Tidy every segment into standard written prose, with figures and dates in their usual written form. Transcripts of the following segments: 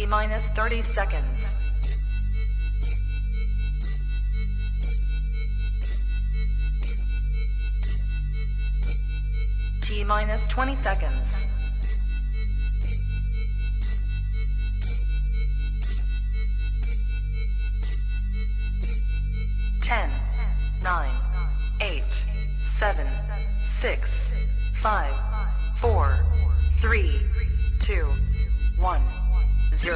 T-minus 30 seconds. T-minus 20 seconds. 10, 9, 8, 7, 6, 5, 4, 3, 2, 1, 0.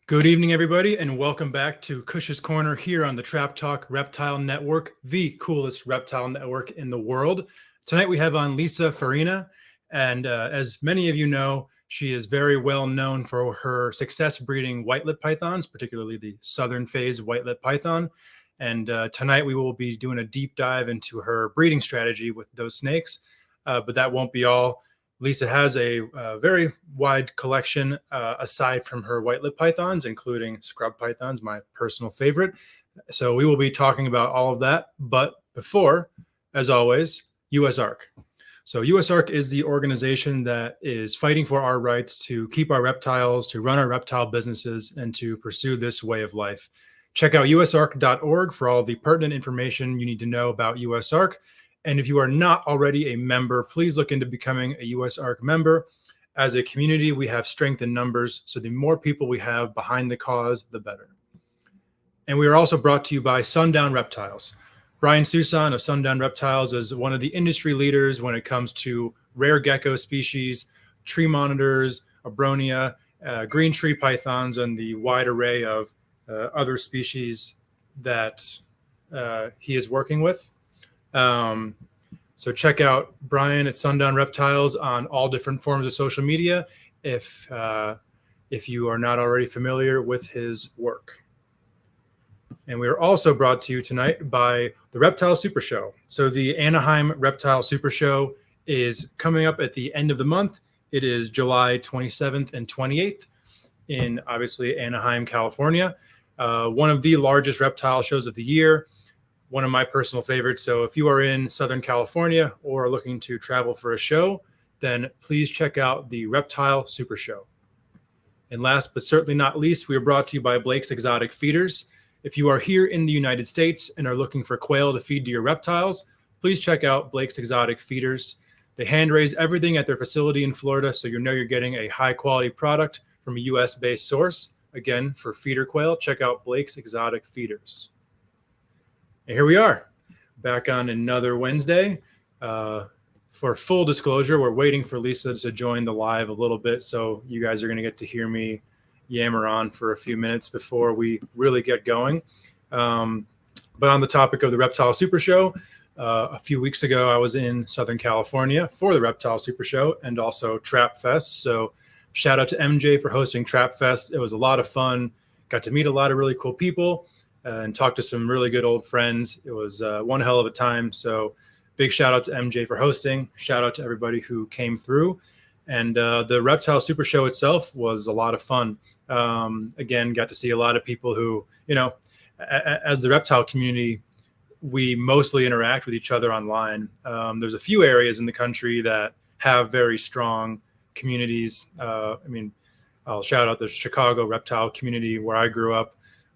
Good evening, everybody, and welcome back to KUSH'S Korner here on the Trap Talk Reptile Network, the coolest reptile network in the world. Tonight we have on Lisa Farinha, and as many of you know, she is very well known for her success breeding white-lipped pythons, particularly the southern phase white-lipped python. And tonight we will be doing a deep dive into her breeding strategy with those snakes, but that won't be all. Lisa has a very wide collection aside from her white-lipped pythons, including scrub pythons, my personal favorite. So we will be talking about all of that. But before, as always, USARC. So USARC is the organization that is fighting for our rights to keep our reptiles, to run our reptile businesses, and to pursue this way of life. Check out usarc.org for all the pertinent information you need to know about USARC. And if you are not already a member, please look into becoming a USARC member. As a community, we have strength in numbers, so the more people we have behind the cause, the better. And we are also brought to you by SUNDOWN Reptiles. Brian Susan of SUNDOWN Reptiles is one of the industry leaders when it comes to rare gecko species, tree monitors, abronia, green tree pythons, and the wide array of other species that he is working with. So check out Brian at SUNDOWN Reptiles on all different forms of social media if you are not already familiar with his work. And we are also brought to you tonight by the Reptile Super Show. So the Anaheim Reptile Super Show is coming up at the end of the month. It is July 27th and 28th in obviously Anaheim, California. One of the largest reptile shows of the year. One of my personal favorites. So if you are in Southern California or are looking to travel for a show, then please check out the Reptile Super Show. And last but certainly not least, we are brought to you by Blake's Exotic Feeders. If you are here in the United States and are looking for quail to feed to your reptiles, please check out Blake's Exotic Feeders. They hand raise everything at their facility in Florida, so you know you're getting a high quality product from a US-based source. Again, for feeder quail, check out Blake's Exotic Feeders. And here we are, back on another Wednesday. For full disclosure, we're waiting for Lisa to join the live a little bit, so you guys are going to get to hear me yammer on for a few minutes before we really get going. But on the topic of the Reptile Super Show, a few weeks ago, I was in Southern California for the Reptile Super Show and also Trap Fest. So shout out to MJ for hosting Trap Fest. It was a lot of fun. Got to meet a lot of really cool people. And talk to some really good old friends. It was one hell of a time. So big shout out to MJ for hosting. Shout out to everybody who came through. And the Reptile Super Show itself was a lot of fun. Again, got to see a lot of people who, you know, as the reptile community, we mostly interact with each other online. There's a few areas in the country that have very strong communities. I mean, I'll shout out the Chicago reptile community where I grew up.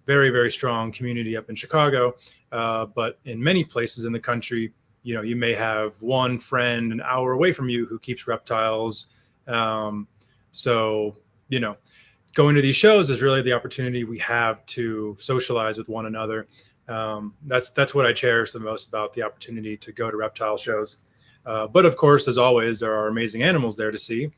Very, very strong community up in Chicago. But in many places in the country, you know, you may have one friend an hour away from you who keeps reptiles. So, you know, going to these shows is really the opportunity we have to socialize with one another. That's what I cherish the most about the opportunity to go to reptile shows. But of course, as always, there are amazing animals there to see.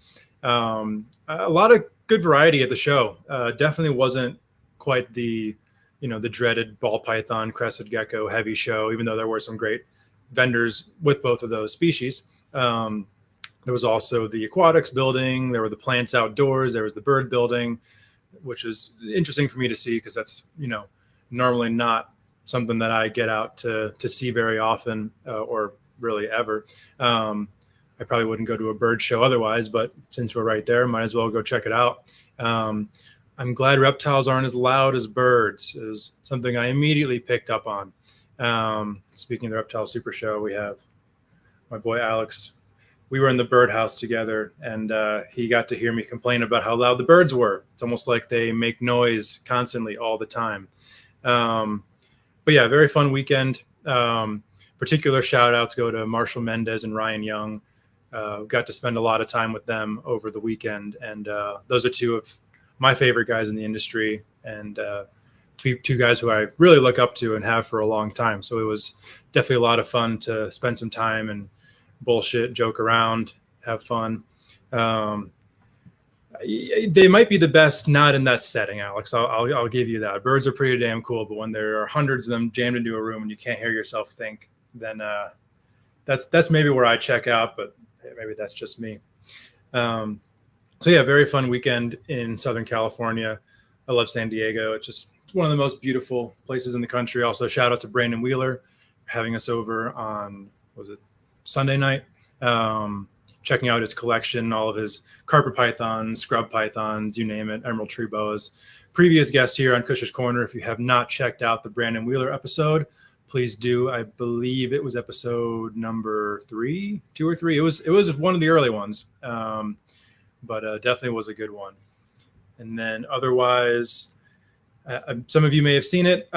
A lot of good variety at the show. Definitely wasn't quite the, you know, the dreaded ball python, crested gecko heavy show, even though there were some great vendors with both of those species. There was also the aquatics building. There were the plants outdoors. There was the bird building, which is interesting for me to see because that's, you know, normally not something that I get out to see very often or really ever. I probably wouldn't go to a bird show otherwise, but since we're right there, might as well go check it out. I'm glad reptiles aren't as loud as birds, is something I immediately picked up on. Speaking of the Reptile Super Show, we have my boy Alex. We were in the birdhouse together, and he got to hear me complain about how loud the birds were. It's almost like they make noise constantly all the time. But yeah, very fun weekend. Particular shout outs go to Marshall Mendez and Ryan Young. Got to spend a lot of time with them over the weekend, and those are two of my favorite guys in the industry, and two guys who I really look up to and have for a long time. So it was definitely a lot of fun to spend some time and bullshit, joke around, have fun. They might be the best not in that setting, Alex. I'll give you that. Birds are pretty damn cool, but when there are hundreds of them jammed into a room and you can't hear yourself think, then that's maybe where I check out, but maybe that's just me. So yeah, very fun weekend in Southern California. I love San Diego. It's one of the most beautiful places in the country. Also, shout out to Brandon Wheeler for having us over on, was it Sunday night? Checking out his collection, all of his carpet pythons, scrub pythons, you name it, emerald tree boas. Previous guest here on KUSH'S Korner. If you have not checked out the Brandon Wheeler episode, please do. I believe it was episode number 2 or 3. It was one of the early ones, but definitely was a good one. And then otherwise, some of you may have seen it,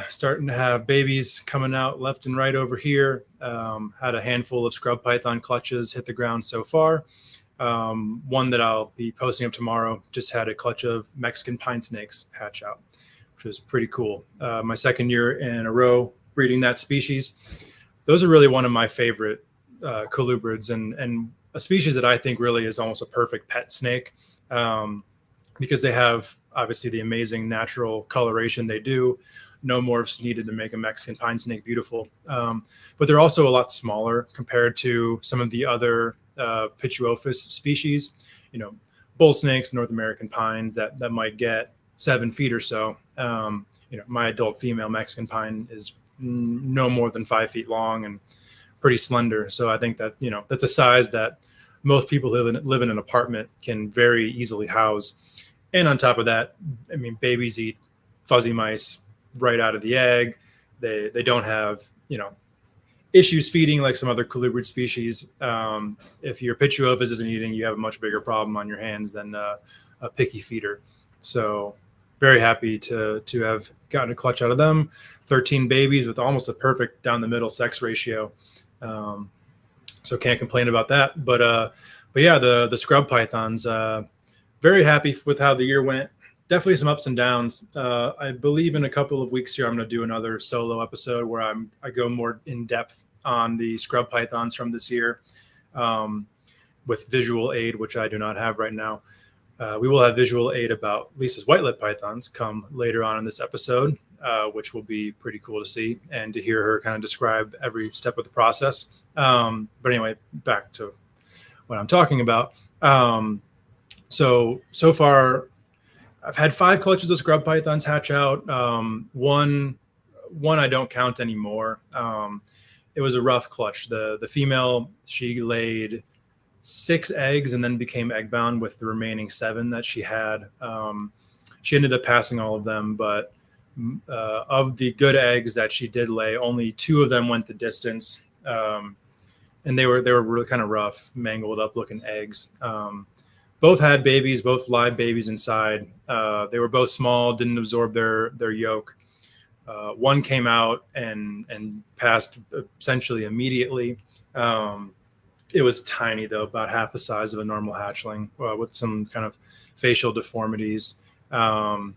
starting to have babies coming out left and right over here. Had a handful of scrub python clutches hit the ground so far. One that I'll be posting up tomorrow just had a clutch of Mexican pine snakes hatch out, which was pretty cool. My second year in a row breeding that species. Those are really one of my favorite colubrids, and a species that I think really is almost a perfect pet snake, because they have obviously the amazing natural coloration they do. No morphs needed to make a Mexican pine snake beautiful. But they're also a lot smaller compared to some of the other Pituophis species, bull snakes, North American pines that might get 7 feet or so. My adult female Mexican pine is no more than 5 feet long and pretty slender. So I think that, that's a size that most people live in an apartment can very easily house. And on top of that, babies eat fuzzy mice right out of the egg. They don't have, issues feeding like some other colubrid species. If your Pituophis isn't eating, you have a much bigger problem on your hands than a picky feeder. So very happy to have gotten a clutch out of them. 13 babies with almost a perfect down the middle sex ratio. So can't complain about that. But yeah, the scrub pythons, very happy with how the year went. Definitely some ups and downs. I believe in a couple of weeks here, I'm going to do another solo episode where I go more in depth on the scrub pythons from this year, with visual aid, which I do not have right now. We will have visual aid about Lisa's white-lipped pythons come later on in this episode, which will be pretty cool to see and to hear her kind of describe every step of the process. But anyway, back to what I'm talking about. So far, I've had 5 clutches of scrub pythons hatch out. One I don't count anymore. It was a rough clutch. The female, she laid 6 eggs and then became egg bound with the remaining 7 that she had. She ended up passing all of them, but of the good eggs that she did lay, only 2 of them went the distance. And they were really kind of rough, mangled up looking eggs. Both had babies, both live babies inside. They were both small, didn't absorb their yolk. One came out and passed essentially immediately. It was tiny though, about half the size of a normal hatchling, with some kind of facial deformities, some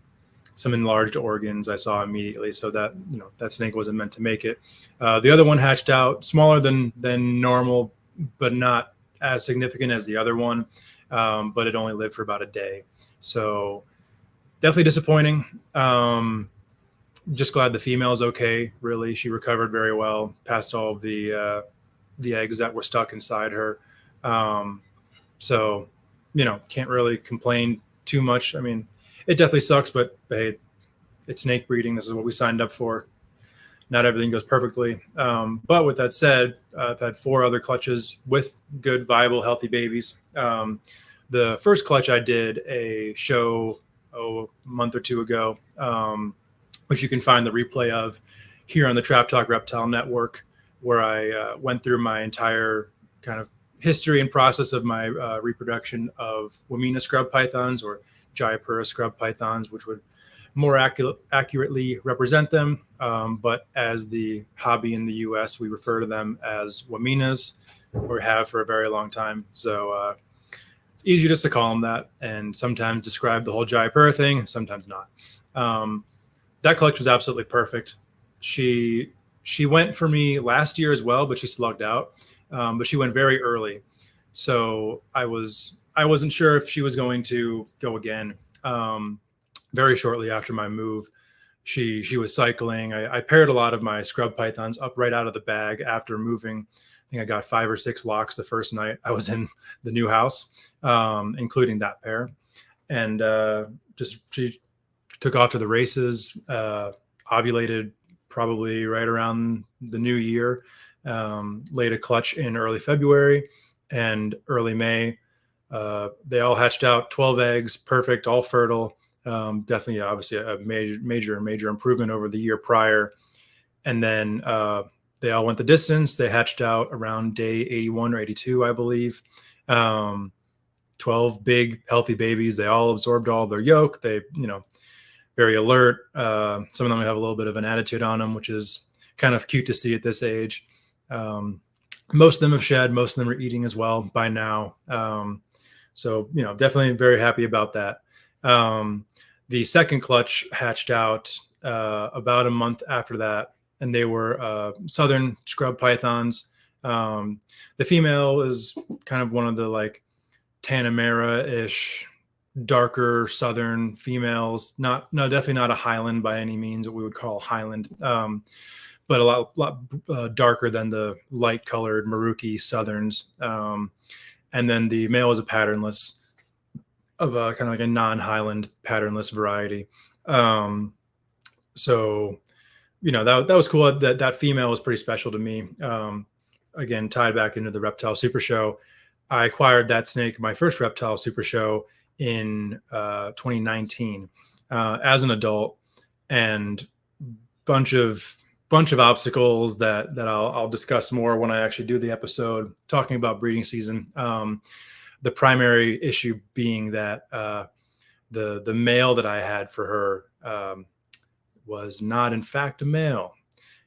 enlarged organs I saw immediately. So that, that snake wasn't meant to make it. The other one hatched out smaller than normal, but not as significant as the other one. But it only lived for about a day. So definitely disappointing. Just glad the female is okay. Really, she recovered very well, passed all of the eggs that were stuck inside her. So, can't really complain too much. It definitely sucks, but hey, it's snake breeding. This is what we signed up for. not everything goes perfectly. But with that said, I've had 4 other clutches with good, viable, healthy babies. The first clutch I did a show a month or 2 ago, which you can find the replay of here on the Trap Talk Reptile Network, where I went through my entire kind of history and process of my reproduction of Wamena scrub pythons, or Jayapura scrub pythons, which would more accurately represent them. But as the hobby in the US, we refer to them as Wamenas, or have for a very long time. So it's easier just to call them that, and sometimes describe the whole Jayapura thing, sometimes not. That clutch was absolutely perfect. She went for me last year as well, but she slugged out. But she went very early, so I wasn't sure if she was going to go again. Very shortly after my move, she was cycling. I paired a lot of my scrub pythons up right out of the bag after moving. I think I got 5 or 6 locks the first night I was in the new house, including that pair. And she took off to the races, ovulated probably right around the new year, laid a clutch in early February and early May. They all hatched out 12 eggs, perfect, all fertile. Definitely, obviously, a major improvement over the year prior. And then they all went the distance. They hatched out around day 81 or 82, I believe. 12 big, healthy babies. They all absorbed all of their yolk. They, very alert. Some of them have a little bit of an attitude on them, which is kind of cute to see at this age. Most of them have shed. Most of them are eating as well by now. So, definitely very happy about that. The second clutch hatched out about a month after that, and they were southern scrub pythons. The female is kind of one of the like Tanamera-ish, darker southern females. Definitely not a Highland by any means, what we would call Highland, but a lot darker than the light colored Maruki southerns. And then the male is a patternless, of a kind of like a non-Highland patternless variety. So, that was cool. That female was pretty special to me. Again, tied back into the Reptile Super Show. I acquired that snake, my first Reptile Super Show, in 2019 as an adult, and bunch of obstacles that I'll discuss more when I actually do the episode talking about breeding season. The primary issue being that the male that I had for her was not in fact a male.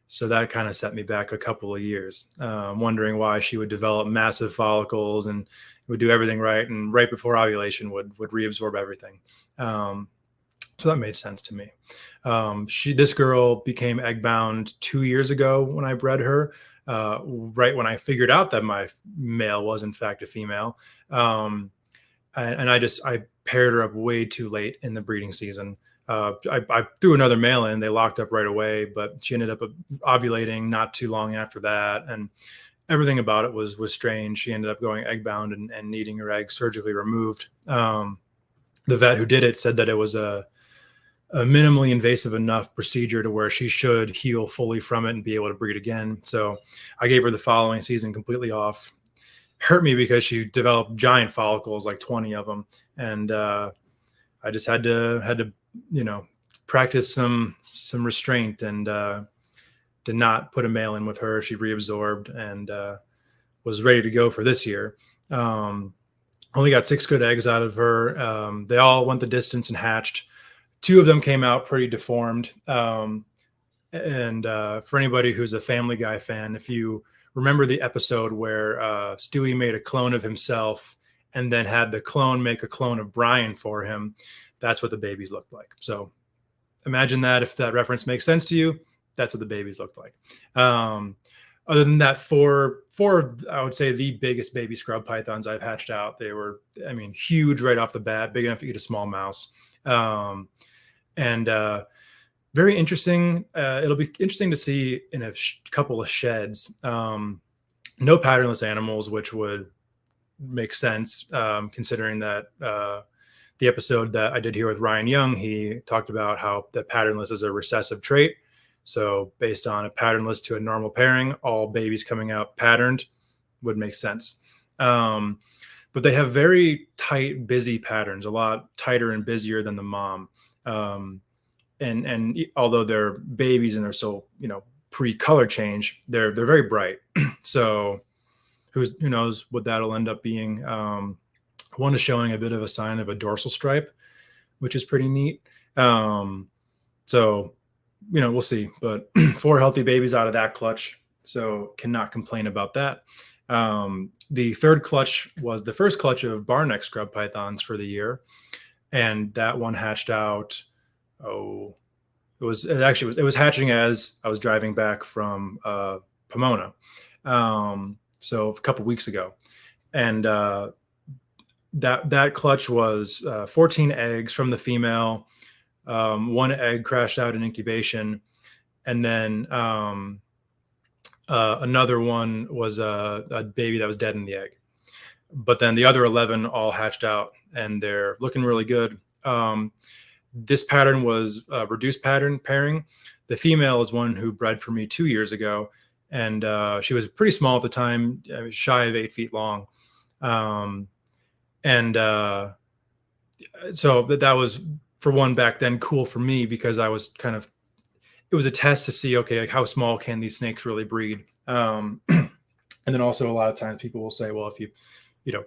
So that kind of set me back a couple of years, wondering why she would develop massive follicles and would do everything right, and right before ovulation would reabsorb everything. So that made sense to me. This girl became egg bound 2 years ago when I bred her, right when I figured out that my male was in fact a female. And I paired her up way too late in the breeding season. I threw another male in, they locked up right away, but she ended up ovulating not too long after that. And everything about it was strange. She ended up going egg bound and needing her egg surgically removed. The vet who did it said that it was a minimally invasive enough procedure to where she should heal fully from it and be able to breed again. So I gave her the following season completely off. Hurt me because she developed giant follicles, like 20 of them. And I just had to practice some restraint, and did not put a male in with her. She reabsorbed and was ready to go for this year. Only got 6 good eggs out of her. They all went the distance and hatched. 2 of them came out pretty deformed. And for anybody who's a Family Guy fan, if you remember the episode where Stewie made a clone of himself and then had the clone make a clone of Brian for him, that's what the babies looked like. So imagine that, if that reference makes sense to you, that's what the babies looked like. Other than that, four, I would say the biggest baby scrub pythons I've hatched out. They were, huge right off the bat, big enough to eat a small mouse. Very interesting. It'll be interesting to see in a couple of sheds. No patternless animals, which would make sense, considering that the episode that I did here with Ryan Young, he talked about how the patternless is a recessive trait. So based on a patternless to a normal pairing, all babies coming out patterned would make sense. But they have very tight, busy patterns, a lot tighter and busier than the mom. And although they're babies and they're so, pre-color change, they're very bright. So who knows what that'll end up being. One is showing a bit of a sign of a dorsal stripe, which is pretty neat. So, we'll see. But 4 healthy babies out of that clutch, so cannot complain about that. The third clutch was the first clutch of barneck scrub pythons for the year, and that one hatched out. It was hatching as I was driving back from Pomona, so a couple weeks ago, and that clutch was 14 eggs from the female. 1 egg crashed out in incubation, and then another one was a baby that was dead in the egg. But then the other 11 all hatched out, and they're looking really good. This pattern was a reduced pattern pairing. The female is one who bred for me 2 years ago, and she was pretty small at the time, shy of 8 feet long. So that was, for one, back then cool for me, because I was it was a test to see, okay, like how small can these snakes really breed? And then also a lot of times people will say, well, if you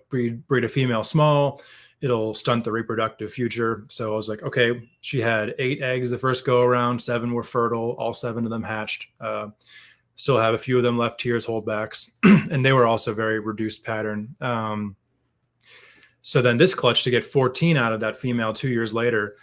breed a female small, it'll stunt the reproductive future. So I was like, okay, she had 8 eggs the first go around, 7 were fertile, all 7 of them hatched. Still have a few of them left here as holdbacks, and they were also very reduced pattern. So then this clutch to get 14 out of that female 2 years later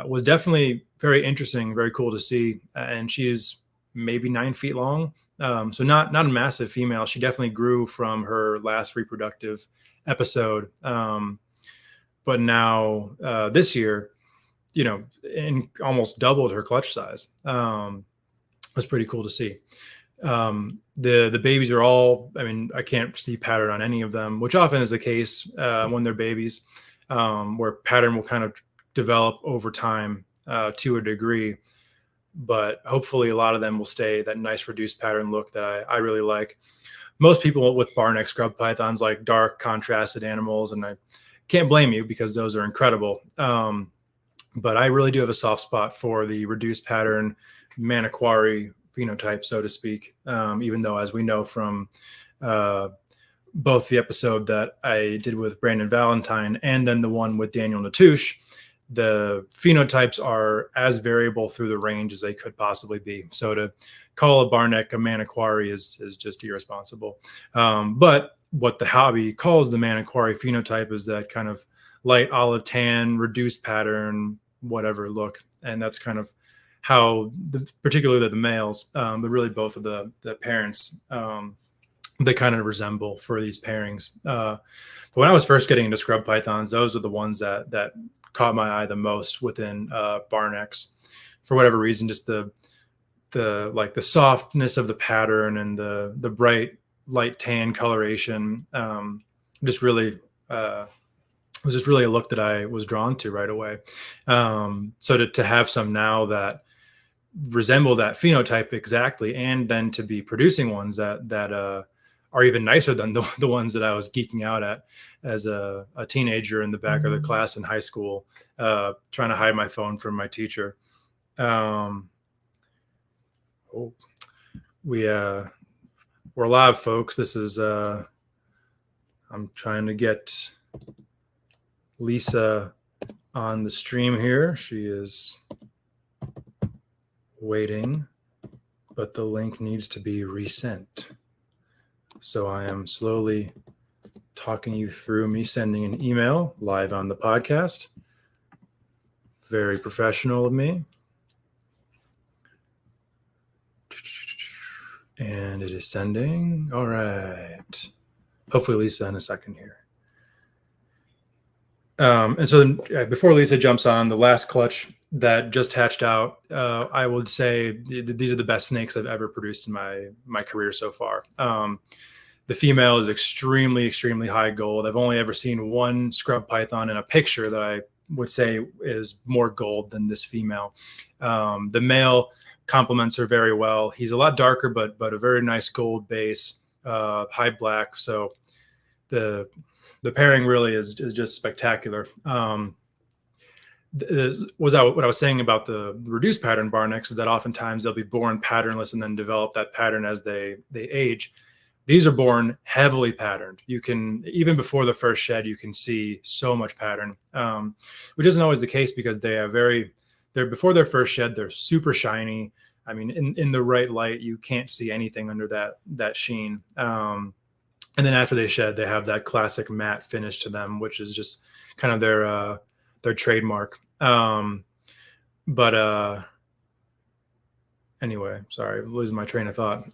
was definitely very interesting, very cool to see. And she's maybe 9 feet long. So not a massive female. She definitely grew from her last reproductive episode. But now this year, and almost doubled her clutch size. It was pretty cool to see. The babies are all, I can't see pattern on any of them, which often is the case when they're babies, where pattern will kind of develop over time to a degree. But hopefully a lot of them will stay that nice reduced pattern look that I really like. Most people with barneck scrub pythons like dark contrasted animals, and I can't blame you, because those are incredible. But I really do have a soft spot for the reduced pattern maniquari phenotype, so to speak, even though, as we know from both the episode that I did with Brandon Valentine and then the one with Daniel Natouche, the phenotypes are as variable through the range as they could possibly be. So to call a barneck a maniquari is just irresponsible. But what the hobby calls the maniquari phenotype is that kind of light olive tan, reduced pattern, whatever look. And that's kind of how, particularly the males, but really both of the parents, they kind of resemble for these pairings. But when I was first getting into scrub pythons, those are the ones that caught my eye the most within barnecks. For whatever reason, just the softness of the pattern and the bright light tan coloration, just really was just really a look that I was drawn to right away. So to have some now that resemble that phenotype exactly, and then to be producing ones that are even nicer than the ones that I was geeking out at as a teenager in the back of the class in high school, trying to hide my phone from my teacher. We're live, folks. This is I'm trying to get Lisa on the stream here. She is waiting, but the link needs to be resent. So I am slowly talking you through me sending an email live on the podcast. Very professional of me. And it is sending. All right. Hopefully Lisa in a second here. And so then, before Lisa jumps on, the last clutch that just hatched out, I would say these are the best snakes I've ever produced in my career so far. The female is extremely, extremely high gold. I've only ever seen one scrub python in a picture that I would say is more gold than this female. The male complements her very well. He's a lot darker, but a very nice gold base, high black. So the pairing really is just spectacular. What I was saying about the reduced pattern Barnecks is that oftentimes they'll be born patternless and then develop that pattern as they age. These are born heavily patterned. You can, even before the first shed, you can see so much pattern, which isn't always the case because they're before their first shed, they're super shiny. I mean, in the right light, you can't see anything under that sheen. And then after they shed, they have that classic matte finish to them, which is just kind of their trademark. Anyway, sorry, I'm losing my train of thought.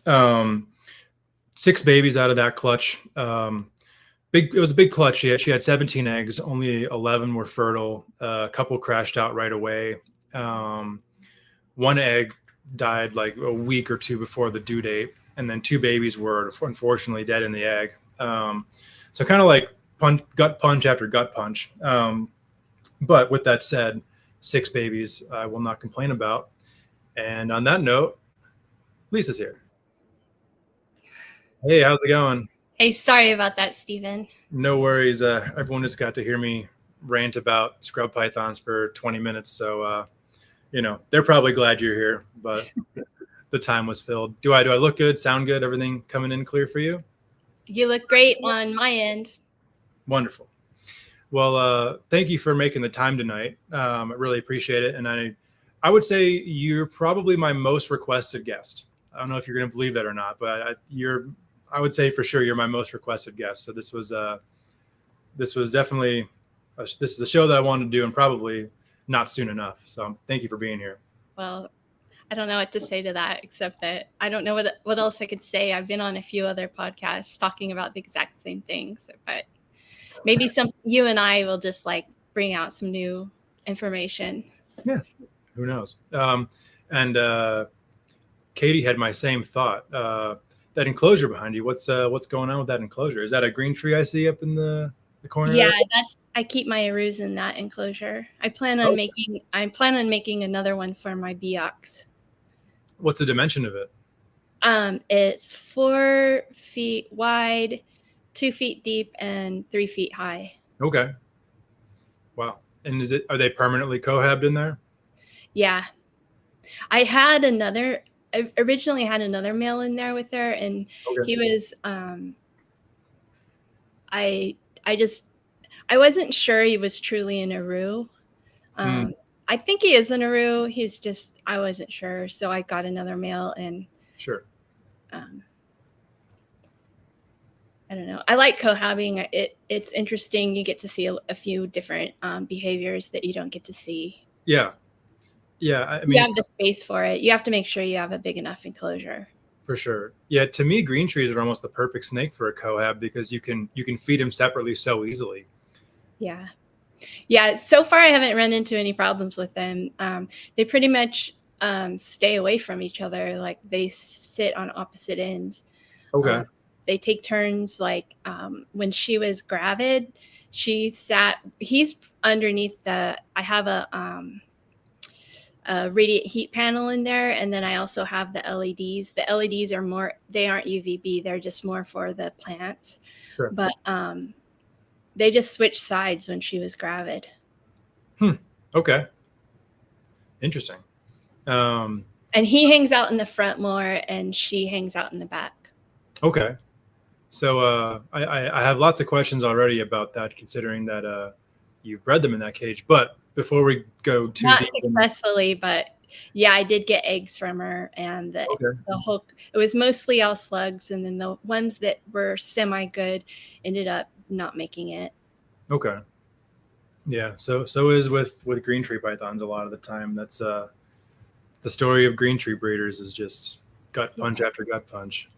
6 babies out of that clutch. It was a big clutch. She had 17 eggs, only 11 were fertile. A couple crashed out right away. One egg died like a week or two before the due date, and then 2 babies were unfortunately dead in the egg. So kind of like gut punch after gut punch. But with that said, 6 babies I will not complain about. And on that note, Lisa's here. Hey, how's it going? Hey, sorry about that, Steven. No worries. Everyone just got to hear me rant about scrub pythons for 20 minutes. So, they're probably glad you're here, but the time was filled. Do I look good, sound good, everything coming in clear for you? You look great on my end. Wonderful. Well, thank you for making the time tonight. I really appreciate it. And I would say you're probably my most requested guest. I don't know if you're going to believe that or not, but I would say for sure you're my most requested guest. So this was definitely this is a show that I wanted to do, and probably not soon enough. So thank you for being here. Well, I don't know what to say to that, except that I don't know what else I could say. I've been on a few other podcasts talking about the exact same things, but maybe you and I will just like bring out some new information. Yeah, who knows? And Katie had my same thought. That enclosure behind you, what's going on with that enclosure? Is that a green tree I see up in the corner? Yeah, I keep my arus in that enclosure. I plan on making another one for my Beox. What's the dimension of it? It's 4 feet wide, 2 feet deep, and 3 feet high. Okay. Wow. And are they permanently cohabbed in there? Yeah. I originally had another male in there with her, and okay. He was I wasn't sure he was truly an Aru. I think he is an Aru. He's just, I wasn't sure. So I got another male, and sure. I don't know. I like cohabbing. It's interesting. You get to see a few different behaviors that you don't get to see. Yeah. Yeah. I mean, you have the space for it. You have to make sure you have a big enough enclosure. For sure. Yeah. To me, green trees are almost the perfect snake for a cohab because you can feed them separately so easily. Yeah. Yeah. So far, I haven't run into any problems with them. They pretty much stay away from each other. Like they sit on opposite ends. Okay. They take turns. Like when she was gravid, he's underneath I have a radiant heat panel in there, and then I also have the LEDs. The LEDs they aren't UVB, they're just more for the plants. Sure. But they just switched sides when she was gravid. Okay. Interesting. And he hangs out in the front more, and she hangs out in the back. Okay. So I have lots of questions already about that, considering that you've bred them in that cage. But before we go too not deep, successfully, but yeah, I did get eggs from her, and the whole, it was mostly all slugs, and then the ones that were semi good ended up not making it. Okay. Yeah. So is with green tree pythons a lot of the time. That's the story of green tree breeders is just gut punch after gut punch.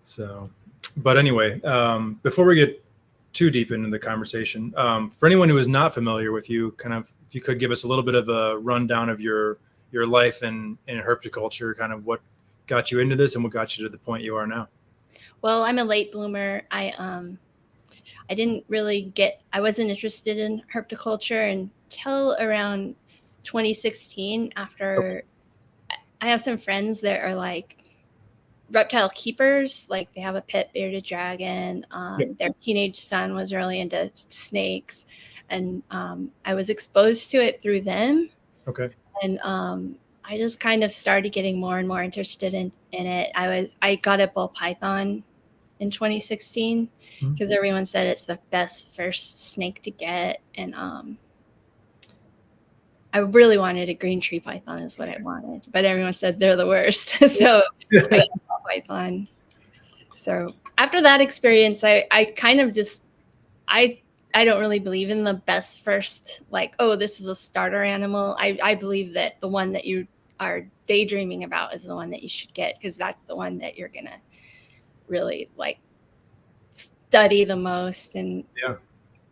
So, but anyway, before we get too deep into the conversation, for anyone who is not familiar with you, kind of, if you could give us a little bit of a rundown of your life in herpetoculture, kind of what got you into this and what got you to the point you are now. Well, I'm a late bloomer. I didn't really I wasn't interested in herpetoculture until around 2016 after I have some friends that are like reptile keepers. Like they have a pet bearded dragon. Their teenage son was really into snakes, and I was exposed to it through them. Okay. And I just kind of started getting more and more interested in it. I got a ball python in 2016 because everyone said it's the best first snake to get, and I really wanted a green tree python is what I wanted, but everyone said they're the worst. So I got a ball python. So after that experience, I kind of just I don't really believe in the best first, like, oh, this is a starter animal. I believe that the one that you are daydreaming about is the one that you should get, because that's the one that you're gonna really like study the most, and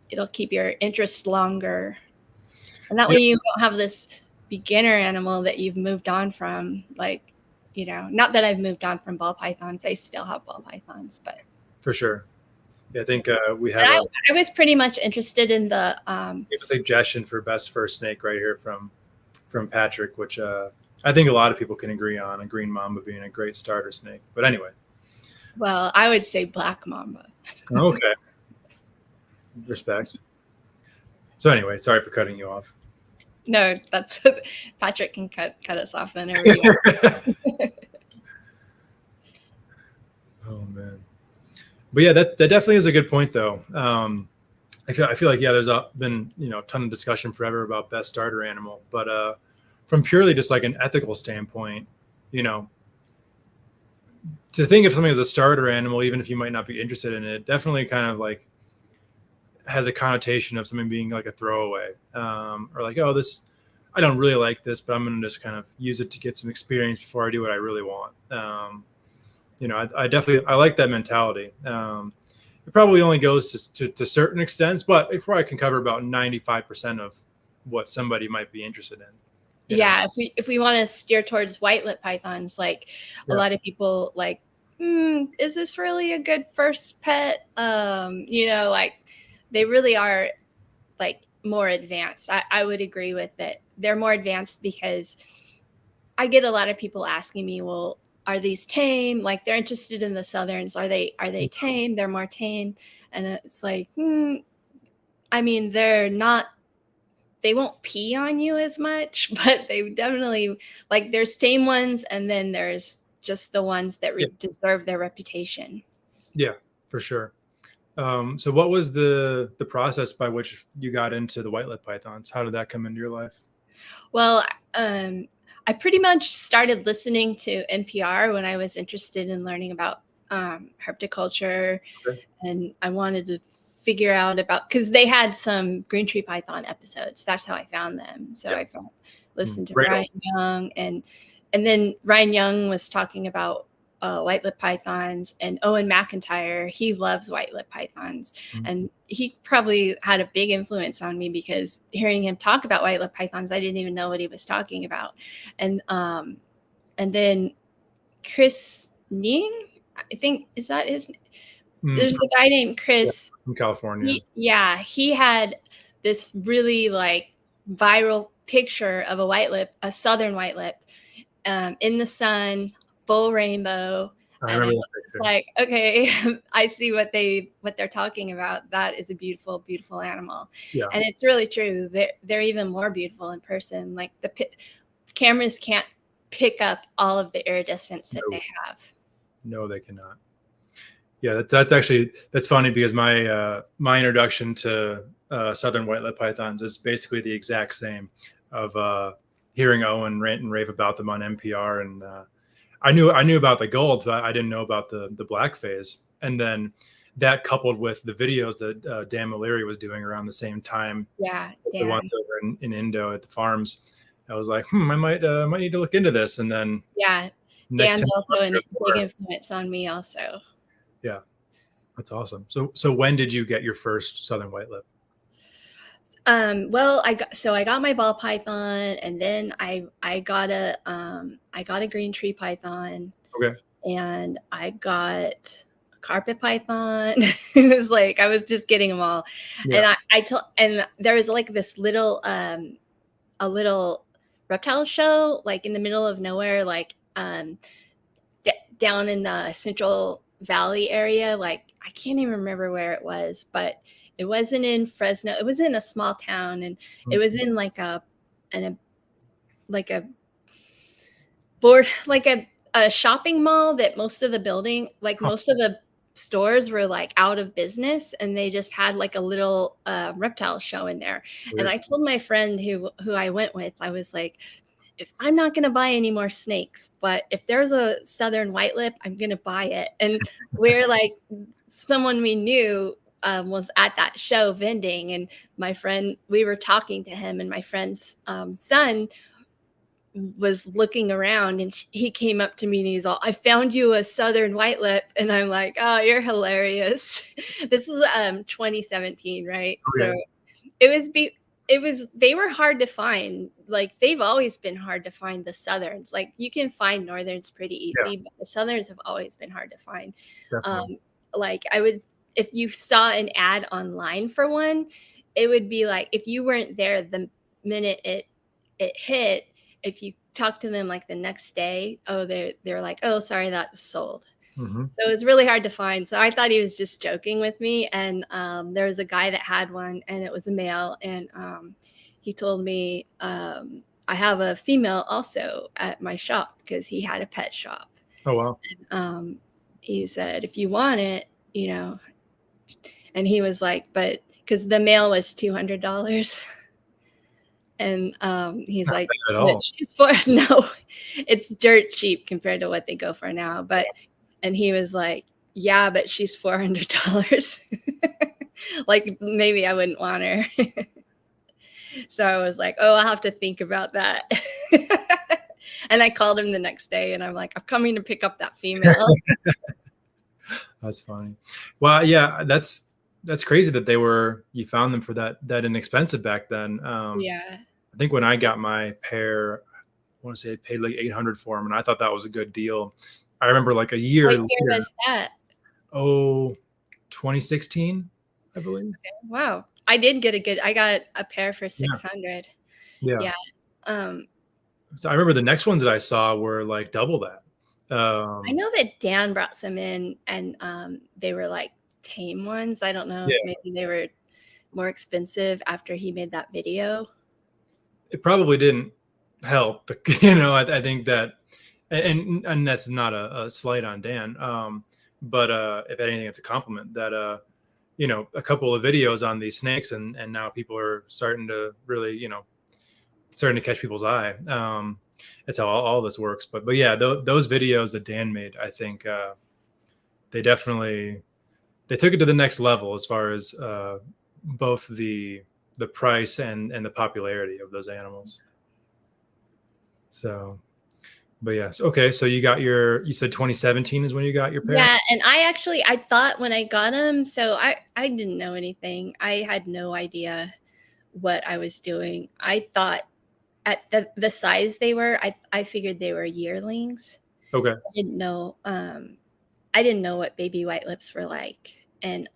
it'll keep your interest longer. And that way you don't have this beginner animal that you've moved on from. Like, you know, not that I've moved on from ball pythons. I still have ball pythons, but for sure. Yeah, I think we have. I was pretty much interested in the. It was a suggestion for best first snake right here from Patrick, which I think a lot of people can agree on. A green mamba being a great starter snake, but anyway. Well, I would say black mamba. Okay. Respect. So anyway, sorry for cutting you off. No, that's Patrick can cut us off whenever you want. Oh man. But yeah, that definitely is a good point, though. I feel like there's been a ton of discussion forever about best starter animal, but from purely just like an ethical standpoint, to think of something as a starter animal, even if you might not be interested in it, definitely kind of like has a connotation of something being like a throwaway, or like, oh, this, I don't really like this, but I'm going to just kind of use it to get some experience before I do what I really want. I definitely like that mentality. It probably only goes to certain extents, but it probably can cover about 95% of what somebody might be interested in. Yeah, if we want to steer towards white lip pythons, like a lot of people like, is this really a good first pet? Like they really are like more advanced. I would agree with it. They're more advanced because I get a lot of people asking me, well, are these tame? Like they're interested in the Southerns. Are they tame? They're more tame. And it's like, I mean, they're not, they won't pee on you as much, but they definitely, like, there's tame ones, and then there's just the ones that deserve their reputation. Yeah, for sure. So what was the process by which you got into the white lip pythons? How did that come into your life? Well, I pretty much started listening to NPR when I was interested in learning about herpetoculture, and I wanted to figure out about, because they had some green tree python episodes. That's how I found them. So I listened to Ryan Young, and then Ryan Young was talking about white lip pythons, and Owen McIntyre, he loves white lip pythons, and he probably had a big influence on me, because hearing him talk about white lip pythons, I didn't even know what he was talking about. And then Chris Ning, I think, is that his name? There's a guy named Chris from California. He had this really like viral picture of a southern white lip in the sun, full rainbow. And it's like, okay, I see what they're talking about. That is a beautiful, beautiful animal. Yeah. And it's really true. They're even more beautiful in person. Like the cameras can't pick up all of the iridescence that they have. No, they cannot. Yeah, that's funny, because my introduction to southern white lip pythons is basically the exact same, of hearing Owen rant and rave about them on NPR, and I knew about the gold, but I didn't know about the black phase. And then that coupled with the videos that Dan O'Leary was doing around the same time, the ones over in Indo at the farms, I was like, I might need to look into this. And then Dan's also a big influence on me also. Yeah, that's awesome. So when did you get your first southern white lip? Well, I got my ball python, and then I got a green tree python. Okay. And I got a carpet python. It was like I was just getting them all. Yeah. And and there was like this little a little reptile show, like in the middle of nowhere, like down in the Central Valley area. Like I can't even remember where it was, but it wasn't in Fresno. It was in a small town, and it was in like a board, like a shopping mall that most of the building, like most of the stores were like out of business, and they just had like a little reptile show in there. Weird. And I told my friend who I went with, I was like, if I'm not going to buy any more snakes, but if there's a southern white lip, I'm going to buy it. And we're like, someone we knew was at that show vending, and my friend, we were talking to him, and my friend's son was looking around, and he came up to me and he's all, I found you a southern white lip. And I'm like, oh, you're hilarious. This is 2017, right? Okay. So they were hard to find. Like they've always been hard to find, the southerns. Like you can find northerns pretty easy, but the southerns have always been hard to find. Like if you saw an ad online for one, it would be like, if you weren't there the minute it hit, if you talk to them like the next day, they're like, oh, sorry, that was sold. Mm-hmm. So it was really hard to find. So I thought he was just joking with me. And there was a guy that had one, and it was a male. And he told me, I have a female also at my shop, because he had a pet shop. Oh, wow. And he said, if you want it, and he was like, but because the male was $200. And he's like, she's for no, it's dirt cheap compared to what they go for now. But, and he was like, yeah, but she's $400. Like maybe I wouldn't want her. So I was like, oh, I'll have to think about that. And I called him the next day, and I'm like, I'm coming to pick up that female. That's funny. Well, yeah, that's crazy that you found them for that inexpensive back then. Yeah. I think when I got my pair, I want to say I paid like $800 for them, and I thought that was a good deal. I remember like a year later. What year was that? Oh, 2016, I believe. Okay. Wow. I got a pair for 600. Yeah. So I remember the next ones that I saw were like double that. I know that Dan brought some in, and they were like tame ones. I don't know if maybe they were more expensive after he made that video. It probably didn't help, I think that, and that's not a slight on Dan, but if anything, it's a compliment that a couple of videos on these snakes, and now people are starting to really starting to catch people's eye. That's how all this works. But yeah, those videos that Dan made, I think they took it to the next level as far as both the price and the popularity of those animals. So, but yes. Okay. So you said 2017 is when you got your pair? Yeah. And I thought when I got them, so I didn't know anything. I had no idea what I was doing. I thought at the size they were, I figured they were yearlings. Okay. I didn't know what baby white lips were like. And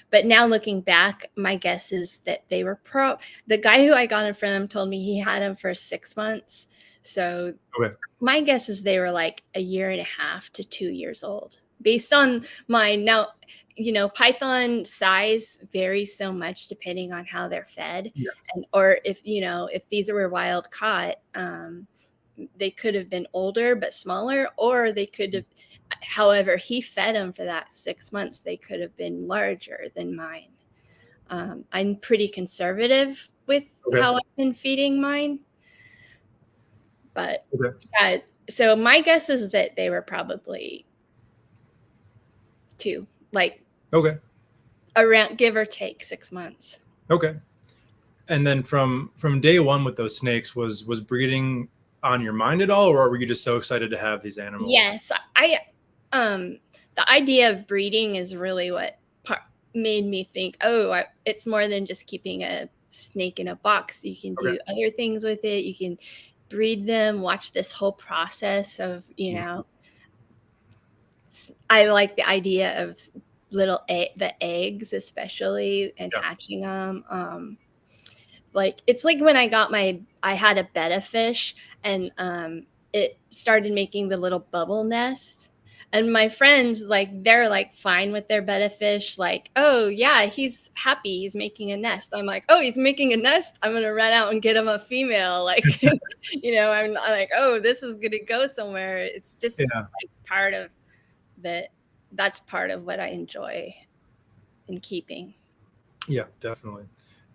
but now looking back, my guess is that they were the guy who I got them from told me he had them for 6 months. So my guess is they were like 1.5 to 2 years old, based on mine. Now, python size varies so much depending on how they're fed. Yes. Or if these were wild caught, they could have been older but smaller, or they could have, however he fed them for that 6 months, they could have been larger than mine. I'm pretty conservative with how I've been feeding mine. But yeah, so my guess is that they were probably 2, like around, give or take 6 months. Okay. And then from day one with those snakes, was breeding on your mind at all, or were you just so excited to have these animals? Yes, the idea of breeding is really what made me think, it's more than just keeping a snake in a box. You can do other things with it. You can breed them, watch this whole process of, I like the idea of the eggs, especially, and hatching them. Like, it's like when I got my I had a betta fish, and it started making the little bubble nest. And my friends, like, they're like fine with their betta fish. Like, oh yeah, he's happy. He's making a nest. I'm like, oh, he's making a nest. I'm going to run out and get him a female. Like, I'm like, oh, this is going to go somewhere. It's just like part of that. That's part of what I enjoy in keeping. Yeah, definitely.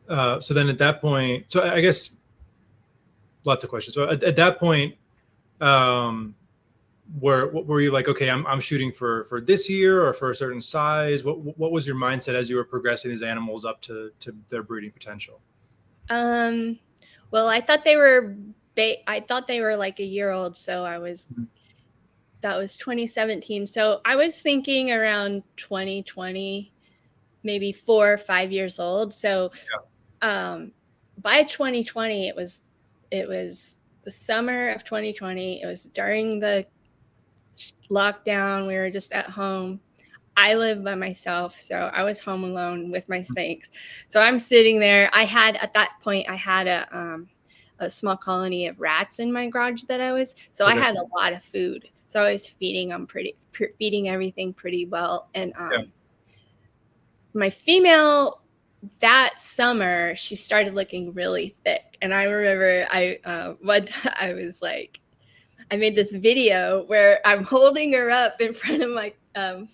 So then at that point, so I guess lots of questions. So at that point, were you like, okay, I'm shooting for this year or for a certain size? What was your mindset as you were progressing these animals up to their breeding potential? Well, I thought they were like a year old, so that was 2017. So I was thinking around 2020, maybe 4 or 5 years old. So by 2020, it was the summer of 2020. It was during the lockdown. We were just at home. I live by myself, so I was home alone with my snakes. So I'm sitting there. At that point, I had a small colony of rats in my garage I had a lot of food. So I was feeding everything pretty well. And my female, that summer, she started looking really thick. And I remember I was like, I made this video where I'm holding her up in front of my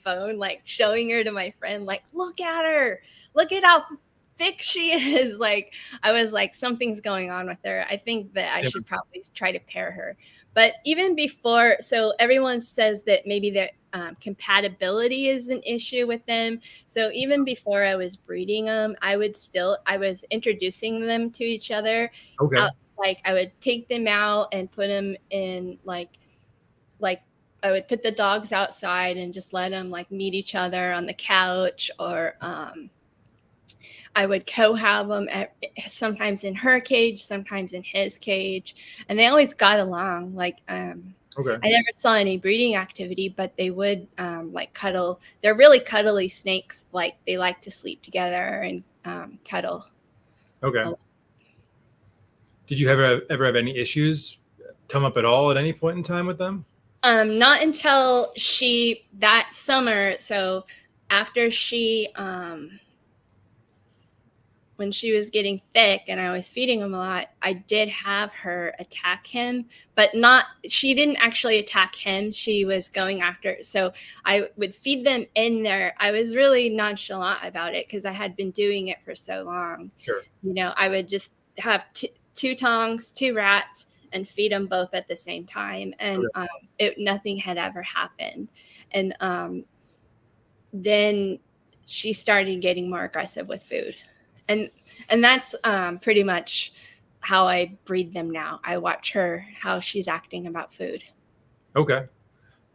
phone, like showing her to my friend, like, look at her, look at how thick she is. Like, I was like, something's going on with her. I think that I should probably try to pair her. But even before, so everyone says that maybe their compatibility is an issue with them. So even before I was breeding them, I was introducing them to each other. Okay. Like, I would take them out and put them in like I would put the dogs outside and just let them like meet each other on the couch, or I would co-have them sometimes in her cage, sometimes in his cage, and they always got along. Like, I never saw any breeding activity, but they would like cuddle. They're really cuddly snakes. Like, they like to sleep together and cuddle. Okay. Did you ever have any issues come up at all at any point in time with them? Not until that summer. So after when she was getting thick and I was feeding him a lot, I did have her attack him, but she didn't actually attack him. She was going after. So I would feed them in there. I was really nonchalant about it because I had been doing it for so long. Sure. I would just have two tongs, 2 rats, and feed them both at the same time. And nothing had ever happened. And then she started getting more aggressive with food. And that's pretty much how I breed them now. I watch her, how she's acting about food. Okay.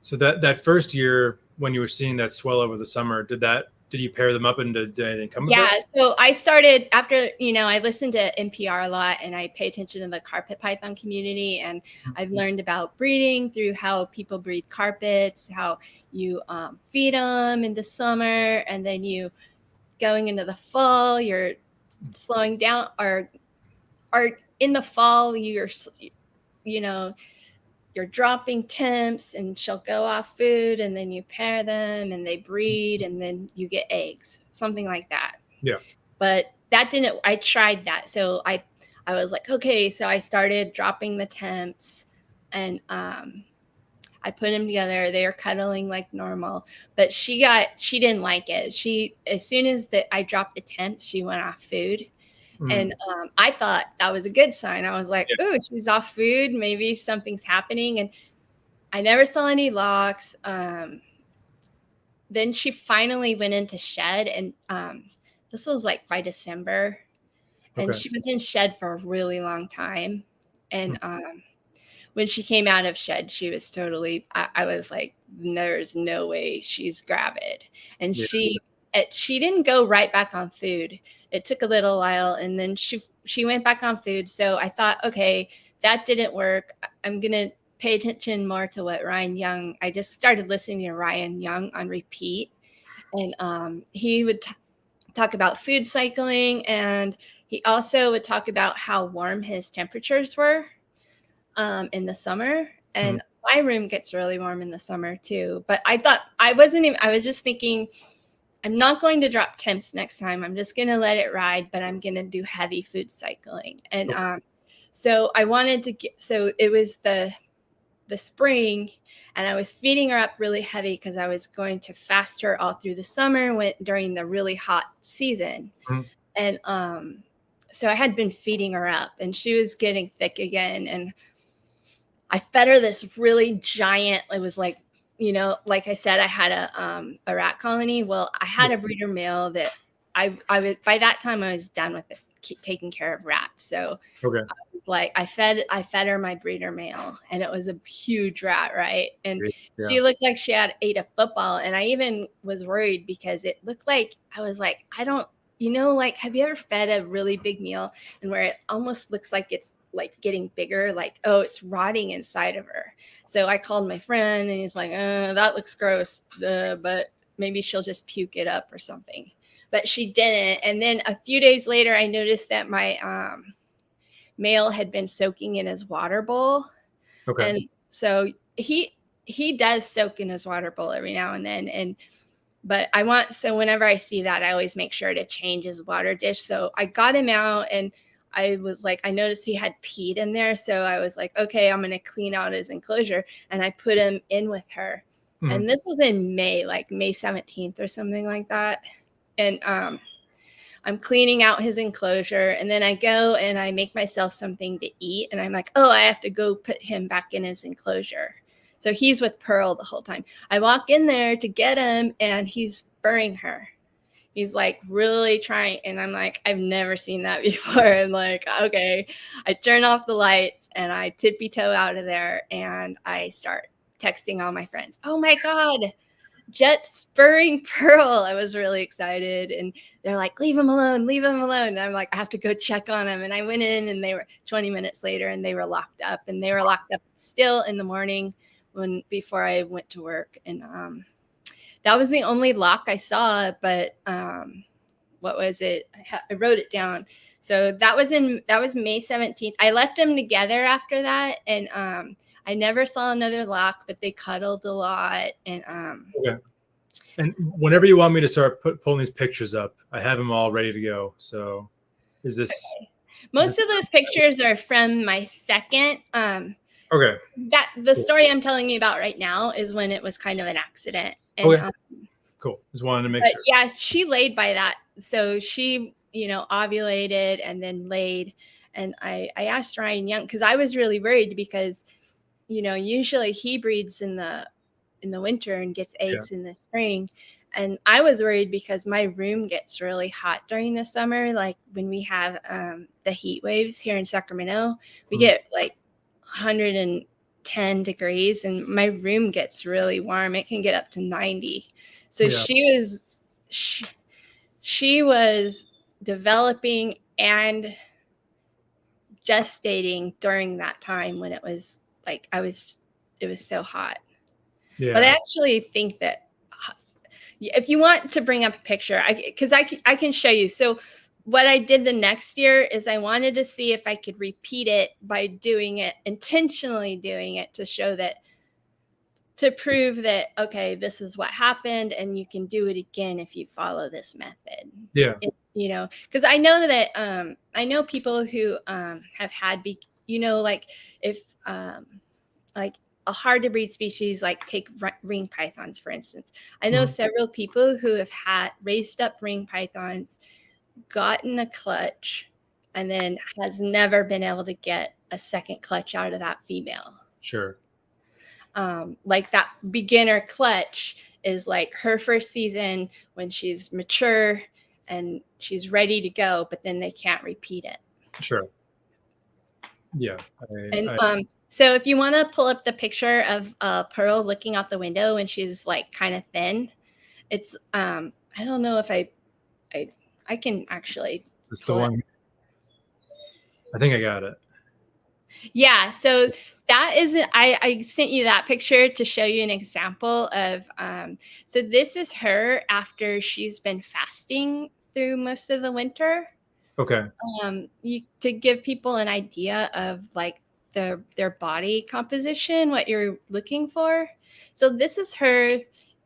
So that first year when you were seeing that swell over the summer, did you pair them up and did anything come of it? Yeah. So I started after, I listened to NPR a lot and I pay attention to the carpet python community. And I've learned about breeding through how people breed carpets, how you feed them in the summer, and then you going into the fall, you're slowing down, or in the fall, you're dropping temps and she'll go off food, and then you pair them and they breed and then you get eggs, something like that. Yeah. But I tried that. So I was like, okay, so I started dropping the temps and I put them together. They were cuddling like normal, but she didn't like it. As soon as I dropped the temps, she went off food. And I thought that was a good sign. I was like, ooh, she's off food. Maybe something's happening. And I never saw any locks. Then she finally went into shed. And this was like by December. And she was in shed for a really long time. And when she came out of shed, she was totally, I was like, there's no way she's gravid. And she didn't go right back on food. It took a little while, and then she went back on food. So I thought, okay, that didn't work. I'm going to pay attention more to what Ryan Young, I just started listening to Ryan Young on repeat. And he would talk about food cycling, and he also would talk about how warm his temperatures were in the summer. And my room gets really warm in the summer too. But I thought I was just thinking, I'm not going to drop temps next time. I'm just going to let it ride, but I'm going to do heavy food cycling. And so I wanted to so it was the spring, and I was feeding her up really heavy because I was going to fast her all through the summer during the really hot season. And so I had been feeding her up, and she was getting thick again. And I fed her this really giant, it was like, you know, like I said, I had a rat colony. Well, I had a breeder male that I was, by that time I was done with it, taking care of rats. So like I fed her my breeder male, and it was a huge rat, right? And she looked like she had ate a football. And I even was worried because it looked like, I was like, I don't, you know, like, have you ever fed a really big meal and where it almost looks like it's like getting bigger, like, oh, it's rotting inside of her? So I called my friend, and he's like, that looks gross, but maybe she'll just puke it up or something. But she didn't. And then a few days later, I noticed that my male had been soaking in his water bowl. And so he does soak in his water bowl every now and then. But so whenever I see that, I always make sure to change his water dish. So I got him out, and I was like, I noticed he had peed in there. So I was like, okay, I'm going to clean out his enclosure. And I put him in with her. And this was in May, like May 17th or something like that. And I'm cleaning out his enclosure, and then I go and I make myself something to eat. And I'm like, oh, I have to go put him back in his enclosure. So he's with Pearl the whole time. I walk in there to get him, and he's spurring her. He's like really trying. And I'm like, I've never seen that before. I'm like, okay. I turn off the lights, and I tippy toe out of there, and I start texting all my friends. Oh my God, Jet spurring Pearl. I was really excited. And they're like, leave him alone, leave him alone. And I'm like, I have to go check on him. And I went in, and they were 20 minutes later, and they were locked up. And they were locked up still in the morning before I went to work. And that was the only lock I saw. But what was it? I wrote it down. So that was May 17th. I left them together after that. And I never saw another lock, but they cuddled a lot. And And whenever you want me to start pulling these pictures up, I have them all ready to go. So is this? Okay. Most of those pictures are from my second. That the story I'm telling you about right now is when it was kind of an accident. And, cool. Just wanted to make sure. Yes, she laid by that. So she, ovulated and then laid. And I asked Ryan Young, because I was really worried because, usually he breeds in the winter and gets eggs in the spring. And I was worried because my room gets really hot during the summer. Like when we have the heat waves here in Sacramento, we get like 110 degrees, and my room gets really warm. It can get up to 90. So she was developing and gestating during that time when it was like it was so hot. Yeah. But I actually think that if you want to bring up a picture, because I can show you. So what I did the next year is I wanted to see if I could repeat it by intentionally doing it to prove that, okay, this is what happened, and you can do it again if you follow this method. Yeah. Because I know that I know people who have had, like if like a hard to breed species, like take ring pythons, for instance. I know several people who have raised up ring pythons, gotten a clutch, and then has never been able to get a second clutch out of that female. Sure. Like that beginner clutch is like her first season when she's mature and she's ready to go, but then they can't repeat it. Sure. Yeah. So if you want to pull up the picture of Pearl looking out the window when she's like kind of thin, it's I don't know if I can actually. It's the one. I think I got it. Yeah. So that isn't. I sent you that picture to show you an example of. So this is her after she's been fasting through most of the winter. Okay. To give people an idea of like their body composition, what you're looking for. So this is her.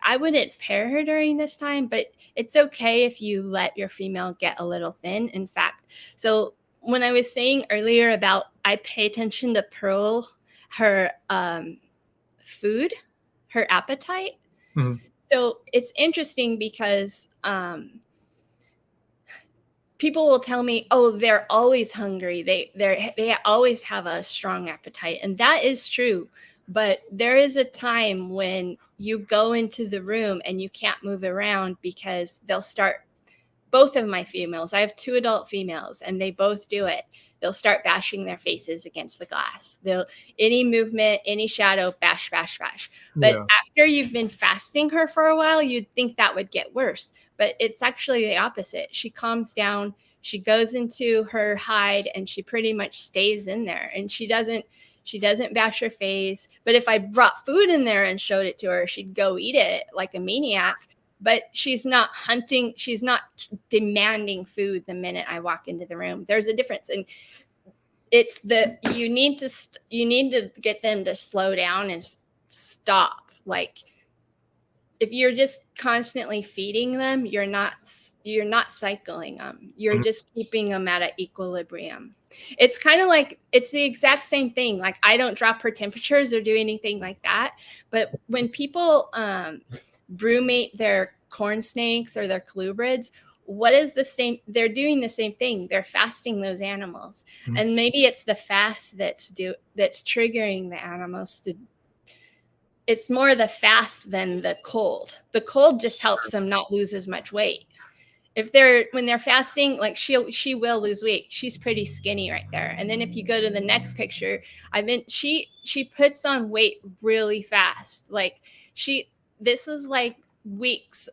I wouldn't pair her during this time, but it's okay if you let your female get a little thin. In fact, so when I was saying earlier about I pay attention to Pearl, her food, her appetite. Mm-hmm. So it's interesting because people will tell me, oh, they're always hungry. They always have a strong appetite. And that is true. But there is a time when you go into the room and you can't move around because they'll start, both of my females, I have 2 adult females, and they both do it. They'll start bashing their faces against the glass. Any movement, any shadow, bash, bash, bash. But after you've been fasting her for a while, you'd think that would get worse. But it's actually the opposite. She calms down, she goes into her hide, and she pretty much stays in there. And she doesn't bash her face. But if I brought food in there and showed it to her, she'd go eat it like a maniac. But she's not hunting. She's not demanding food the minute I walk into the room. There's a difference. And it's you need to get them to slow down and stop. Like if you're just constantly feeding them, you're not cycling them. You're just keeping them at an equilibrium. It's kind of like, it's the exact same thing. Like I don't drop her temperatures or do anything like that. But when people brumate their corn snakes or their colubrids, what is the same? They're doing the same thing. They're fasting those animals. Mm-hmm. And maybe it's the fast that's triggering the animals to. It's more the fast than the cold. The cold just helps them not lose as much weight. When they're fasting, like she will lose weight. She's pretty skinny right there. And then if you go to the next picture, she puts on weight really fast. Like this is like weeks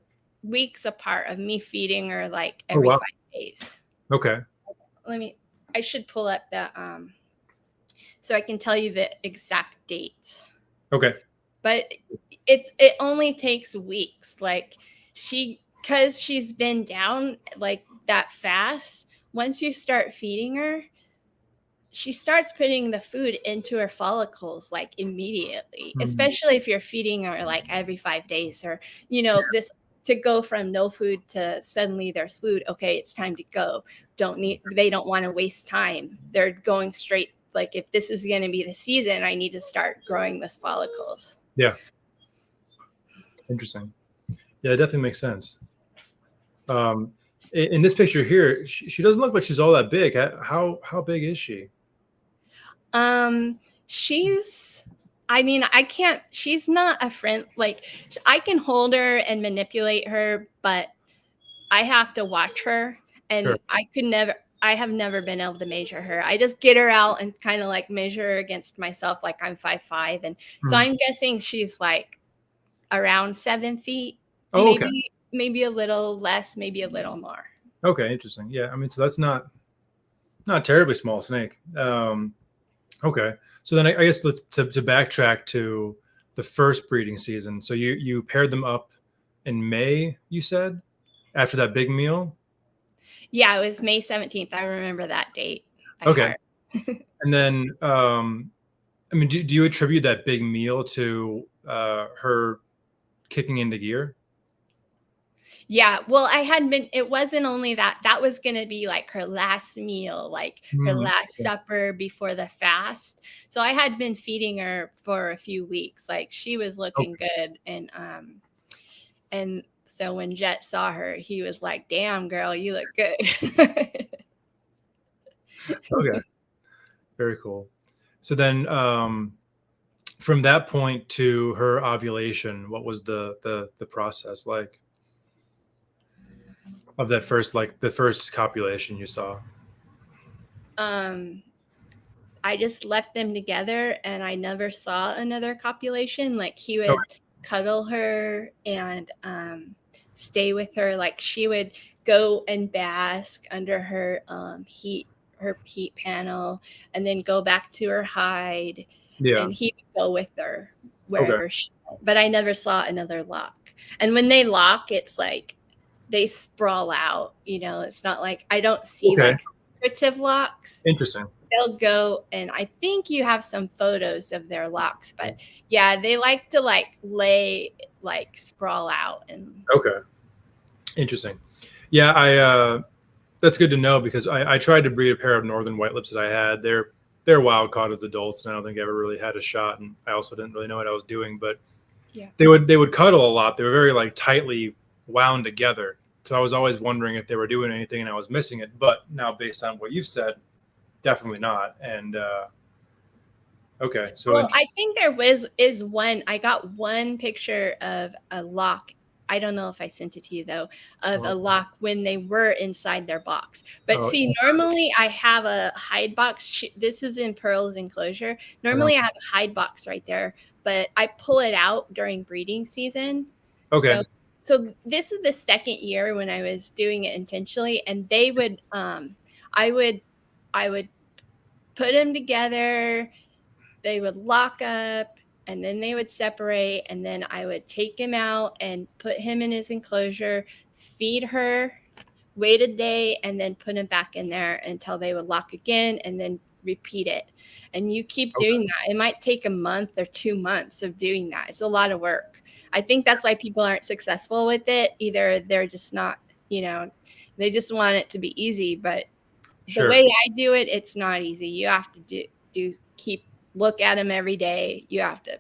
apart of me feeding her like every 5 days. Okay. I should pull up the so I can tell you the exact dates. Okay. But it only takes weeks. Like because she's been down like that fast, once you start feeding her, she starts putting the food into her follicles like immediately, especially if you're feeding her like every 5 days or, this to go from no food to suddenly there's food. Okay, it's time to go. They don't want to waste time. They're going straight. Like if this is going to be the season, I need to start growing those follicles. Yeah. Interesting. Yeah, it definitely makes sense. In this picture here, she doesn't look like she's all that big. How big is she? She's not a friend. Like I can hold her and manipulate her, but I have to watch her, and sure. I have never been able to measure her. I just get her out and kind of like measure her against myself. Like I'm 5'5", and so I'm guessing she's like around 7 feet. Oh, maybe, okay. Maybe a little less, maybe a little more. Okay, interesting. Yeah, I mean, so that's not a terribly small snake. Okay, so then I guess let's to backtrack to the first breeding season. So you paired them up in May, you said, after that big meal. Yeah, it was May 17th. I remember that date. Okay, and then I mean, do you attribute that big meal to her kicking into gear? Yeah, well, it wasn't only that. That was going to be like her last meal, like her last supper before the fast. So I had been feeding her for a few weeks. Like she was looking good. And so when Jet saw her, he was like, damn, girl, you look good. Okay. Very cool. So then from that point to her ovulation, what was the process like? Of that first, like the first copulation you saw? I just left them together and I never saw another copulation. Like he would cuddle her and stay with her. Like she would go and bask under her heat panel and then go back to her hide. Yeah. And he would go with her wherever she went. But I never saw another lock. And when they lock, it's like they sprawl out. You know, it's not like I don't see Okay. like secretive locks. Interesting. They'll go, and I think you have some photos of their locks, but yeah, they like to like lay, like sprawl out. And Okay. Interesting. Yeah, that's good to know, because I tried to breed a pair of northern white lips that I had. They're wild caught as adults, and I don't think I ever really had a shot. And I also didn't really know what I was doing, but yeah, they would cuddle a lot. They were very like tightly wound together. So I was always wondering if they were doing anything and I was missing it. But now, based on what you've said, definitely not. And okay, so well, I think there is one. I got one picture of a lock. I don't know if I sent it to you though, of a lock when they were inside their box. But see, normally I have a hide box. This is in Pearl's enclosure. Normally I have a hide box right there, but I pull it out during breeding season. okay. So this is the second year when I was doing it intentionally, and they would, I would put them together. They would lock up, and then they would separate, and then I would take him out and put him in his enclosure, feed her, wait a day, and then put him back in there until they would lock again, and then repeat it. And you keep doing that. It might take a month or 2 months of doing that. It's a lot of work. I think that's why people aren't successful with it. Either they're just not, you know, they just want it to be easy. But the way I do it, it's not easy. You have to look at them every day. You have to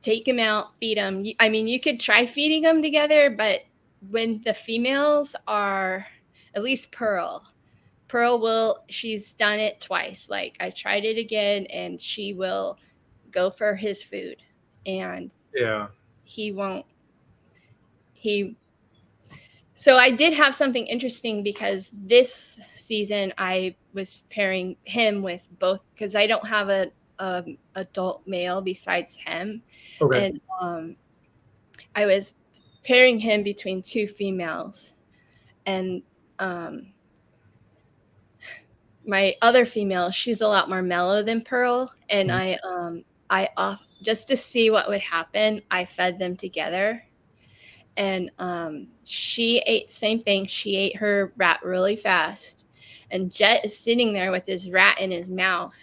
take them out, feed them. I mean, you could try feeding them together, but when the females are, at least Pearl she's done it twice. Like I tried it again, and she will go for his food, and he won't. So I did have something interesting, because this season I was pairing him with both, because I don't have a adult male besides him. And I was pairing him between 2 females, and my other female, she's a lot more mellow than Pearl, and I just to see what would happen, I fed them together. And she ate, same thing, she ate her rat really fast, and Jet is sitting there with his rat in his mouth,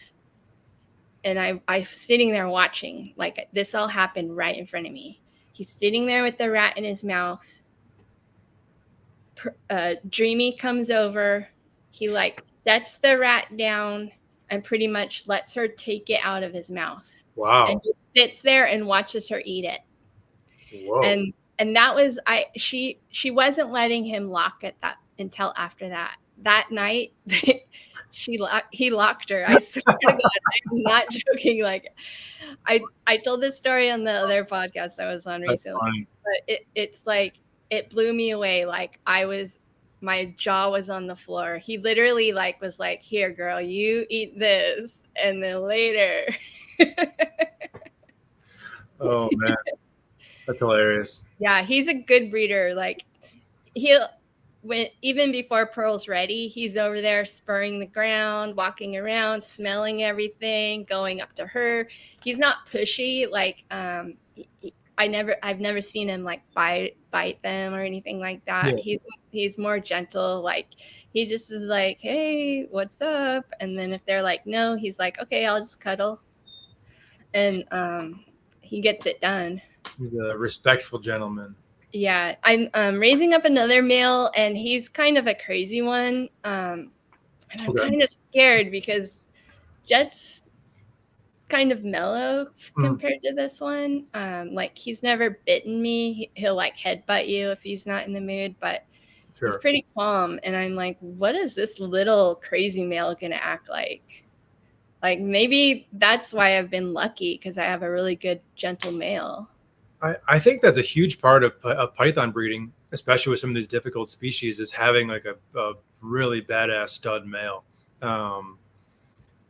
and I'm sitting there watching, like this all happened right in front of me. He's sitting there with the rat in his mouth. Dreamy comes over, he like sets the rat down and pretty much lets her take it out of his mouth. Wow. And just sits there and watches her eat it. Whoa. And that was, she wasn't letting him lock it that until after that. That night, he locked her. I swear to God, I'm not joking. Like, I told this story on the other podcast I was on recently, but it's like, it blew me away. Like my jaw was on the floor. He literally was like, here, girl, you eat this. And then later. Oh man. That's hilarious. Yeah, he's a good breeder. Like even before Pearl's ready, he's over there spurring the ground, walking around, smelling everything, going up to her. He's not pushy. Like I've never seen him like bite them or anything like that. Yeah. He's more gentle. Like he just is like, hey, what's up? And then if they're like, no, he's like, okay, I'll just cuddle. And he gets it done. He's a respectful gentleman. Yeah, I'm raising up another male, and he's kind of a crazy one. And I'm kind of scared because Jet's kind of mellow compared to this one. Like he's never bitten me. He'll like headbutt you if he's not in the mood, but he's pretty calm. And I'm like, what is this little crazy male gonna act like? Like maybe that's why I've been lucky, because I have a really good gentle male. I think that's a huge part of python breeding, especially with some of these difficult species, is having like a really badass stud male.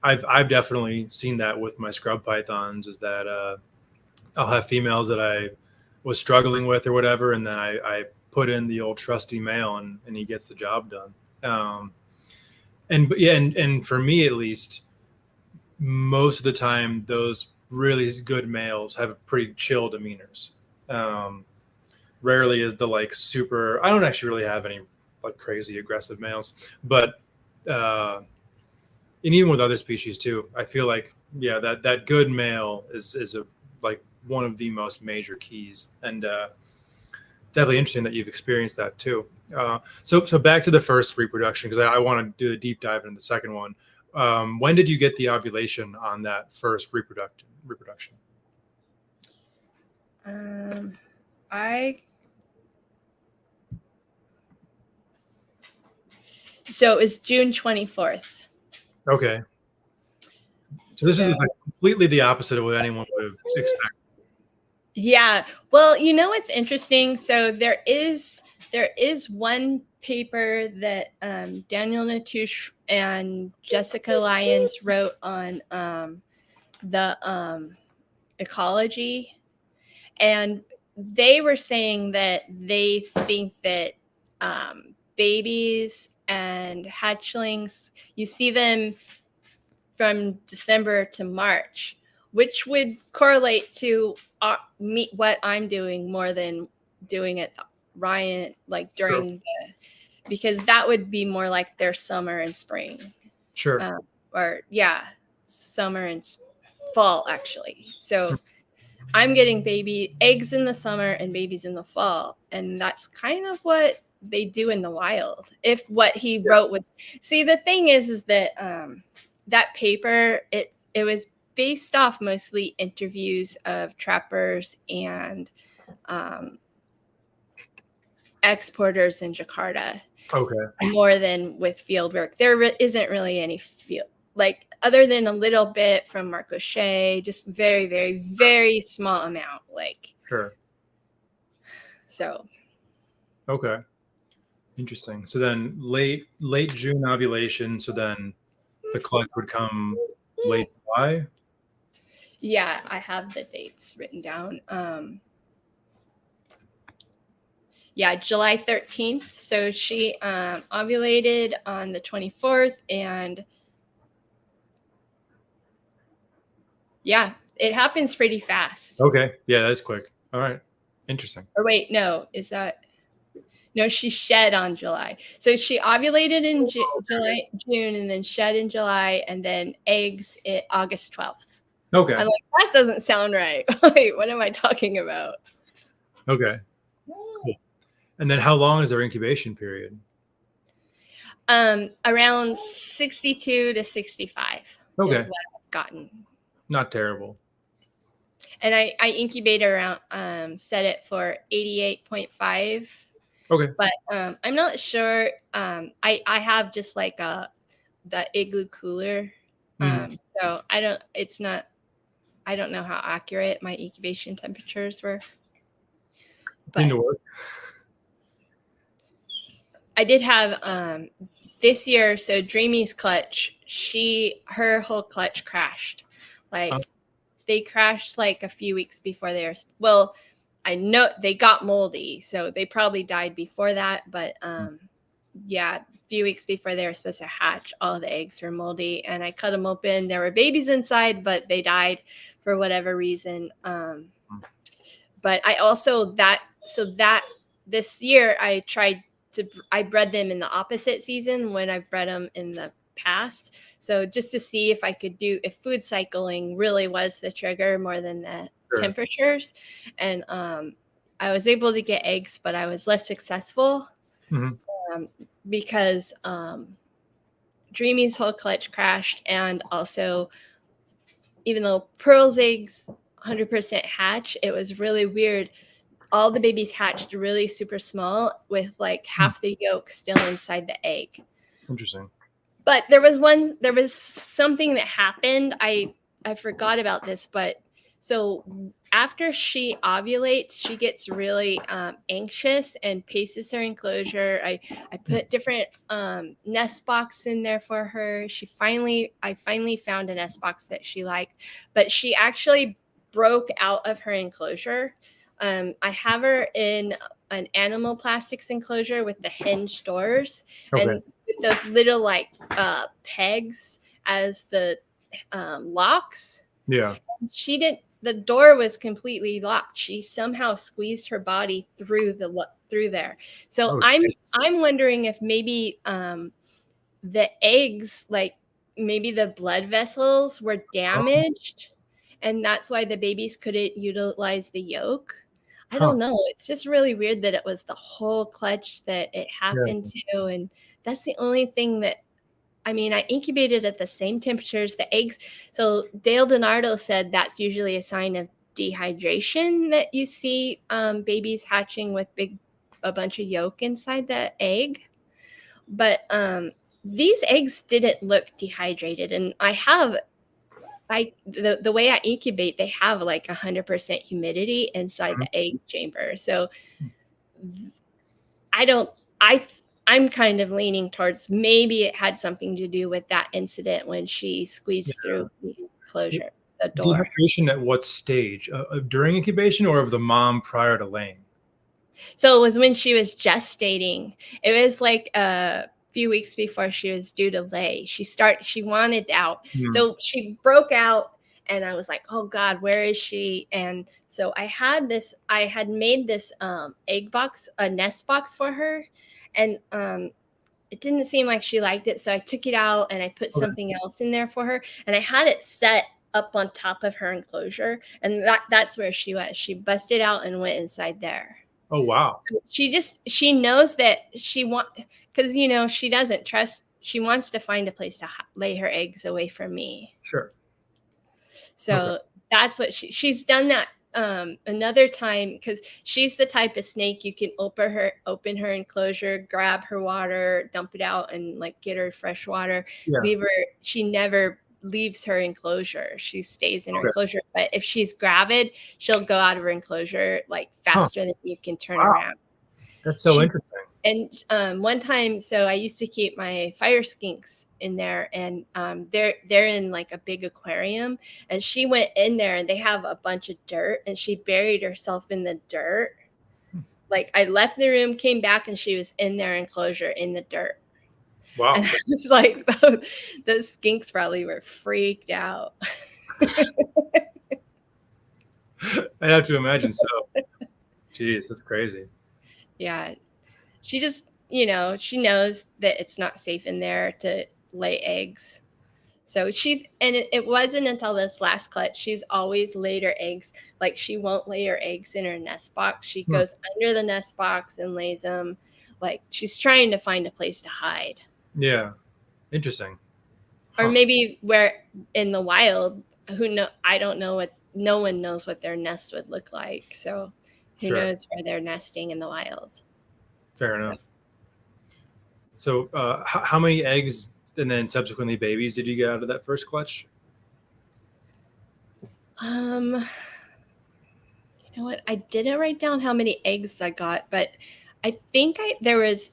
I've definitely seen that with my scrub pythons, is that I'll have females that I was struggling with or whatever, and then I put in the old trusty male, and he gets the job done. And for me at least, most of the time those really good males have pretty chill demeanors. rarely is the like super. I don't actually really have any like crazy aggressive males, but and even with other species too, I feel like that good male is a like one of the most major keys, and definitely interesting that you've experienced that too. So back to the first reproduction, because I want to do a deep dive into the second one. When did you get the ovulation on that first reproduction? So it was June 24th. Okay. So this is like completely the opposite of what anyone would have expected. Yeah. Well, you know what's interesting? So there is one paper that Daniel Natouche and Jessica Lyons wrote on the ecology, and they were saying that they think that babies and hatchlings, you see them from December to March, which would correlate to what I'm doing more than doing it Ryan, like during the, because that would be more like their summer and spring. Sure. Or summer and fall actually. So I'm getting baby eggs in the summer and babies in the fall, and that's kind of what they do in the wild. If what he wrote was, see, the thing is that that paper, it was based off mostly interviews of trappers and exporters in Jakarta. Okay. More than with field work. There isn't really any field, like other than a little bit from Mark O'Shea, just very, very, very small amount. Like, sure. So. Okay. Interesting. So then late June ovulation. So then the clutch would come late July. Yeah, I have the dates written down. Yeah, July 13th. So she ovulated on the 24th, and yeah, it happens pretty fast. Okay. Yeah, that's quick. All right. Interesting. Or wait, no, no, she shed on July. So she ovulated in June, and then shed in July, and then eggs August 12th. Okay. I'm like, that doesn't sound right. Wait, what am I talking about? Okay. Cool. And then how long is their incubation period? Around 62 to 65. Okay. Is what I've gotten. Not terrible. And I incubate around, set it for 88.5. Okay. But I'm not sure. I have just like the igloo cooler. So I don't know how accurate my incubation temperatures were. But I did have this year, so Dreamy's clutch, her whole clutch crashed. Like they crashed like a few weeks before they were, well, I know they got moldy, so they probably died before that, but yeah, a few weeks before they were supposed to hatch, all the eggs were moldy, and I cut them open. There were babies inside, but they died for whatever reason. But I also this year I bred them in the opposite season when I've bred them in the past. So just to see if I could if food cycling really was the trigger more than the temperatures. And I was able to get eggs, but I was less successful because Dreamy's whole clutch crashed. And also, even though Pearl's eggs 100% hatch, it was really weird. All the babies hatched really super small with like half the yolk still inside the egg. Interesting. But there was something that happened. I forgot about this, but so after she ovulates, she gets really anxious and paces her enclosure. I put different nest box in there for her. I finally found a nest box that she liked, but she actually broke out of her enclosure. I have her in an animal plastics enclosure with the hinge doors and with those little like pegs as the locks. Yeah. She didn't. the door was completely locked. She somehow squeezed her body through there. So I'm wondering if maybe the eggs, like maybe the blood vessels were damaged, and that's why the babies couldn't utilize the yolk. I don't know. It's just really weird that it was the whole clutch that it happened to, and that's the only thing that, I mean, I incubated at the same temperatures, the eggs. So Dale DiNardo said that's usually a sign of dehydration, that you see babies hatching with a bunch of yolk inside the egg. But these eggs didn't look dehydrated, and the way I incubate, they have like 100% humidity inside the egg chamber. So I'm kind of leaning towards maybe it had something to do with that incident when she squeezed through the enclosure, the door. Dehydration at what stage? During incubation or of the mom prior to laying? So it was when she was gestating. It was like a few weeks before she was due to lay. She wanted out. So she broke out, and I was like, oh God, where is she? And so I had made this egg box, a nest box for her. And it didn't seem like she liked it. So I took it out and I put something else in there for her. And I had it set up on top of her enclosure. And that's where she was. She busted out and went inside there. Oh, wow. So she knows that because, you know, she doesn't trust, she wants to find a place to lay her eggs away from me. Sure. So that's what she's done that another time, because she's the type of snake you can open her enclosure, grab her water, dump it out, and like get her fresh water. She never leaves her enclosure. She stays in her enclosure. But if she's gravid, she'll go out of her enclosure like faster than you can turn around. That's so interesting. And one time, so I used to keep my fire skinks in there, and they're in like a big aquarium, and she went in there, and they have a bunch of dirt, and she buried herself in the dirt. Like I left the room, came back, and she was in their enclosure in the dirt. Wow. And it's like those skinks probably were freaked out. I have to imagine so. Jeez, that's crazy. Yeah. She just, you know, she knows that it's not safe in there to lay eggs. So it wasn't until this last clutch, she's always laid her eggs. Like she won't lay her eggs in her nest box. She goes under the nest box and lays them. Like she's trying to find a place to hide. Yeah. Interesting. Or maybe where in the wild, I don't know no one knows what their nest would look like. So who knows where they're nesting in the wild. Fair enough. So how many eggs and then subsequently babies did you get out of that first clutch? You know what? I didn't write down how many eggs I got, but I think there was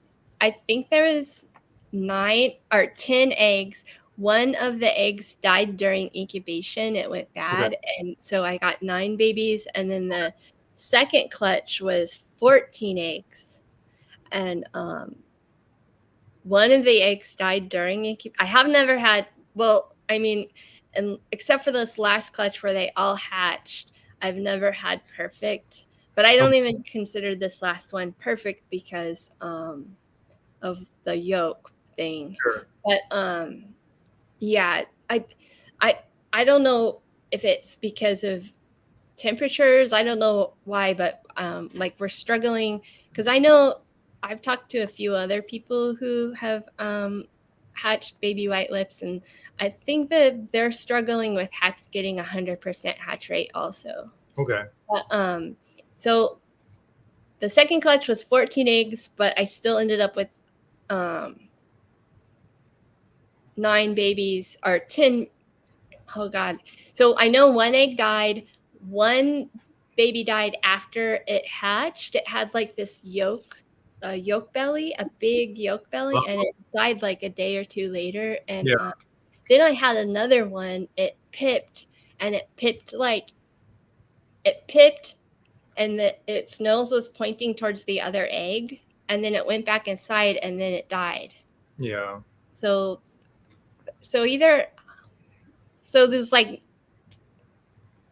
9 or 10 eggs. One of the eggs died during incubation. It went bad. And so I got 9 babies. And then the second clutch was 14 eggs. And one of the eggs died during incubation. I have never had, and except for this last clutch where they all hatched, I've never had perfect. But I don't even consider this last one perfect because of the yolk thing. Sure. But yeah, I don't know if it's because of temperatures. I don't know why, but like we're struggling because I know I've talked to a few other people who have hatched baby white lips, and I think that they're struggling with getting 100% hatch rate also. Okay. But, so the second clutch was 14 eggs, but I still ended up with 9 babies or 10. Oh God. So I know one egg died. One baby died after it hatched. It had like this yolk belly, a big yolk belly, and it died like a day or 2 later. And then I had another one. It pipped, and it pipped and its nose was pointing towards the other egg, and then it went back inside, and then it died. Yeah. So there's like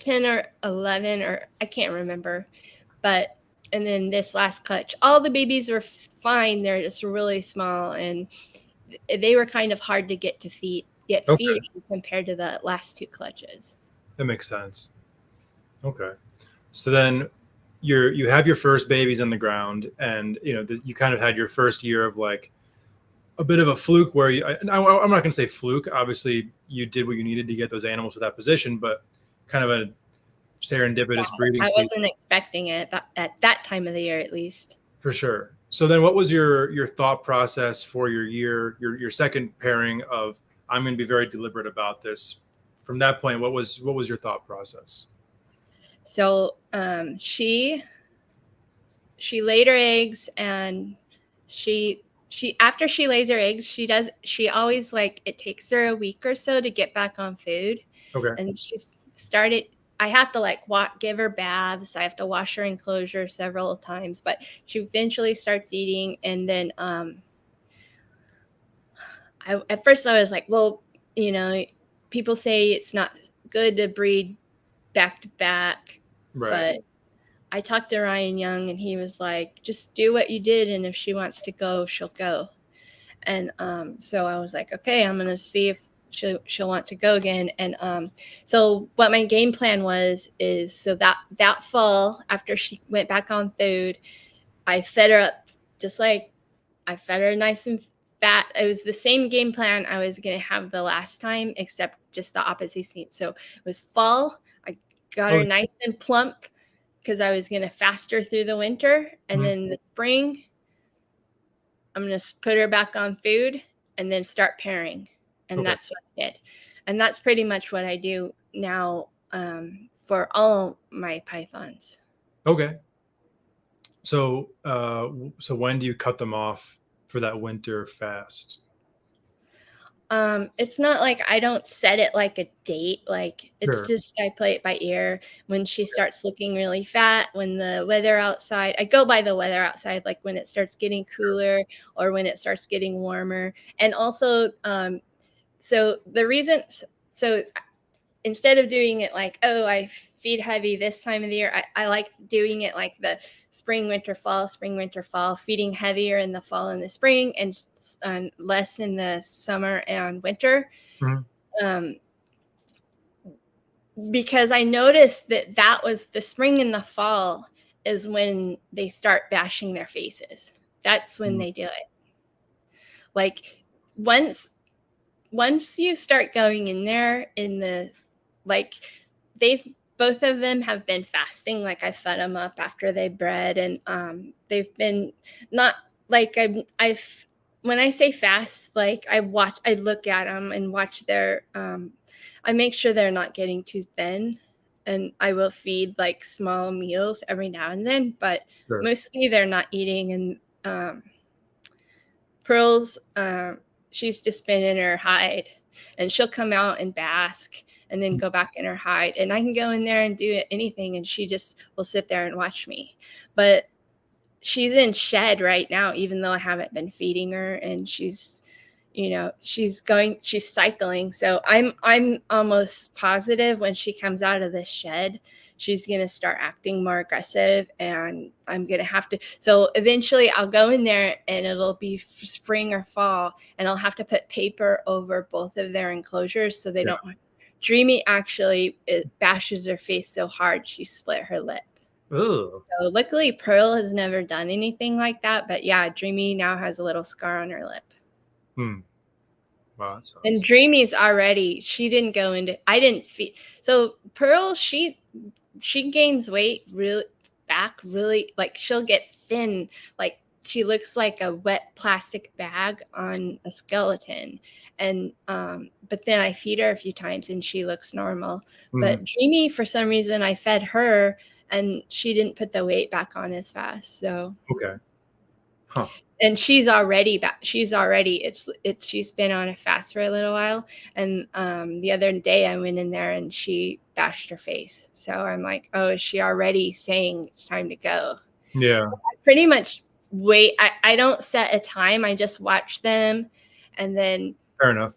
10 or 11, or I can't remember. But, and then this last clutch, all the babies were fine. They're just really small, and they were kind of hard to get to feeding compared to the last 2 clutches. That makes sense. Okay. So then you have your first babies on the ground, and you kind of had your first year of like a bit of a fluke where I'm not going to say fluke. Obviously, you did what you needed to get those animals to that position, but kind of a serendipitous breeding season. I wasn't expecting it at that time of the year, at least. For sure. So then what was your thought process for your second pairing of, I'm going to be very deliberate about this? From that point, what was your thought process? So she laid her eggs, and she after she lays her eggs, she always, like, it takes her a week or so to get back on food. Okay. And she's started, I have to like give her baths. I have to wash her enclosure several times, but she eventually starts eating. And then at first I was like, well, people say it's not good to breed back to back, right. But I talked to Ryan Young, and he was like, just do what you did, and if she wants to go, she'll go. And so I was like, okay, I'm gonna see if she'll want to go again. And so what my game plan is so that fall, after she went back on food, I fed her up, just like I fed her nice and fat. It was the same game plan I was gonna have the last time, except just the opposite scene. So it was fall. I got her nice and plump, because I was going to fast her through the winter. And then the spring, I'm going to put her back on food and then start pairing. And that's what I did. And that's pretty much what I do now for all my pythons. Okay. So when do you cut them off for that winter fast? It's not like I don't set it like a date. Like, it's just, I play it by ear. When she starts looking really fat, when the weather outside, I go by the weather outside, like when it starts getting cooler or when it starts getting warmer. And also, so instead of doing it like, oh, I feed heavy this time of the year, I like doing it like the spring, winter, fall, feeding heavier in the fall and the spring, and less in the summer and winter. Because I noticed that was the spring and the fall is when they start bashing their faces. That's when they do it. Like, once you start going in there both of them have been fasting. Like, I fed them up after they bred, and they've been not like I've when I say fast, like I look at them and watch their I make sure they're not getting too thin, and I will feed like small meals every now and then, but mostly they're not eating. And Pearl's she's just been in her hide, and she'll come out and bask and then go back in her hide, and I can go in there and do anything, and she just will sit there and watch me. But she's in shed right now, even though I haven't been feeding her, and she's cycling. So I'm almost positive when she comes out of the shed, she's going to start acting more aggressive, and I'm going to have to. So eventually I'll go in there, and it'll be spring or fall, and I'll have to put paper over both of their enclosures so they don't. Dreamy actually, it bashes her face so hard she split her lip. Ooh. So luckily Pearl has never done anything like that, but yeah, Dreamy now has a little scar on her lip. Wow, that sucks. And Dreamy's already, she didn't go into, I didn't feed. So Pearl, she gains weight really, like she'll get thin, like she looks like a wet plastic bag on a skeleton. And but then I feed her a few times and she looks normal. But Dreamy, for some reason, I fed her and she didn't put the weight back on as fast. So and she's already back. She's been on a fast for a little while. And the other day I went in there and she bashed her face. So I'm like, oh, is she already saying it's time to go? Yeah. So I pretty much wait. I don't set a time. I just watch them. And then fair enough.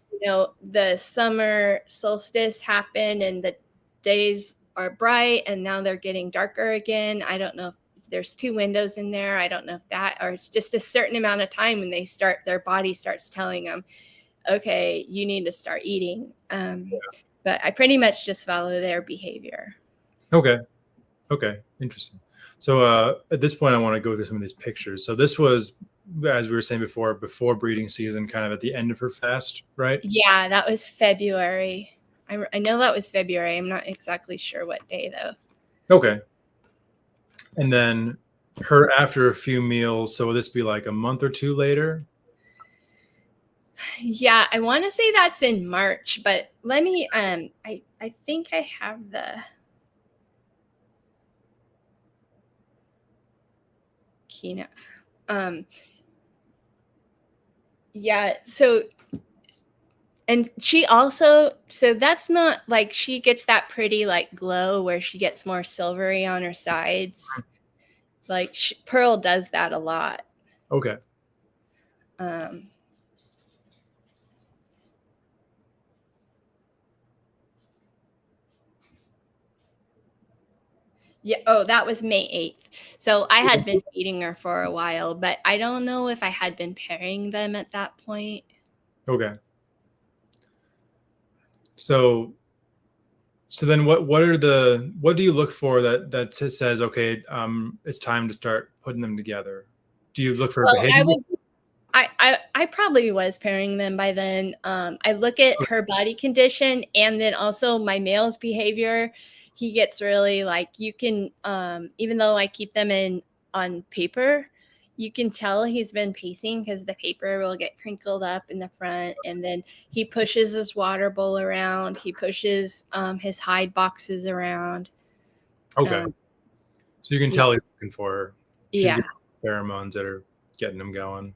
The summer solstice happened and the days are bright and now they're getting darker again. I don't know if there's 2 windows in there. I don't know if that, or it's just a certain amount of time when their body starts telling them, okay, you need to start eating. But I pretty much just follow their behavior. Okay. Interesting. So at this point, I want to go through some of these pictures. So this was, as we were saying before breeding season, kind of at the end of her fast, right? Yeah, that was February. I know that was February. I'm not exactly sure what day though. Okay. And then her after a few meals. So will this be like a month or 2 later? Yeah, I want to say that's in March, but let me I think I have the keynote. Yeah, so, and she also, so that's not like, she gets that pretty like glow where she gets more silvery on her sides. Like Pearl does that a lot. Okay. Yeah. Oh, that was May 8th. So I had been feeding her for a while, but I don't know if I had been pairing them at that point. Okay. So then what do you look for that says, okay, it's time to start putting them together? Do you look for behavior? I probably was pairing them by then. I look at her body condition and then also my male's behavior. He gets really like, you can, even though I keep them on paper, you can tell he's been pacing because the paper will get crinkled up in the front, and then he pushes his water bowl around. He pushes his hide boxes around. Okay. So you can tell he's looking for her. Yeah. Pheromones that are getting him going.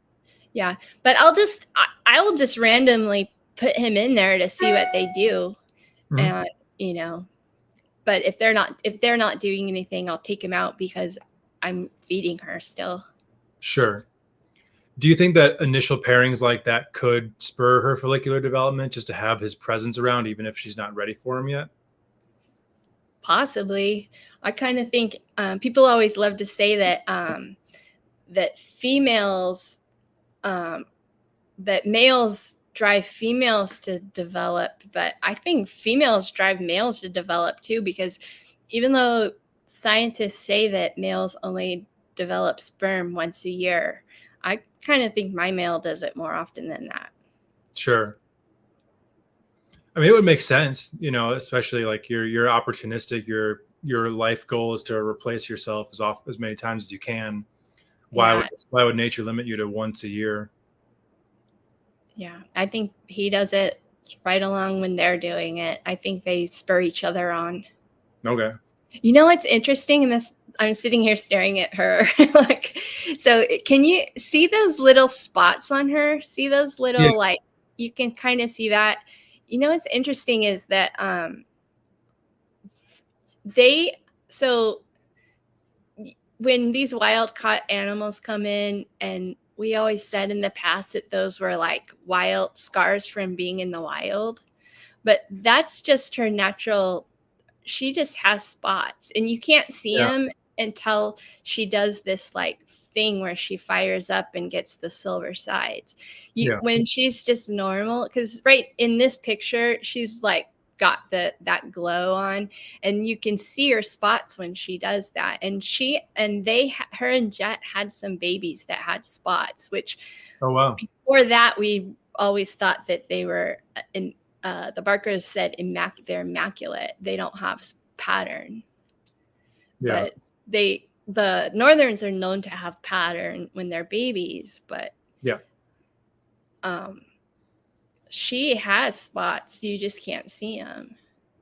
Yeah. But I will just randomly put him in there to see what they do. And, you know, but if they're not doing anything, I'll take him out because I'm feeding her still. Sure. Do you think that initial pairings like that could spur her follicular development, just to have his presence around, even if she's not ready for him yet? Possibly. I kind of think people always love to say that that females, that males drive females to develop, but I think females drive males to develop too, because even though scientists say that males only develop sperm once a year, I kind of think my male does it more often than that. Sure. I mean, it would make sense, you know, especially like you're opportunistic. Your life goal is to replace yourself as many times as you can. Why would nature limit you to once a year? Yeah, I think he does it right along when they're doing it. I think they spur each other on. Okay. You know what's interesting in this? I'm sitting here staring at her. Like, so can you see those little spots on her? See those little, like, you can kind of see that. You know what's interesting is that when these wild caught animals come in, and we always said in the past that those were like wild scars from being in the wild, but that's just her natural. She just has spots, and you can't see them until she does this like thing where she fires up and gets the silver sides. When she's just normal, because right in this picture, she's like got that glow on, and you can see her spots when she does that. And her and Jet had some babies that had spots, which before that we always thought that they were in. The Barkers said they're immaculate. They don't have pattern. Yeah. But the Northerns are known to have pattern when they're babies, but she has spots. You just can't see them.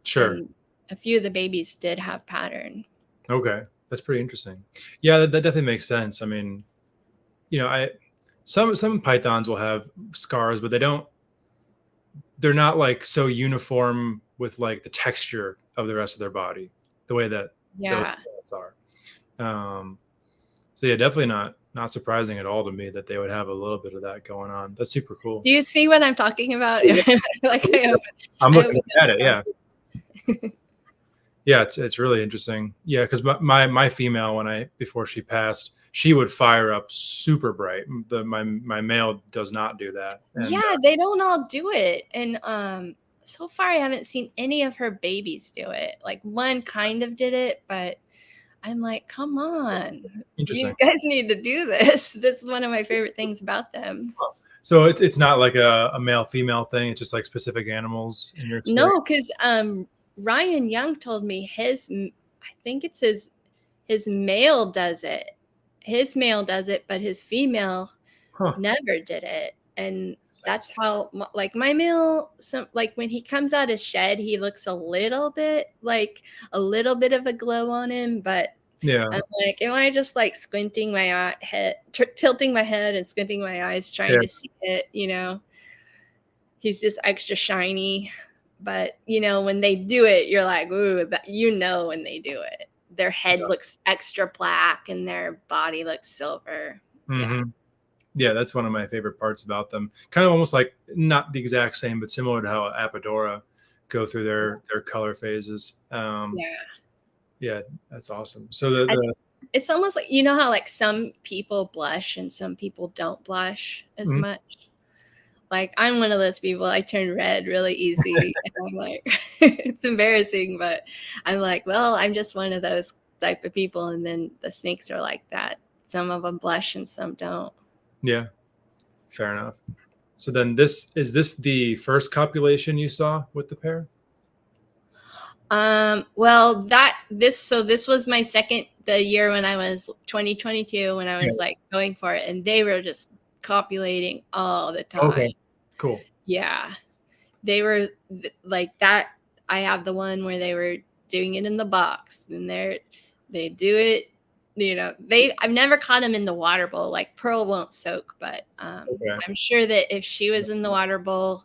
Sure. And a few of the babies did have pattern. Okay. That's pretty interesting. Yeah, that definitely makes sense. I mean, you know, some pythons will have scars, but they're not like so uniform with like the texture of the rest of their body, the way that those spots are. So yeah, definitely not surprising at all to me that they would have a little bit of that going on. That's super cool. Do you see what I'm talking about? Like I'm looking at it. Yeah. Yeah, it's really interesting. Yeah, because my female, before she passed, she would fire up super bright. My male does not do that. And Yeah, they don't all do it. And so far I haven't seen any of her babies do it. Like one kind of did it, but I'm like, come on. You interesting. guys need to do this. This is one of my favorite things about them. So it's not like a male female thing. It's just like specific animals in your experience. No, because Ryan Young told me I think it's his male does it. His male does it, but his female never did it. And that's how, like, my male, like when he comes out of shed, he looks a little bit of a glow on him, but Yeah. I'm like, am I just like squinting my head, tilting my head and squinting my eyes, trying to see it, you know? He's just extra shiny. But, you know, when they do it, you're like, ooh, you know, when they do it, their head looks extra black and their body looks silver. Mm-hmm. Yeah, that's one of my favorite parts about them. Kind of almost like not the exact same, but similar to how Apodora go through their color phases. Yeah, that's awesome. So it's almost like, you know how like some people blush and some people don't blush as much. Like, I'm one of those people. I turn red really easy. And I'm like, it's embarrassing, but I'm like, well, I'm just one of those type of people. And then the snakes are like that. Some of them blush and some don't. Yeah, fair enough. So then is this the first copulation you saw with the pair? Well, this was my the year when I was 2022, when I was like going for it, and they were just copulating all the time. Okay, cool. Yeah, they were like that. I have the one where they were doing it in the box, and they do it. You know, I've never caught them in the water bowl. Like Pearl won't soak, but I'm sure that if she was in the water bowl,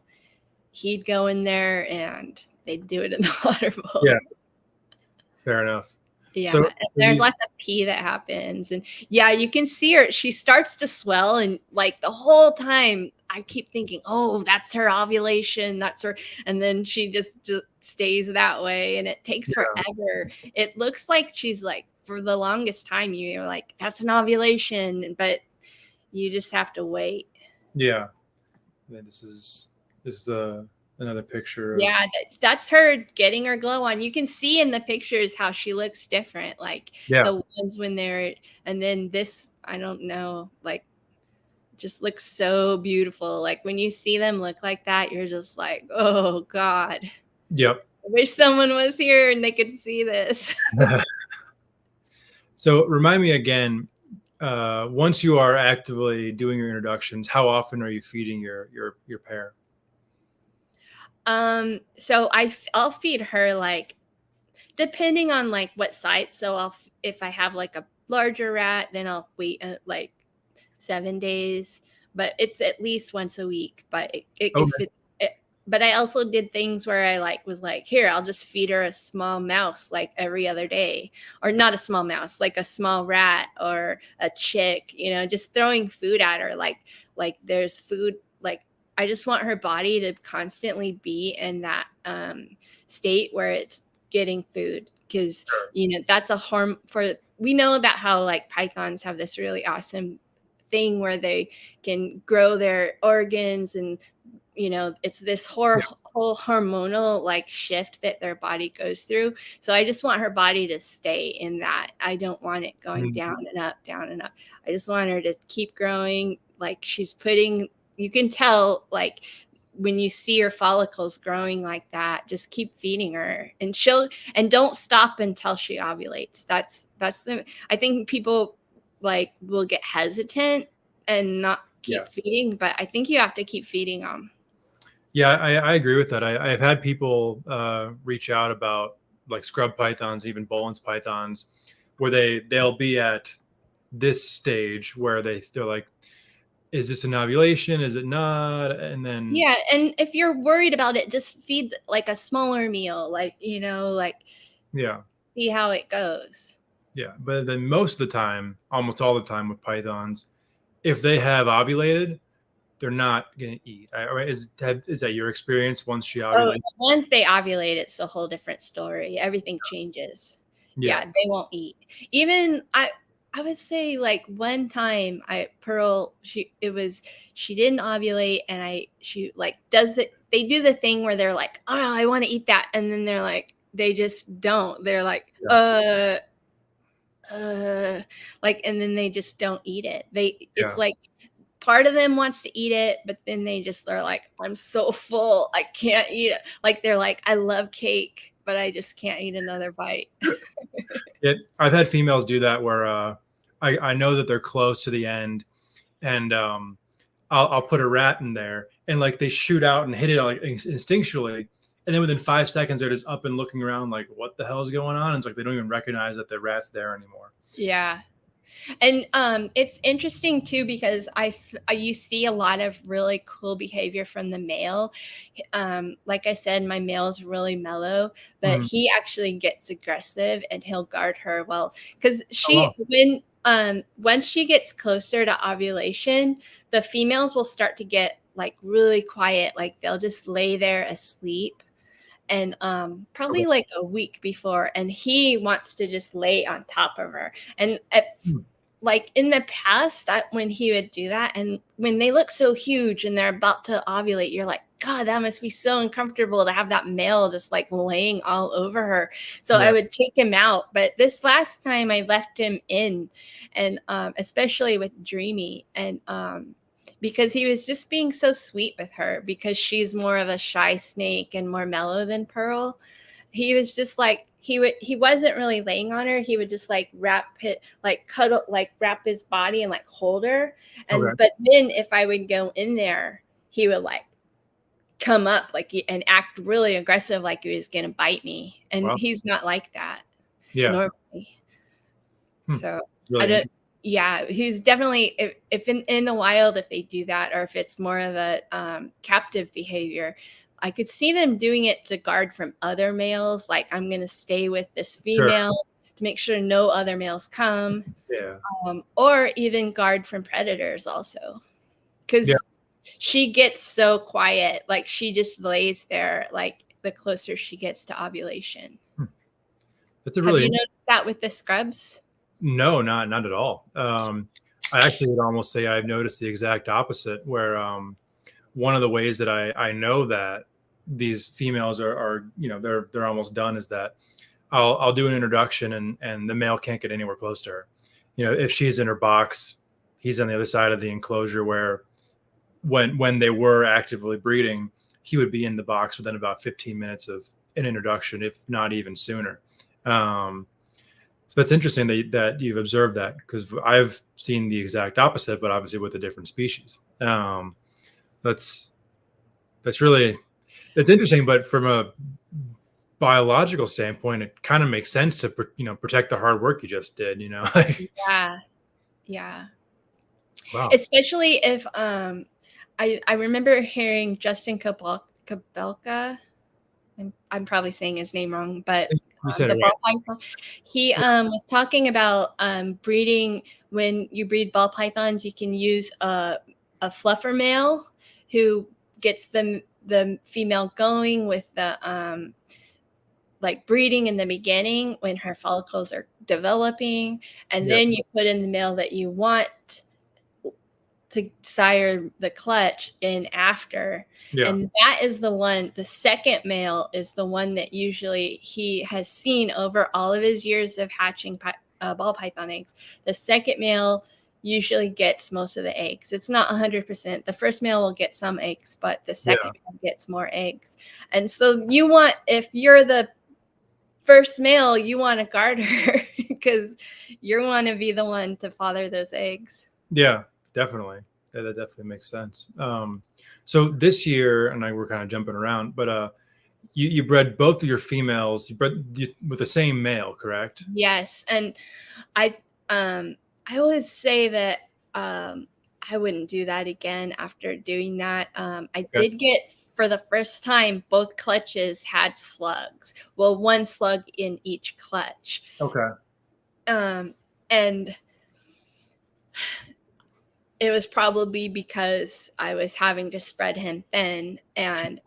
he'd go in there and they'd do it in the water bowl. Yeah, fair enough. Yeah, so there's lots of pee that happens, and yeah, you can see her. She starts to swell, and like the whole time, I keep thinking, "Oh, that's her ovulation. That's her," and then she just stays that way, and it takes forever. It looks like she's like, for the longest time, you're like, "That's an ovulation," but you just have to wait. Yeah, this is another picture. Yeah, that's her getting her glow on. You can see in the pictures how she looks different. Like the ones when and then this, I don't know, like just looks so beautiful. Like when you see them look like that, you're just like, oh God. Yep. I wish someone was here and they could see this. So remind me again, once you are actively doing your introductions, how often are you feeding your pair? So I'll feed her like depending on like what site. So if I have like a larger rat, then I'll wait like 7 days, but it's at least once a week. But but I also did things where I was like, here, I'll just feed her a small mouse like every other day, or not a small mouse, like a small rat or a chick, you know, just throwing food at her. Like there's food, like I just want her body to constantly be in that state where it's getting food, because, you know, that's a harm we know about how like pythons have this really awesome thing where they can grow their organs, and, you know, it's this whole hormonal like shift that their body goes through. So I just want her body to stay in that. I don't want it going down and up, down and up. I just want her to keep growing. Like you can tell, like when you see her follicles growing like that, just keep feeding her, and don't stop until she ovulates. I think people like will get hesitant and not keep feeding, but I think you have to keep feeding them. Yeah, I agree with that. I've had people reach out about like scrub pythons, even Bolin's pythons, where they'll be at this stage where they're like, is this an ovulation? Is it not? And then and if you're worried about it, just feed like a smaller meal, like, you know, like see how it goes. Yeah, but then most of the time, almost all the time with pythons, if they have ovulated, they're not going to eat. Is that your experience once she Oh, ovulates? once they ovulate, it's a whole different story. Everything changes. Yeah, they won't eat. Even I would say like one time Pearl, she didn't ovulate, and she like they do the thing where they're like, oh, I want to eat that, and then they're like, they just don't. They're like, like, and then they just don't eat it. It's like part of them wants to eat it, but then they just are like, I'm so full, I can't eat it. Like they're like, I love cake, but I just can't eat another bite. I've had females do that where I know that they're close to the end, and I'll put a rat in there, and like they shoot out and hit it like instinctually, and then within 5 seconds they're just up and looking around like, what the hell is going on? And it's like they don't even recognize that the rat's there anymore. Yeah. And it's interesting too, because you see a lot of really cool behavior from the male. Like I said, my male is really mellow, but he actually gets aggressive, and he'll guard her well, because once she gets closer to ovulation, the females will start to get like really quiet. Like they'll just lay there asleep, and probably like a week before, and he wants to just lay on top of her. And like in the past, when he would do that, and when they look so huge and they're about to ovulate, you're like, God, that must be so uncomfortable to have that male just like laying all over her. So I would take him out. But this last time I left him in, and especially with Dreamy, and because he was just being so sweet with her, because she's more of a shy snake and more mellow than Pearl. He was just like, he wasn't really laying on her. He would just like wrap his body and like hold her. And but then if I would go in there, he would like come up like and act really aggressive, like he was gonna bite me. And he's not like that normally. So really I don't. Yeah, he's definitely, if in the wild, if they do that, or if it's more of a captive behavior, I could see them doing it to guard from other males. Like, I'm going to stay with this female to make sure no other males come. Yeah. Or even guard from predators also. Because she gets so quiet. Like, she just lays there, like, the closer she gets to ovulation. That's a really... Have you noticed that with the scrubs? No, not at all. I actually would almost say I've noticed the exact opposite, where one of the ways that I know that these females are they're almost done is that I'll do an introduction, and the male can't get anywhere close to her. If she's in her box, he's on the other side of the enclosure, where when they were actively breeding, he would be in the box within about 15 minutes of an introduction, if not even sooner. So that's interesting that you've observed that, because I've seen the exact opposite, but obviously with a different species. That's interesting, but from a biological standpoint, it kind of makes sense to protect the hard work you just did. Yeah. Wow. Especially if I remember hearing Justin Kabelka. I'm probably saying his name wrong, but ball python, he was talking about breeding. When you breed ball pythons, you can use a fluffer male who gets the female going with the like breeding in the beginning when her follicles are developing, and then you put in the male that you want to sire the clutch in after. And that is the second male is the one that usually he has seen over all of his years of hatching ball python eggs. The second male usually gets most of the eggs. It's not 100%. The first male will get some eggs, but the second male gets more eggs. And so if you're the first male, you want to guard her because you want to be the one to father those eggs. Yeah. Definitely. That definitely makes sense. So this year, and we're kind of jumping around, but you bred both of your females. You bred with the same male, correct? Yes, and I always say that I wouldn't do that again after doing that. I did get, for the first time, both clutches had slugs. Well, one slug in each clutch. Okay. And it was probably because I was having to spread him thin, and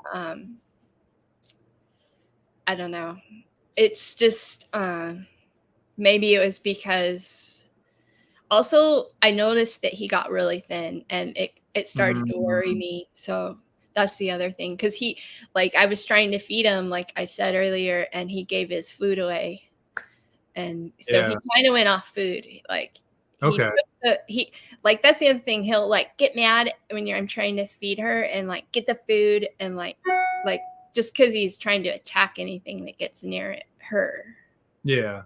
I don't know. It's just maybe it was because also I noticed that he got really thin, and it started to worry me. So that's the other thing, because he, like, I was trying to feed him, like I said earlier, and he gave his food away, and so he kind of went off food. Like he like, that's the other thing. He'll like get mad when I'm trying to feed her and like get the food and like just because he's trying to attack anything that gets near her. Yeah.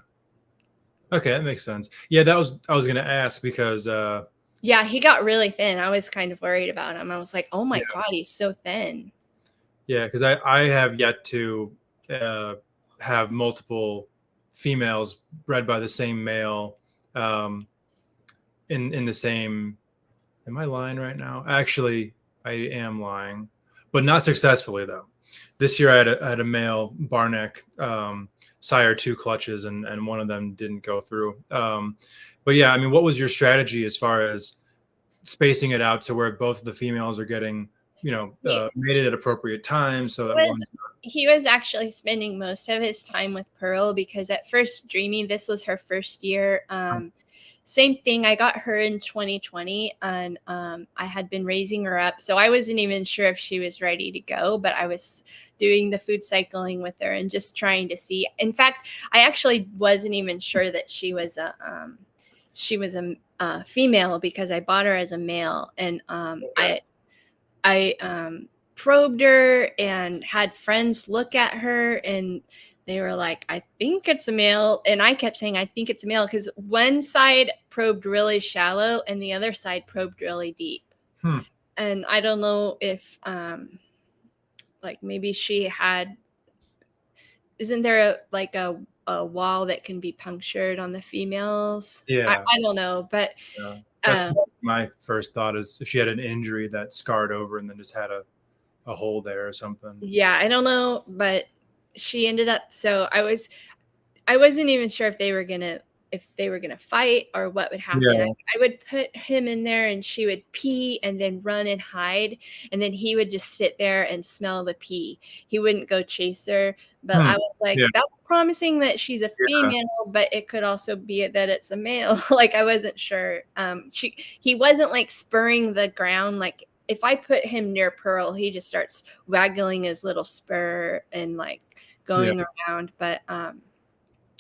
Okay, that makes sense. Yeah, I was gonna ask because yeah, he got really thin. I was kind of worried about him. I was like, oh my God, he's so thin. Yeah, because I have yet to have multiple females bred by the same male in the same. Am I lying right now? Actually, I am lying, but not successfully though. This year I had a male Barneck sire 2 clutches, and one of them didn't go through. But yeah, I mean, what was your strategy as far as spacing it out to where both of the females are getting, mated at appropriate times, so that he was actually spending most of his time with Pearl, because at first Dreamy, this was her first year. Same thing. I got her in 2020, and I had been raising her up, so I wasn't even sure if she was ready to go, but I was doing the food cycling with her and just trying to see. In fact, I actually wasn't even sure that she was a female, because I bought her as a male, and I probed her and had friends look at her, and they were like, I think it's a male. And I kept saying, I think it's a male, because one side probed really shallow and the other side probed really deep. And I don't know if, like, maybe she had, isn't there a wall that can be punctured on the females? Yeah. I don't know, but that's my first thought, is if she had an injury that scarred over and then just had a hole there or something. Yeah, I don't know, but she ended up, so I wasn't even sure if they were gonna fight or what would happen. I would put him in there and she would pee and then run and hide, and then he would just sit there and smell the pee. He wouldn't go chase her, but I was like, that's promising that she's a female, but it could also be that it's a male. Like, I wasn't sure. He wasn't like spurring the ground. Like, if I put him near Pearl, he just starts waggling his little spur and like going around. But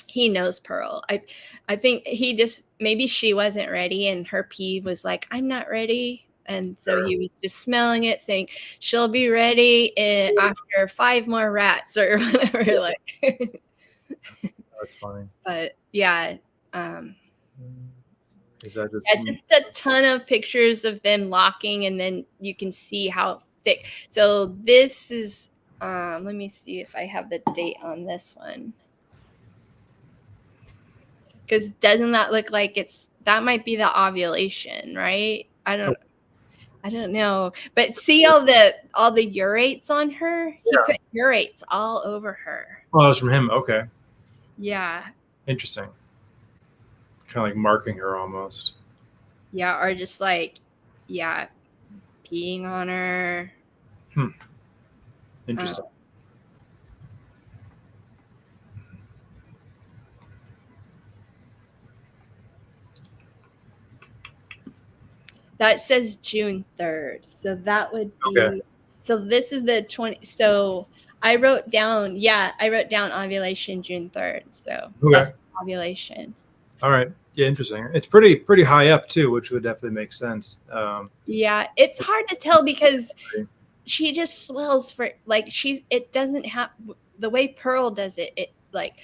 he knows Pearl. I think he just, maybe she wasn't ready, and her pee was like, I'm not ready. And so he was just smelling it, saying she'll be ready after 5 more rats or whatever. Like, that's funny. But yeah. Is that just a ton of pictures of them locking, and then you can see how thick. So this is, let me see if I have the date on this one. Because doesn't that look like that might be the ovulation, right? I don't know. But see all the urates on her? He put urates all over her. Oh, that was from him. Okay. Yeah. Interesting. Kind of like marking her almost. Yeah, or just like, peeing on her. Interesting. That says June 3rd. So that would be, so this is the 20. So I wrote down ovulation June 3rd. So that's ovulation. All right. Yeah, interesting. It's pretty high up too, which would definitely make sense. Yeah, it's hard to tell because she just swells for like it doesn't have the way Pearl does it. It like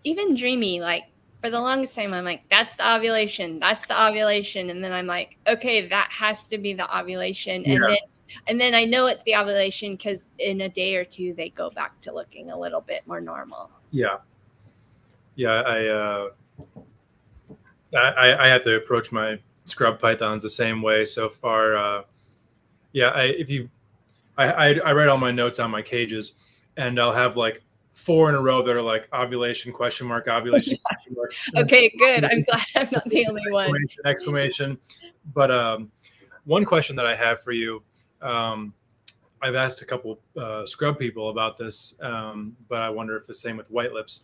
even Dreamy, like for the longest time, I'm like, that's the ovulation. That's the ovulation. And then I'm like, okay, that has to be the ovulation. And then I know it's the ovulation because in a day or two, they go back to looking a little bit more normal. Yeah. Yeah. I have to approach my scrub pythons the same way so far. I write all my notes on my cages, and I'll have like 4 in a row that are like ovulation question mark, ovulation question mark. Okay, good. I'm glad I'm not the only one. Exclamation. But one question that I have for you, I've asked a couple scrub people about this, but I wonder if the same with white lips.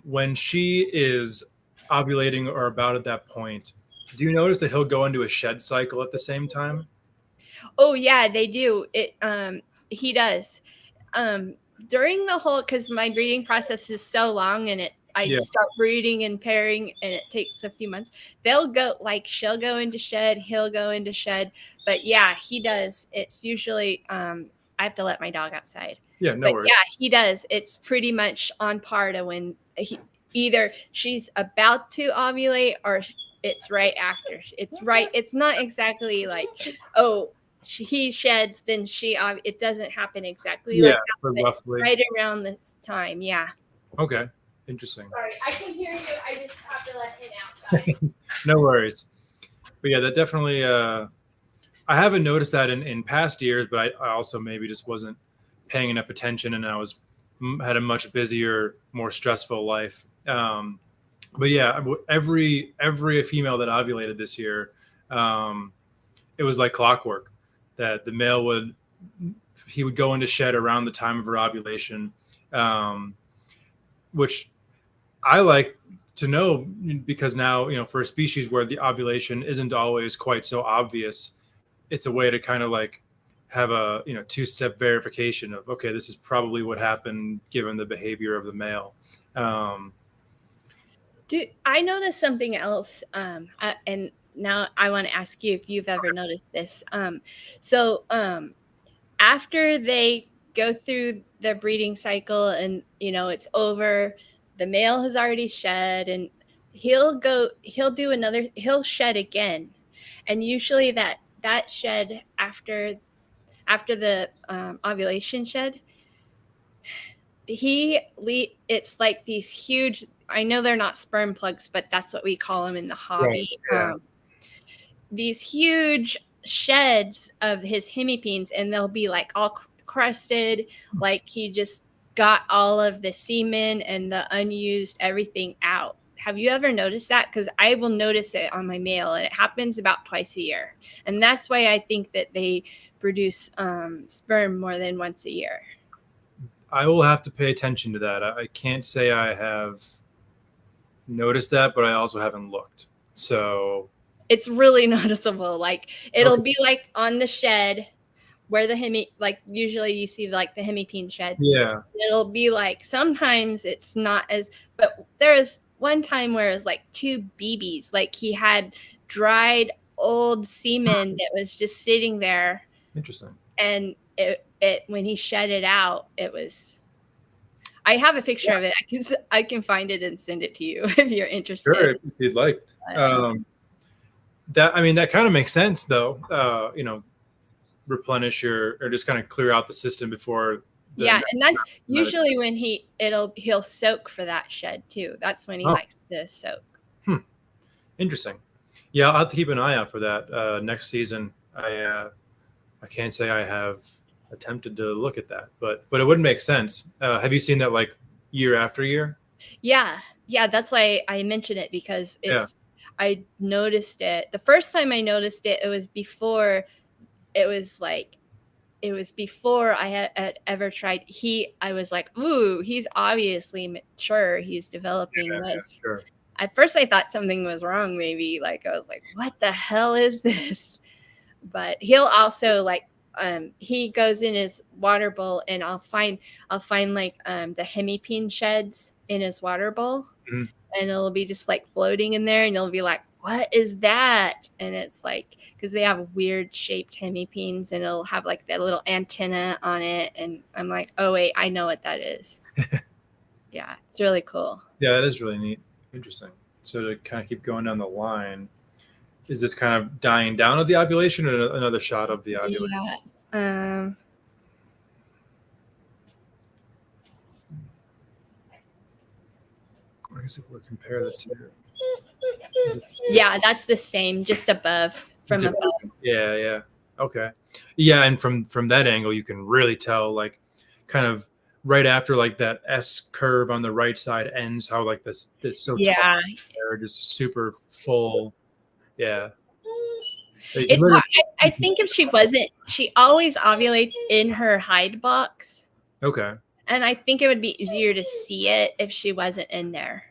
When she is ovulating or about at that point, do you notice that he'll go into a shed cycle at the same time? Oh yeah, they do. He does. During the whole, because my breeding process is so long, and I start breeding and pairing, and it takes a few months. They'll go, like, she'll go into shed, he'll go into shed, but yeah, he does. It's usually I have to let my dog outside. Yeah, no worries. Yeah, he does. It's pretty much on par to when either she's about to ovulate or it's right after. It's right. It's not exactly like, oh, he sheds, then it doesn't happen exactly like that, roughly right around this time. Yeah. Okay. Interesting. Sorry, I can hear you. I just have to let him outside. No worries. But yeah, that definitely, I haven't noticed that in past years, but I also maybe just wasn't paying enough attention, and I had a much busier, more stressful life. But yeah, every female that ovulated this year, it was like clockwork, that the male would go into shed around the time of her ovulation, which I like to know, because now, for a species where the ovulation isn't always quite so obvious, it's a way to kind of like have a two-step verification of, okay, this is probably what happened given the behavior of the male. I noticed something else, and now I want to ask you if you've ever noticed this. After they go through the breeding cycle and it's over, the male has already shed, and he'll shed again, and usually that shed after the ovulation shed, it's like these huge, I know they're not sperm plugs, but that's what we call them in the hobby. Right, yeah. These huge sheds of his hemipenes, and they'll be like all crusted, like he just got all of the semen and the unused everything out. Have you ever noticed that? Because I will notice it on my male, and it happens about twice a year. And that's why I think that they produce sperm more than once a year. I will have to pay attention to that. I can't say I have noticed that, but I also haven't looked. So it's really noticeable. Like, it'll be like on the shed where the usually you see like the hemipene sheds. Yeah. It'll be like, sometimes it's not as, but there is one time where it was like 2 BBs, like he had dried old semen that was just sitting there. Interesting. And it when he shed it out, it was, I have a picture of it. I can find it and send it to you if you're interested. Sure, if you'd like. That kind of makes sense, though. Replenish or just kind of clear out the system before. And that's usually when he'll soak for that shed too. That's when he likes to soak. Interesting. Yeah, I'll have to keep an eye out for that next season. I can't say I have attempted to look at that, but it would make sense. Have you seen that like year after year? Yeah, that's why I mention it, because I noticed it the first time I noticed it. It was before I had ever tried. I was like, ooh, he's obviously mature. He's developing this. Sure. At first I thought something was wrong. Maybe like, I was like, what the hell is this? But he'll also like, he goes in his water bowl, and I'll find like the hemipene sheds in his water bowl, and it'll be just like floating in there, and you'll be like, what is that? And it's like, because they have weird shaped hemipenes, and it'll have like that little antenna on it, and I'm like, oh wait, I know what that is. Yeah, it's really cool. Yeah, that is really neat. Interesting. So to kind of keep going down the line, is this kind of dying down of the ovulation, or another shot of the ovulation? Yeah. I guess if we compare the two. Yeah, that's the same, just above, from above. Yeah. Okay. Yeah, and from that angle, you can really tell, like, kind of right after like that S curve on the right side ends, how like this so tall, just super full. Yeah. It's hard. I think if she wasn't, she always ovulates in her hide box. Okay. And I think it would be easier to see it if she wasn't in there.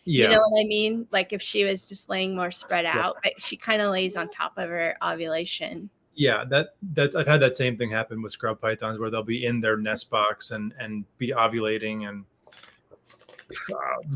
Yeah. You know what I mean? Like if she was just laying more spread out, but she kind of lays on top of her ovulation. Yeah, that's I've had that same thing happen with scrub pythons where they'll be in their nest box and be ovulating, and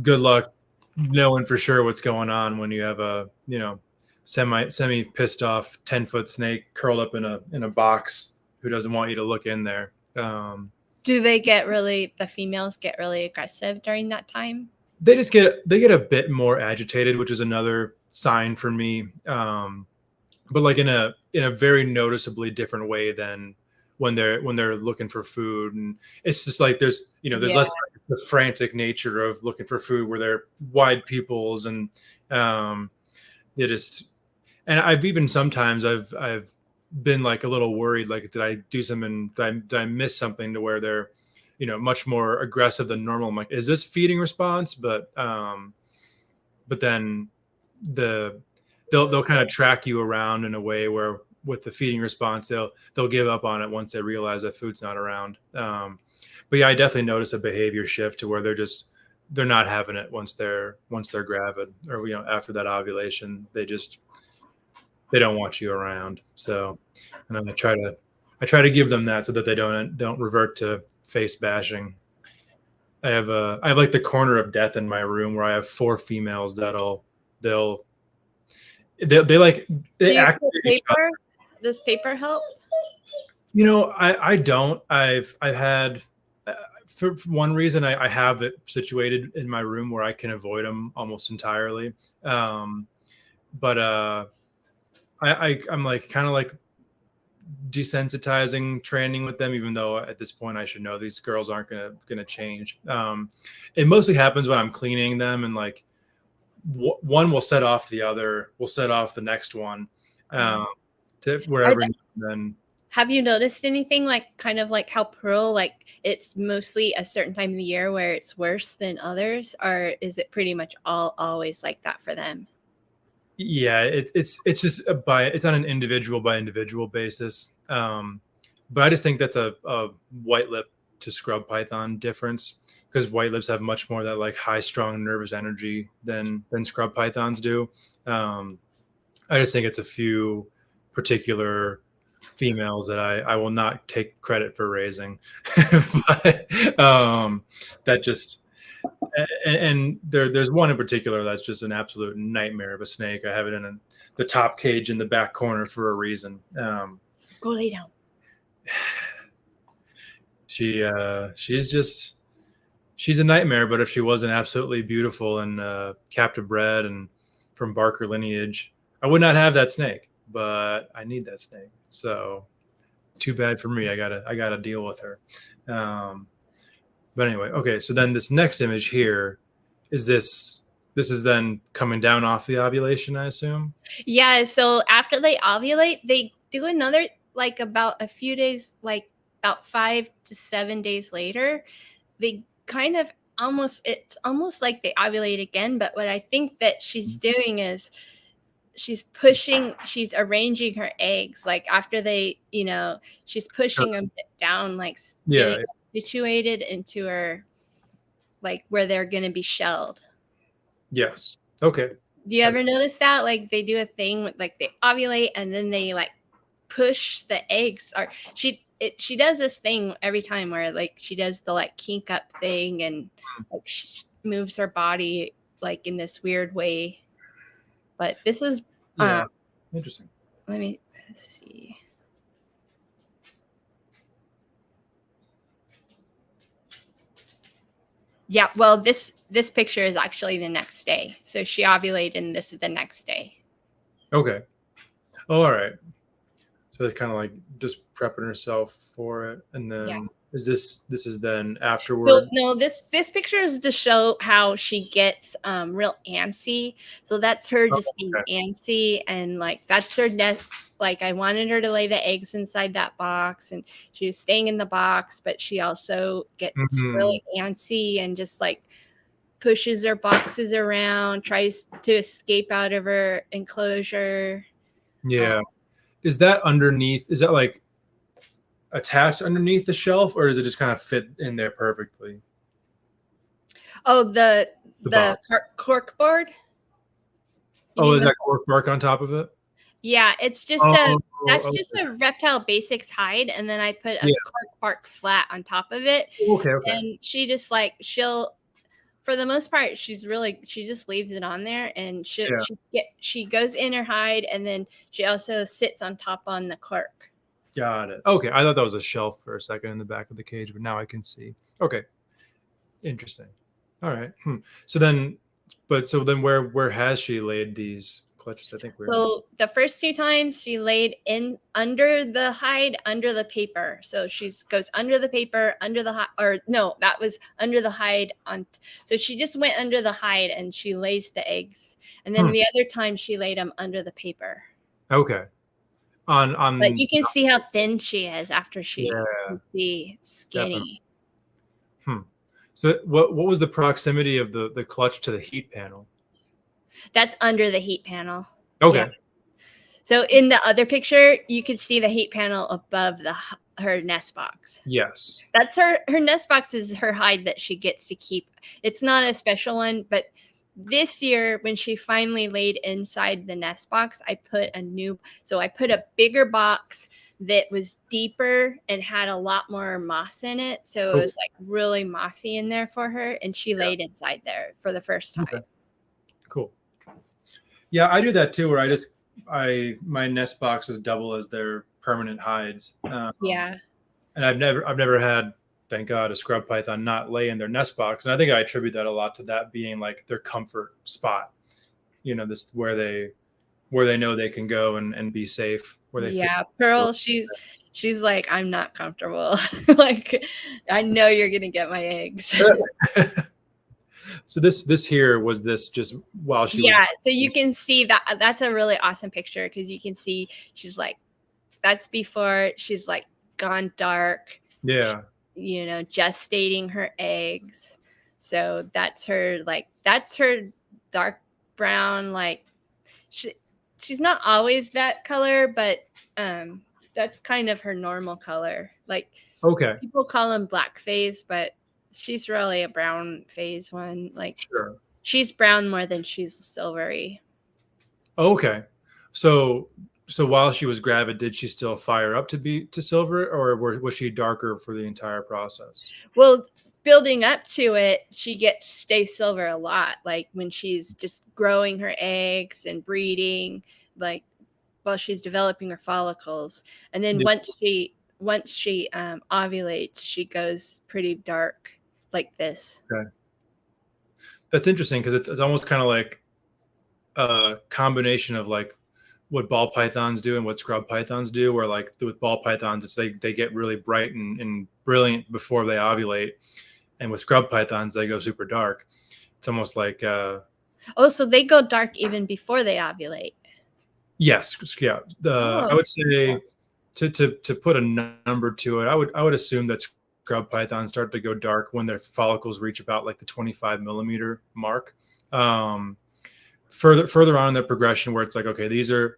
good luck knowing for sure what's going on when you have a, you know, semi pissed off 10-foot snake curled up in a box who doesn't want you to look in there. Do they get really, the females get really aggressive during that time? They get a bit more agitated, which is another sign for me. But like in a very noticeably different way than when they're looking for food. And it's just like there's less like the frantic nature of looking for food where they're wide pupils, and they just, and I've even sometimes I've been like a little worried, like did I do something, did I miss something to where they're, you know, much more aggressive than normal. I'm like, is this feeding response? But then they'll kind of track you around in a way where with the feeding response, they'll give up on it once they realize that food's not around. But yeah, I definitely notice a behavior shift to where they're not having it once they're gravid, or, you know, after that ovulation, they don't want you around. So, and I'm gonna try to give them that so that they don't revert to face bashing. I have like the corner of death in my room where I have 4 females they'll activate each other. Does paper help? You know, I don't. I've had for one reason I have it situated in my room where I can avoid them almost entirely. But I'm like kind of like desensitizing training with them, even though at this point I should know these girls aren't gonna change. It mostly happens when I'm cleaning them, and like one will set off the other, will set off the next one, to wherever. Then have you noticed anything like kind of like how Pearl, like it's mostly a certain time of the year where it's worse than others, or is it pretty much always like that for them? Yeah, it's just it's on an individual by individual basis. But I just think that's a white lip to scrub python difference, because white lips have much more of that like high strung nervous energy than scrub pythons do. I just think it's a few particular females that I will not take credit for raising, but that just. And there's one in particular that's just an absolute nightmare of a snake. I have it in the top cage in the back corner for a reason. Go lay down. She's a nightmare. But if she wasn't absolutely beautiful and captive bred and from Barker lineage, I would not have that snake. But I need that snake, so too bad for me. I gotta deal with her. But anyway, okay. So then this next image here is this is then coming down off the ovulation, I assume. Yeah. So after they ovulate, they do another, like about a few days, like about 5 to 7 days later, they kind of it's almost like they ovulate again. But what I think that she's doing is she's arranging her eggs. Like after they, you know, she's pushing them down, like situated into her, like where they're going to be shelled. Yes. Okay. Do you ever notice that? Like they do a thing with, like they ovulate and then they like push the eggs. Or she does this thing every time where like she does the like kink up thing, and like she moves her body like in this weird way. But this is interesting. Let's see. Yeah, well, this picture is actually the next day. So she ovulated, and this is the next day. Okay. Oh, all right. So it's kind of like just prepping herself for it, and then this is then afterward. So no, this picture is to show how she gets real antsy. So that's her just being antsy, and like that's her nest. Like I wanted her to lay the eggs inside that box, and she was staying in the box, but she also gets really antsy and just like pushes her boxes around, tries to escape out of her enclosure. Yeah. Is that underneath? Is that like attached underneath the shelf, or does it just kind of fit in there perfectly? Oh, the The box. cork board. You Oh, mean is the that cork bark on top of it? Yeah, it's just a Oh, that's just okay. a Reptile Basics hide, and then I put a Yeah. cork bark flat on top of it. Okay. Okay. And she just like she'll for the most part, she just leaves it on there, and Yeah. she goes in her hide, and then she also sits on top on the cork. Got it. Okay. I thought that was a shelf for a second in the back of the cage, but now I can see. Okay. Interesting. All right. So then, where has she laid these clutches? I think we're So the first two times she laid in under the hide, under the paper. So she goes under the paper, under the hide, or no, that was under the hide on. So she just went under the hide and she lays the eggs. And then the other time she laid them under the paper. okay. But On you can see how thin she is after she yeah, can see definitely. skinny. So what was the proximity of the clutch to the heat panel? That's under the heat panel. Okay. Yeah. So in the other picture, you could see the heat panel above her nest box. Yes. That's her nest box is her hide that she gets to keep. It's not a special one, but this year when she finally laid inside the nest box, I put a bigger box that was deeper and had a lot more moss in it. So it was like really mossy in there for her, and she laid inside there for the first time. Okay. Cool. Yeah, I do that too, where my nest boxes double as their permanent hides. Yeah. And I've never had, thank God, a scrub python not lay in their nest box. And I think I attribute that a lot to that being like their comfort spot. You know, this where they know they can go and be safe. Where they Pearl, she's like, I'm not comfortable. Like, I know you're gonna get my eggs. So this here was this just while she was. So you can see that's a really awesome picture because you can see she's like, that's before she's like gone dark. Yeah. You know, gestating her eggs. So that's her dark brown, like she's not always that color, but that's kind of her normal color. Like, okay, people call them black phase, but she's really a brown phase one. Like, sure. She's brown more than she's silvery. Okay. So while she was gravid, did she still fire up to silver, or was she darker for the entire process? Well, building up to it, she stays silver a lot. Like when she's just growing her eggs and breeding, like while she's developing her follicles. And then once she ovulates, she goes pretty dark like this. Okay. That's interesting because it's almost kind of like a combination of like what ball pythons do and what scrub pythons do, where like with ball pythons, it's they get really bright and brilliant before they ovulate. And with scrub pythons, they go super dark. It's almost like so they go dark even before they ovulate. Yes. Yeah. I would say to put a number to it, I would assume that scrub pythons start to go dark when their follicles reach about like the 25 millimeter mark. Further on in their progression, where it's like, okay,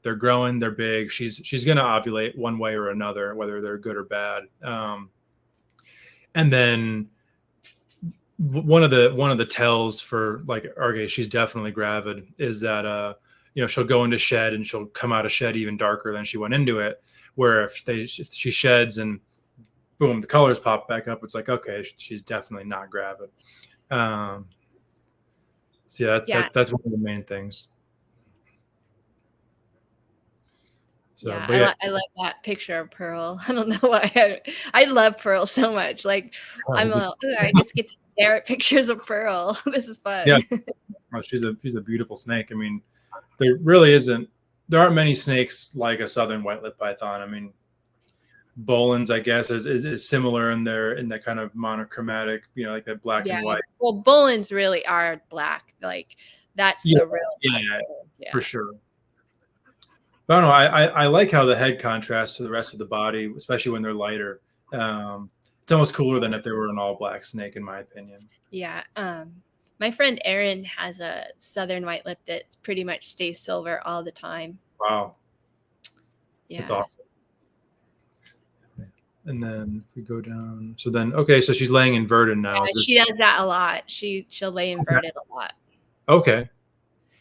they're growing, they're big. She's gonna ovulate one way or another, whether they're good or bad. And then one of the tells for like, okay, she's definitely gravid, is that she'll go into shed and she'll come out of shed even darker than she went into it. Where if she sheds and boom, the colors pop back up, it's like, okay, she's definitely not gravid. So that's one of the main things. So, I like that picture of Pearl. I don't know why I love Pearl so much. Like, I just get to stare at pictures of Pearl. This is fun. Yeah, she's a beautiful snake. I mean, there aren't many snakes like a southern white-lipped python. I mean, Bolin's, I guess, is similar in the kind of monochromatic, like that black and white. Well, Bolin's really are black. Like that's the real for sure. But I don't know. I like how the head contrasts to the rest of the body, especially when they're lighter. It's almost cooler than if they were an all black snake, in my opinion. Yeah. My friend Erin has a southern white lip that pretty much stays silver all the time. Wow. Yeah. That's awesome. And then if we go down, so then, okay, so she's laying inverted now. Yeah, she does that a lot. She'll lay inverted a lot. Okay.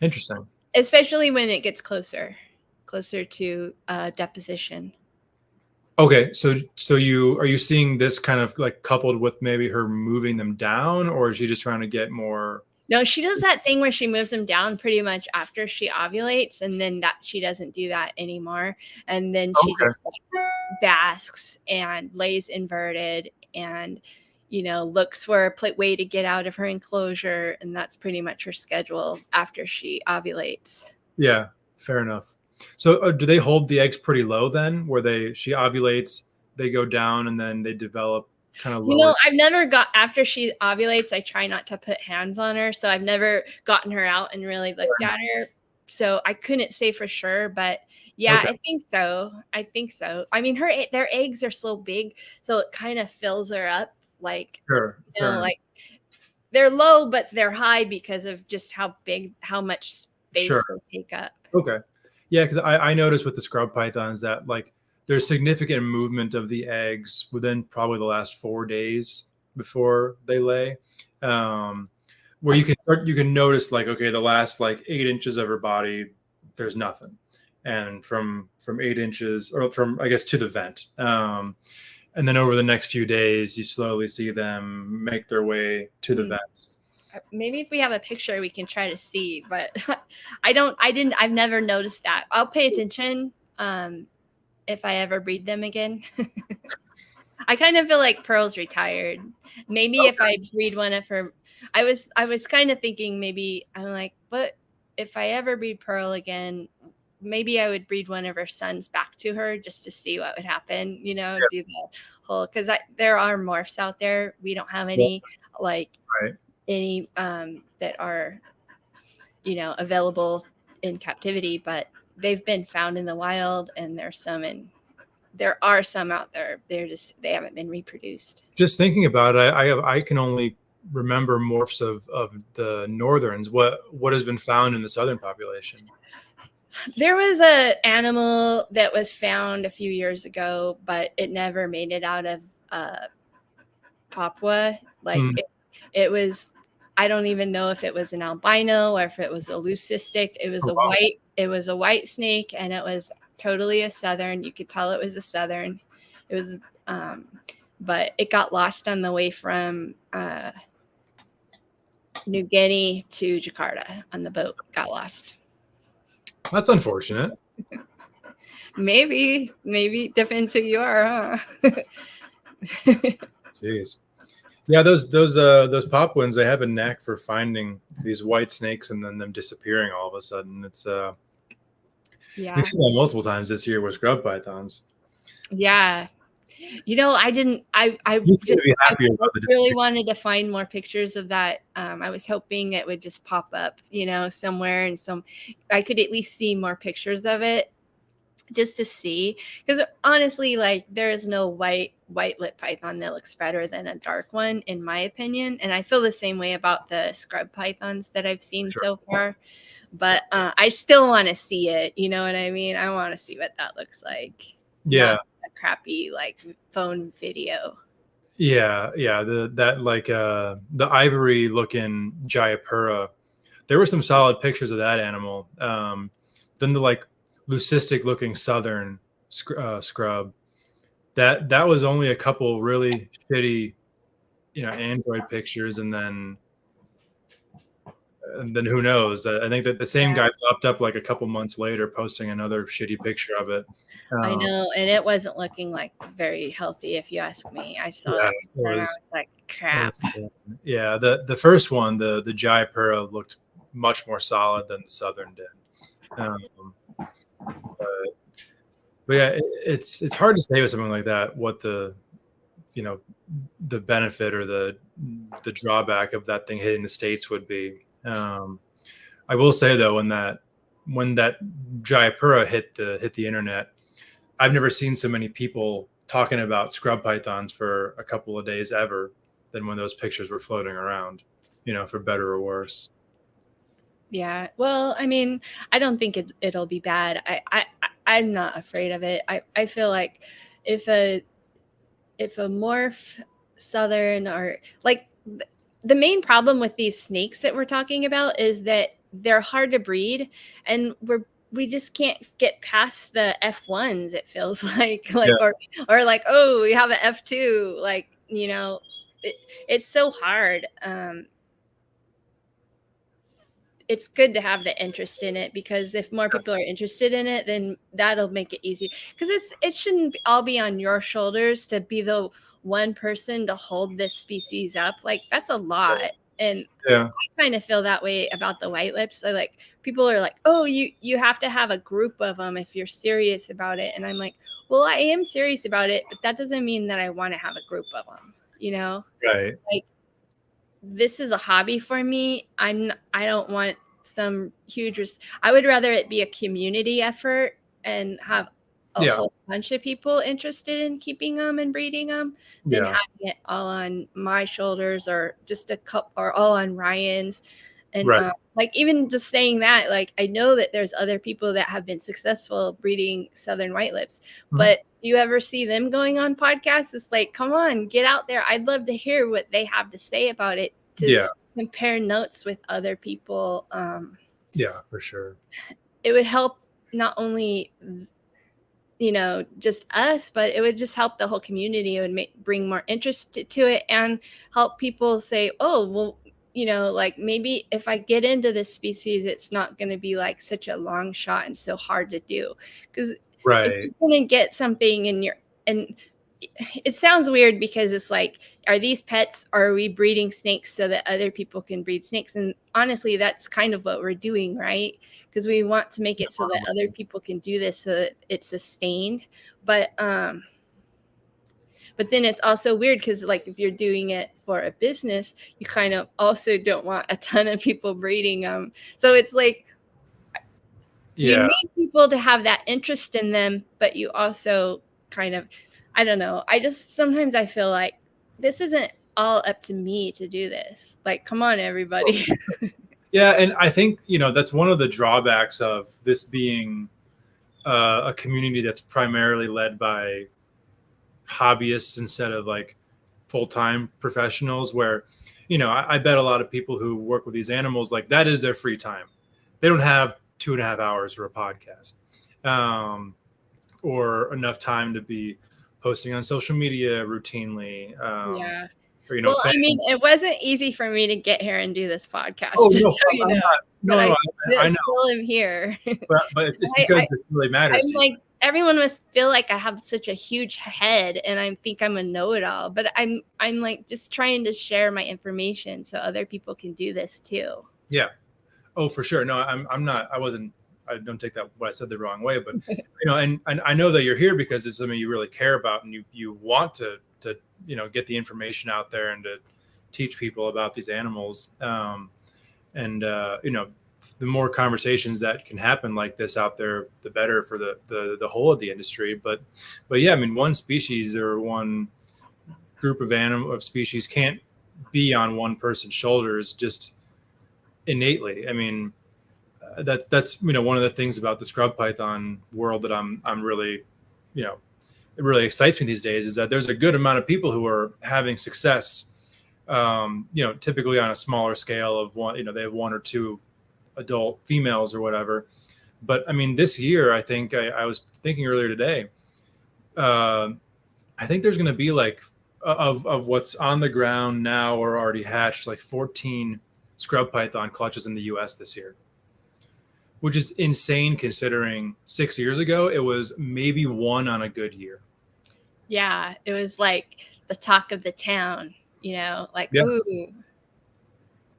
Interesting. Especially when it gets closer to deposition. Okay, so are you seeing this kind of like coupled with maybe her moving them down, or is she just trying to get more? No, she does that thing where she moves them down pretty much after she ovulates, and then that she doesn't do that anymore. And then she just like basks and lays inverted and, looks for a way to get out of her enclosure. And that's pretty much her schedule after she ovulates. Yeah, fair enough. So do they hold the eggs pretty low then, where she ovulates, they go down, and then they develop kind of lower? I've never after she ovulates, I try not to put hands on her. So I've never gotten her out and really looked at her. So I couldn't say for sure, but yeah, okay. I think so. I mean, their eggs are so big, so it kind of fills her up. Like, like they're low, but they're high because of just how much space they take up. Okay. Yeah, because I noticed with the scrub pythons that like there's significant movement of the eggs within probably the last 4 days before they lay, where you can notice like, okay, the last like 8 inches of her body, there's nothing, and from 8 inches, or from, I guess, to the vent, and then over the next few days, you slowly see them make their way to the vent. Maybe if we have a picture, we can try to see, but I've never noticed that. I'll pay attention if I ever breed them again. I kind of feel like Pearl's retired. Maybe if I breed one of her, I was kind of thinking maybe, I'm like, but if I ever breed Pearl again, maybe I would breed one of her sons back to her just to see what would happen, do the whole, because there are morphs out there. We don't have any any that are, available in captivity, but they've been found in the wild, and there are some out there. They haven't been reproduced. Just thinking about it, I can only remember morphs of the northerns. What has been found in the southern population? There was an animal that was found a few years ago, but it never made it out of Papua. Like it was, I don't even know if it was an albino or if it was a leucistic. It was a white snake, and it was totally a southern. You could tell it was a southern. It was, but it got lost on the way from New Guinea to Jakarta on the boat. Got lost. That's unfortunate. Maybe depends who you are, huh? Jeez. Yeah, those Papuans, they have a knack for finding these white snakes and then them disappearing all of a sudden. It's yeah. We've seen that multiple times this year with scrub pythons. Yeah. I really wanted to find more pictures of that. I was hoping it would just pop up, somewhere, and I could at least see more pictures of it just to see. Because honestly, like, there is no white lip python that looks better than a dark one, in my opinion. And I feel the same way about the scrub pythons that I've seen so far. But I still want to see it. You know what I mean? I want to see what that looks like. Yeah. Not a crappy like phone video. Yeah. The ivory looking Jayapura, there were some solid pictures of that animal. Then the like leucistic looking southern scrub, that was only a couple really shitty, Android pictures, and then who knows? I think that the same guy popped up like a couple months later posting another shitty picture of it. I know, and it wasn't looking like very healthy, if you ask me. I saw it, and I was like, crap. Yeah, the first one, the Jayapura, looked much more solid than the southern did. But yeah, it's hard to say with something like that what the benefit or the drawback of that thing hitting the States would be. I will say though, when that Jayapura hit the internet, I've never seen so many people talking about scrub pythons for a couple of days ever than when those pictures were floating around, for better or worse. Yeah. Well, I mean, I don't think it'll be bad. I'm not afraid of it. I feel like if a morph southern or like the main problem with these snakes that we're talking about is that they're hard to breed, and we just can't get past the F1s. It feels like or like, oh, we have an F2, like, you know, it's so hard. It's good to have the interest in it, because if more people are interested in it, then that'll make it easy, because it shouldn't all be on your shoulders to be the one person to hold this species up. Like, that's a lot. And Yeah. I kind of feel that way about the white lips. So, like, people are like, oh, you have to have a group of them if you're serious about it. And I'm like, well, I am serious about it, but that doesn't mean that I want to have a group of them, you know? Right. Like, this is a hobby for me. I don't want some huge I would rather it be a community effort and have a whole bunch of people interested in keeping them and breeding them than having it all on my shoulders, or just a couple, or all on Ryan's. And like, even just saying that, like, I know that there's other people that have been successful breeding southern white lips, but you ever see them going on podcasts? It's like, come on, get out there. I'd love to hear what they have to say about it, to compare notes with other people. Yeah, for sure. It would help not only, you know, just us, but it would just help the whole community. It would bring more interest to it, and help people say, oh, well, you know, like, maybe if I get into this species, it's not going to be like such a long shot and so hard to do. Because if you're going to get something and it sounds weird, because it's like, are these pets, or are we breeding snakes so that other people can breed snakes? And honestly, that's kind of what we're doing, right? Because we want to make it so that other people can do this, so that it's sustained. But then it's also weird, because, like, if you're doing it for a business, you kind of also don't want a ton of people breeding them. So it's like, you need people to have that interest in them, but you also kind of, I don't know. Sometimes I feel like this isn't all up to me to do this. Like, come on, everybody. Yeah. And I think, you know, that's one of the drawbacks of this being a community that's primarily led by hobbyists instead of like full-time professionals, where, you know, I bet a lot of people who work with these animals, like, that is their free time. They don't have 2.5 hours for a podcast, or enough time to be posting on social media routinely. Or, you know, well, I mean, it wasn't easy for me to get here and do this podcast. Oh, just no, so you know. I know. still am here. But it's because this really matters. I'm like, everyone must feel like I have such a huge head and I think I'm a know-it-all, but I'm like just trying to share my information so other people can do this too. Yeah. Oh, for sure. No, I'm not. I don't take that what I said the wrong way, but you know, and I know that you're here because it's something you really care about, and you want to you know, get the information out there and to teach people about these animals. You know, the more conversations that can happen like this out there, the better for the whole of the industry. But yeah, I mean, one species or one group of species can't be on one person's shoulders just innately. I mean, that's you know, one of the things about the scrub python world that I'm really, you know, it really excites me these days, is that there's a good amount of people who are having success, you know, typically on a smaller scale of one, you know, they have 1 or 2 adult females or whatever. But I mean, this year, I think I was thinking earlier today, I think there's going to be like of what's on the ground now or already hatched, like 14 scrub python clutches in the US this year, which is insane considering 6 years ago, it was maybe 1 on a good year. Yeah, it was like the talk of the town, you know, like, ooh.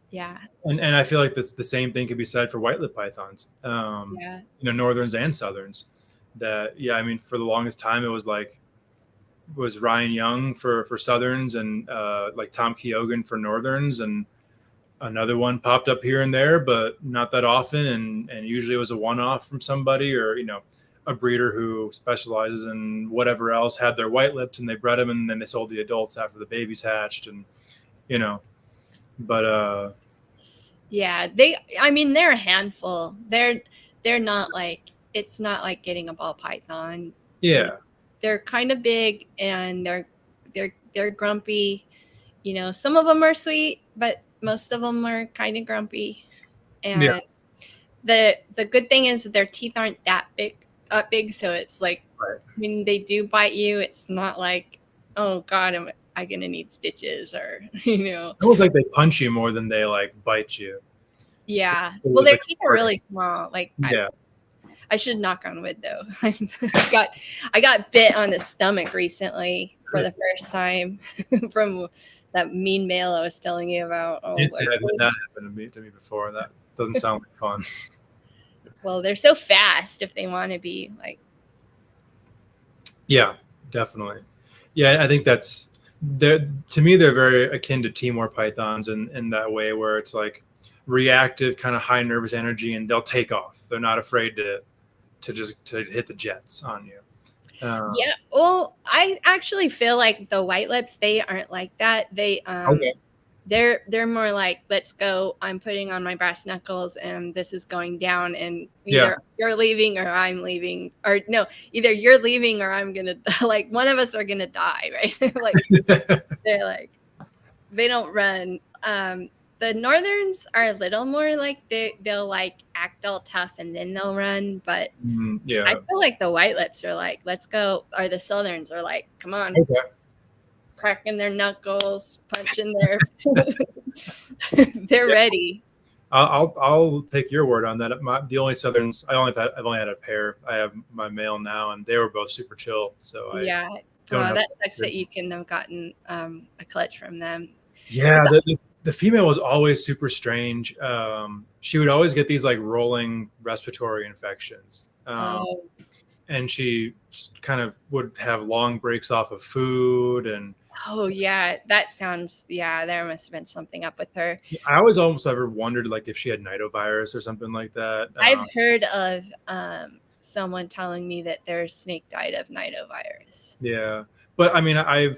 Yeah. And I feel like that's the same thing could be said for white-lipped pythons, you know, northerns and southerns. That, I mean, for the longest time, it was like, Ryan Young for southerns, and like Tom Keoghan for northerns, and another one popped up here and there, but not that often. And usually it was a one-off from somebody, or, you know, a breeder who specializes in whatever else had their white lips and they bred them and then they sold the adults after the babies hatched, and, you know, but, yeah, I mean, they're a handful. They're not like it's not like getting a ball python. Yeah. They're kind of big and they're grumpy. You know, some of them are sweet, but most of them are kind of grumpy. And the good thing is that their teeth aren't that big, so it's like when they do bite you, it's not like, oh God, am I gonna need stitches, or you know. It was like they punch you more than they like bite you. Yeah. Well, their teeth are really small. Like, yeah. I should knock on wood though. I got bit on the stomach recently for the first time from that mean male I was telling you about. Oh, That happened to me before. That doesn't sound like fun. Well, they're so fast if they want to be like. Yeah, definitely. Yeah, I think that's to me they're very akin to Timor pythons in that way, where it's like reactive, kind of high nervous energy, and they'll take off. They're not afraid to hit the jets on you. Yeah, well, I actually feel like the white lips, they aren't like that. They they're more like, let's go, I'm putting on my brass knuckles and this is going down, and either you're leaving or I'm leaving, or no, either you're leaving or I'm gonna like one of us are gonna die, right? Like they're like, they don't run. The northerns are a little more like they'll like act all tough and then they'll run, but I feel like the white lips are like, let's go, or the southerns are like, come on, cracking their knuckles, punching their they're ready. I'll take your word on that. The only southerns I've only had a pair. I have my male now, and they were both super chill. So that sucks that you couldn't have gotten a clutch from them. Yeah, the female was always super strange. She would always get these like rolling respiratory infections. And she kind of would have long breaks off of food. And oh yeah, that sounds, there must have been something up with her. I always almost ever wondered like if she had nidovirus or something like that. I've heard of someone telling me that their snake died of nidovirus. Yeah, but I mean, I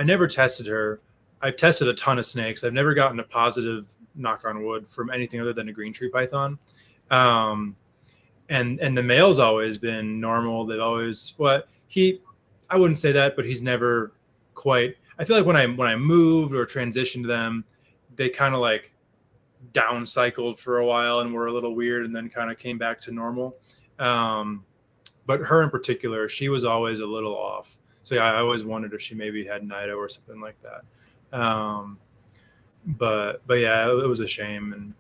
never tested her. I've tested a ton of snakes. I've never gotten a positive, knock on wood, from anything other than a green tree python. And the male's always been normal. They've always, I wouldn't say that, but he's never quite, I feel like when I moved or transitioned them, they kind of like down cycled for a while and were a little weird and then kind of came back to normal. But her in particular, she was always a little off. So yeah, I always wondered if she maybe had nido or something like that. But yeah, it was a shame. And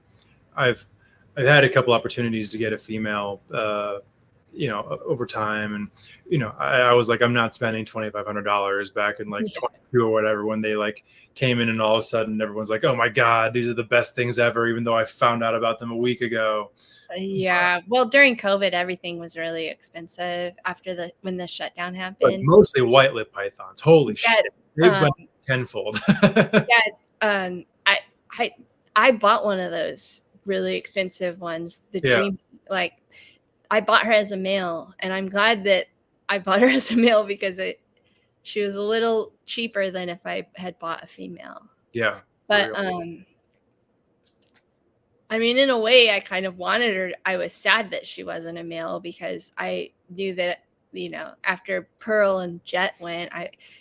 I've had a couple opportunities to get a female, over time. And, I was like, I'm not spending $2,500 back in like 22 or whatever, when they like came in and all of a sudden everyone's like, oh my God, these are the best things ever, even though I found out about them a week ago. Yeah. Well, during COVID, everything was really expensive when the shutdown happened. But mostly white lip pythons. Holy shit. They've went tenfold. I bought one of those really expensive ones. The dream, like I bought her as a male, and I'm glad that I bought her as a male because she was a little cheaper than if I had bought a female. Yeah. But I mean, in a way, I kind of wanted her. I was sad that she wasn't a male because I knew that, after Pearl and Jet went,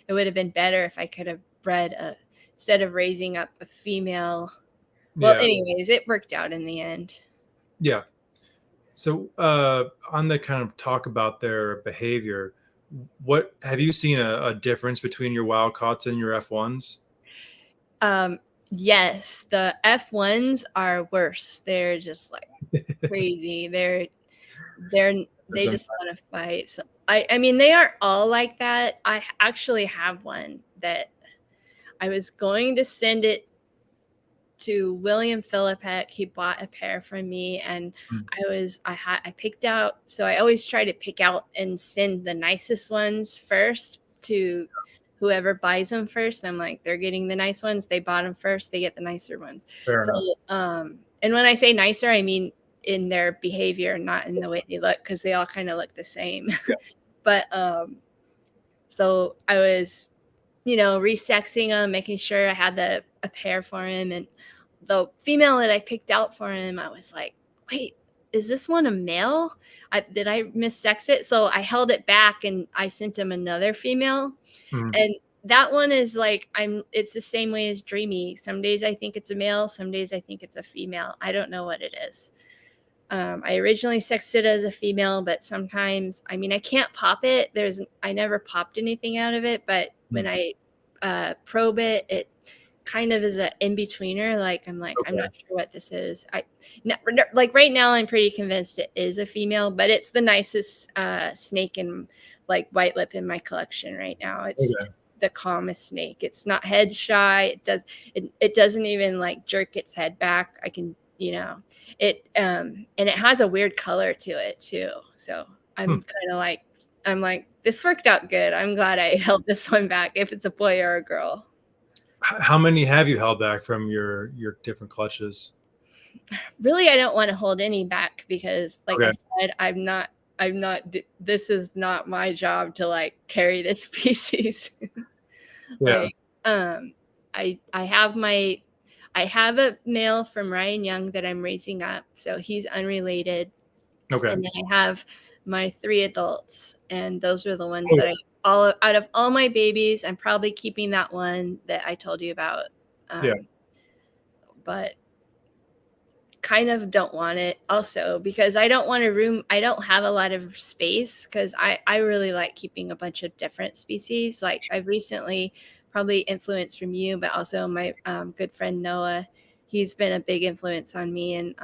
it would have been better if I could have bred instead of raising up a female. Well, anyways, it worked out in the end. Yeah. So on the kind of talk about their behavior, what have you seen a difference between your wild caughts and your F1s? Yes, the F1s are worse. They're just like crazy. They just want to fight. So, I mean, they aren't all like that. I actually have one that I was going to send it to William Philippek. He bought a pair from me, and I picked out. So I always try to pick out and send the nicest ones first to whoever buys them first. I'm like, they're getting the nice ones. They bought them first. They get the nicer ones. Fair enough. And when I say nicer, I mean in their behavior, not in the way they look, because they all kind of look the same. Yeah. But so I was, resexing them, making sure I had a pair for him. And the female that I picked out for him, I was like, wait, is this one a male? Did I missex it? So I held it back and I sent him another female. And that one is like, it's the same way as Dreamy. Some days I think it's a male. Some days I think it's a female. I don't know what it is. I originally sexed it as a female, but sometimes, I mean, I can't pop it. I never popped anything out of it, but when I probe it, it kind of is an in-betweener. Like, I'm like, I'm not sure what this is. Like right now, I'm pretty convinced it is a female, but it's the nicest snake and like white lip in my collection right now. It's just the calmest snake. It's not head shy. It doesn't even like jerk its head back. I can, it and it has a weird color to it too. So I'm kind of like, this worked out good. I'm glad I held this one back, if it's a boy or a girl. How many have you held back from your different clutches? Really, I don't want to hold any back because, like I said, I'm not. This is not my job to like carry this species. Like, I have a male from Ryan Young that I'm raising up, so he's unrelated. Okay. And then I have my 3 adults, and those are the ones that out of all my babies, I'm probably keeping that one that I told you about. But kind of don't want it also because I don't want a room. I don't have a lot of space because I really like keeping a bunch of different species. Like I've recently, probably influenced from you, but also my good friend Noah, he's been a big influence on me. And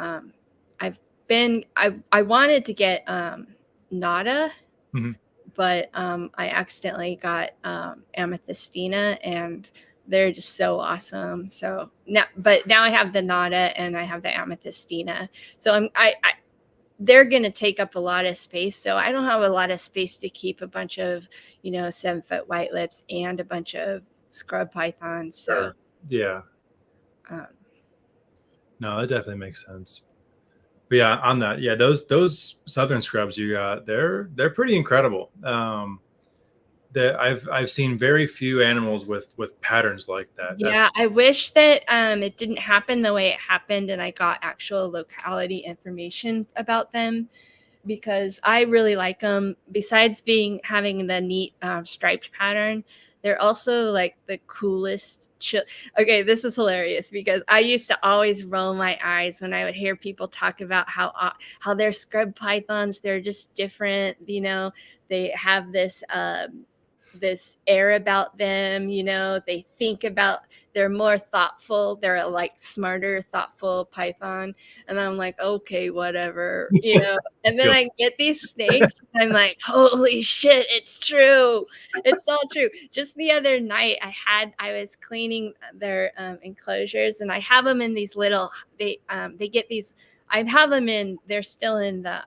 I wanted to get Nada, but I accidentally got Amethystina, and they're just so awesome. So now I have the Nada and I have the Amethystina. So they're going to take up a lot of space. So I don't have a lot of space to keep a bunch of, 7-foot white lips and a bunch of scrub pythons. So no, that definitely makes sense. But yeah, on that, those southern scrubs you got, they're pretty incredible. I've seen very few animals with patterns like that. Yeah, I wish that it didn't happen the way it happened, and I got actual locality information about them, because I really like them. Besides having the neat striped pattern, they're also like the coolest. Okay, this is hilarious because I used to always roll my eyes when I would hear people talk about how they're scrub pythons. They're just different, They have this air about them, they think about, they're more thoughtful, they're like smarter, thoughtful python. And I'm like, okay, whatever, and then I get these snakes and I'm like, holy shit, it's true, it's all true. Just the other night I was cleaning their enclosures, and I have them in these little, they get these, I have them in, they're still in the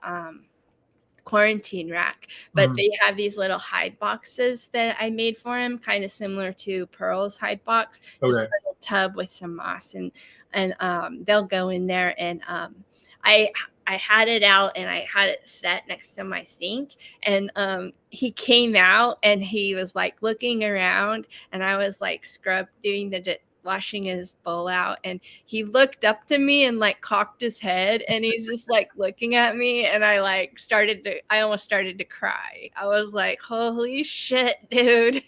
quarantine rack, but they have these little hide boxes that I made for him, kind of similar to Pearl's hide box, just a little tub with some moss, and they'll go in there. And I had it out and I had it set next to my sink, and he came out and he was like looking around, and I was like doing washing his bowl out, and he looked up to me and like cocked his head, and he's just like looking at me, and I almost started to cry. I was like, holy shit, dude.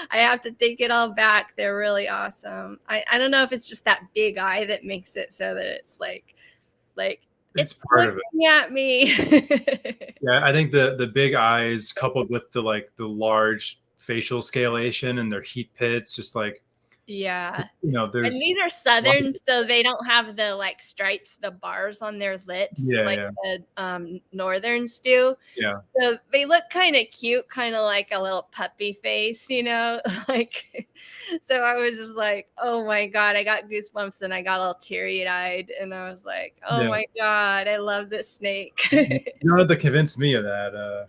I have to take it all back. They're really awesome. I don't know if it's just that big eye that makes it so that it's like it's part of it at me. Yeah, I think the big eyes coupled with the large facial scalation and their heat pits, just like, yeah, there's, and these are southern, so they don't have the like stripes, the bars on their lips, the northerns do. Yeah, so they look kind of cute, kind of like a little puppy face, like. So I was just like, oh my god, I got goosebumps and I got all teary-eyed, and I was like, oh my god, I love this snake. You have to convince me of that.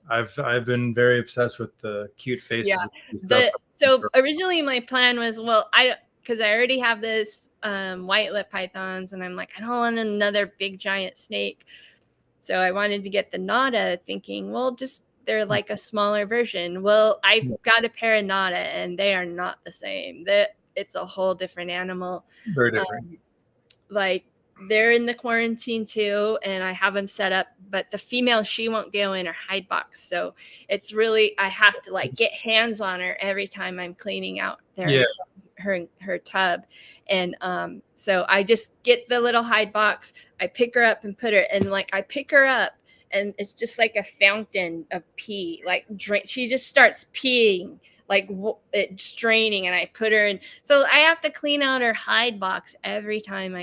I've been very obsessed with the cute faces. Yeah. So originally my plan was, because I already have this white lip pythons, and I'm like, I don't want another big giant snake. So I wanted to get the Nada, thinking, they're like a smaller version. Well, I've got a pair of Nada, and they are not the same. It's a whole different animal. Very different. they're in the quarantine too, and I have them set up, but the female, she won't go in her hide box. So it's really, I have to like get hands on her every time I'm cleaning out her tub. And so I just get the little hide box, I pick her up and put her, and like I pick her up and it's just like a fountain of pee, like she just starts peeing, like it's draining, and I put her in. So I have to clean out her hide box every time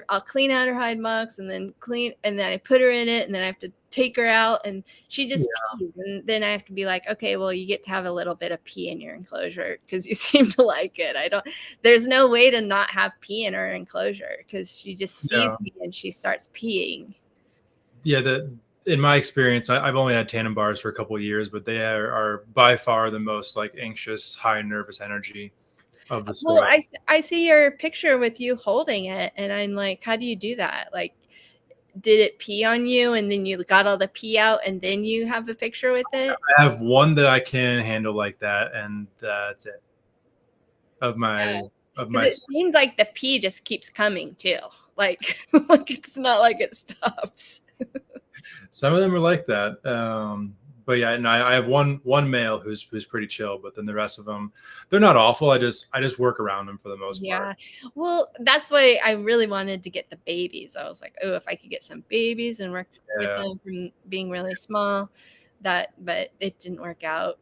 I'll clean out her hide box and then I put her in it, and then I have to take her out, and she just pees. And then I have to be like, okay, well, you get to have a little bit of pee in your enclosure because you seem to like it. There's no way to not have pee in her enclosure because she just sees me and she starts peeing. Yeah, in my experience, I've only had tandem bars for a couple of years, but they are by far the most like anxious, high nervous energy of the squad. Well, I see your picture with you holding it, and I'm like, how do you do that? Like, did it pee on you, and then you got all the pee out, and then you have a picture with it? I have one that I can handle like that, and that's it. It seems like the pee just keeps coming too. Like, like it's not like it stops. Some of them are like that. But yeah, no, I have one male who's pretty chill, but then the rest of them, they're not awful. I just work around them for the most part. Yeah. Well, that's why I really wanted to get the babies. I was like, oh, if I could get some babies and work with them from being really small, but it didn't work out.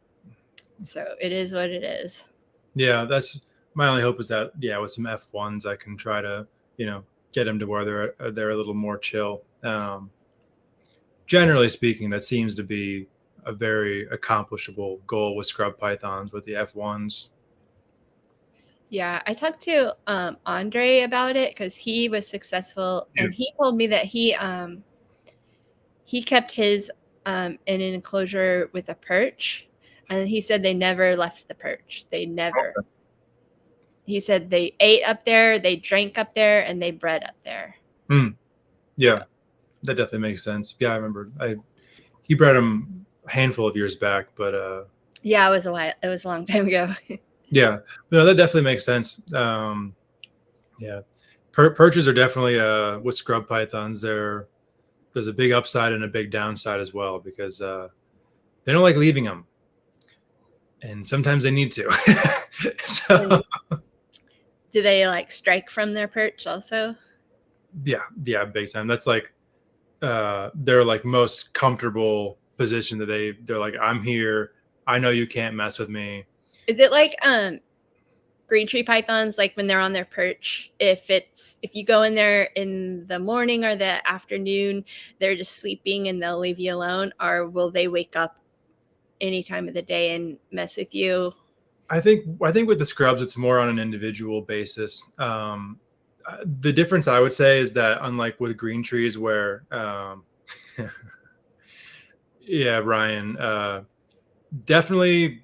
So it is what it is. Yeah, that's my only hope is that, with some F1s, I can try to, get them to where they're a little more chill. Generally speaking, that seems to be a very accomplishable goal with scrub pythons with the F1s. Yeah, I talked to Andre about it because he was successful, and he told me that he kept his in an enclosure with a perch, and he said they never left the perch. They never. Okay. He said they ate up there, they drank up there, and they bred up there. Yeah, that definitely makes sense. Yeah, I remember. He bred them a handful of years back, but yeah, it was a while. It was a long time ago. Yeah, no, that definitely makes sense. Yeah, perches are definitely with scrub pythons. There's a big upside and a big downside as well because they don't like leaving them, and sometimes they need to. So, do they like strike from their perch also? Yeah, big time. That's like their like most comfortable position that they're like, I'm here. I know you can't mess with me. Is it like green tree pythons, like when they're on their perch, if you go in there in the morning or the afternoon, they're just sleeping and they'll leave you alone, or will they wake up any time of the day and mess with you? I think with the scrubs, it's more on an individual basis. The difference I would say is that unlike with green trees where, yeah, Ryan, definitely.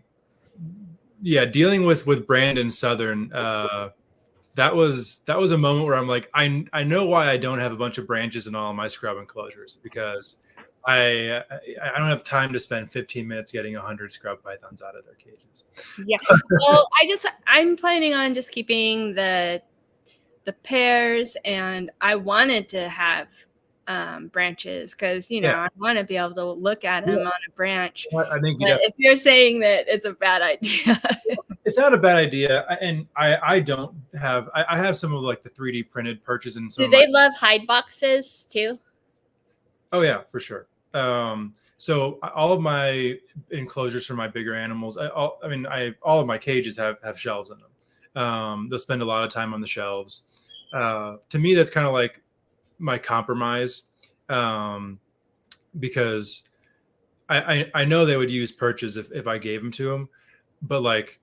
Yeah, dealing with Brandon Southern, that was a moment where I'm like, I know why I don't have a bunch of branches in all of my scrub enclosures, because I don't have time to spend 15 minutes getting 100 scrub pythons out of their cages. Yeah, well, I'm planning on just keeping the pairs, and I wanted to have branches because I want to be able to look at them on a branch. I think if you're saying that it's a bad idea, it's not a bad idea. And I have some of like the 3D printed perches and some. Do they love hide boxes too? Oh yeah, for sure. So all of my enclosures for my bigger animals, all of my cages have shelves in them. They'll spend a lot of time on the shelves. To me, that's kind of like my compromise, because I know they would use perches if I gave them to them, but like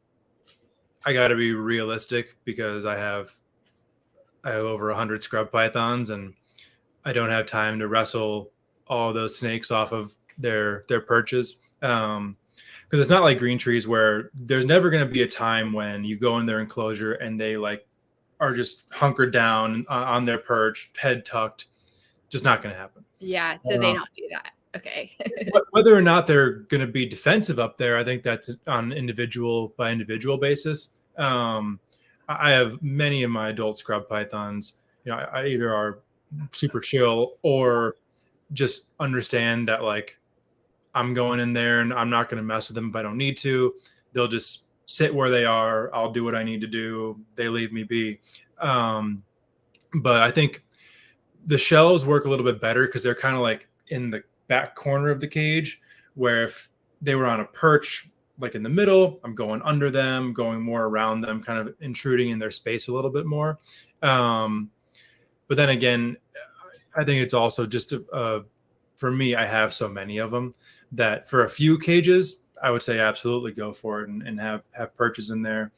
I got to be realistic because I have over 100 scrub pythons and I don't have time to wrestle all those snakes off of their perches, because it's not like green trees where there's never going to be a time when you go in their enclosure and they like are just hunkered down on their perch, head tucked. Just not going to happen. Yeah, so they don't do that. Okay. Whether or not they're going to be defensive up there, I think that's on individual by individual basis. I have many of my adult scrub pythons, I either are super chill or just understand that like I'm going in there and I'm not going to mess with them if I don't need to. They'll just sit where they are. I'll do what I need to do. They leave me be. But I think the shelves work a little bit better because they're kind of like in the back corner of the cage, where if they were on a perch, like in the middle, I'm going under them, going more around them, kind of intruding in their space a little bit more. But then again, I think it's also just for me, I have so many of them that for a few cages, I would say absolutely go for it and have perches in there.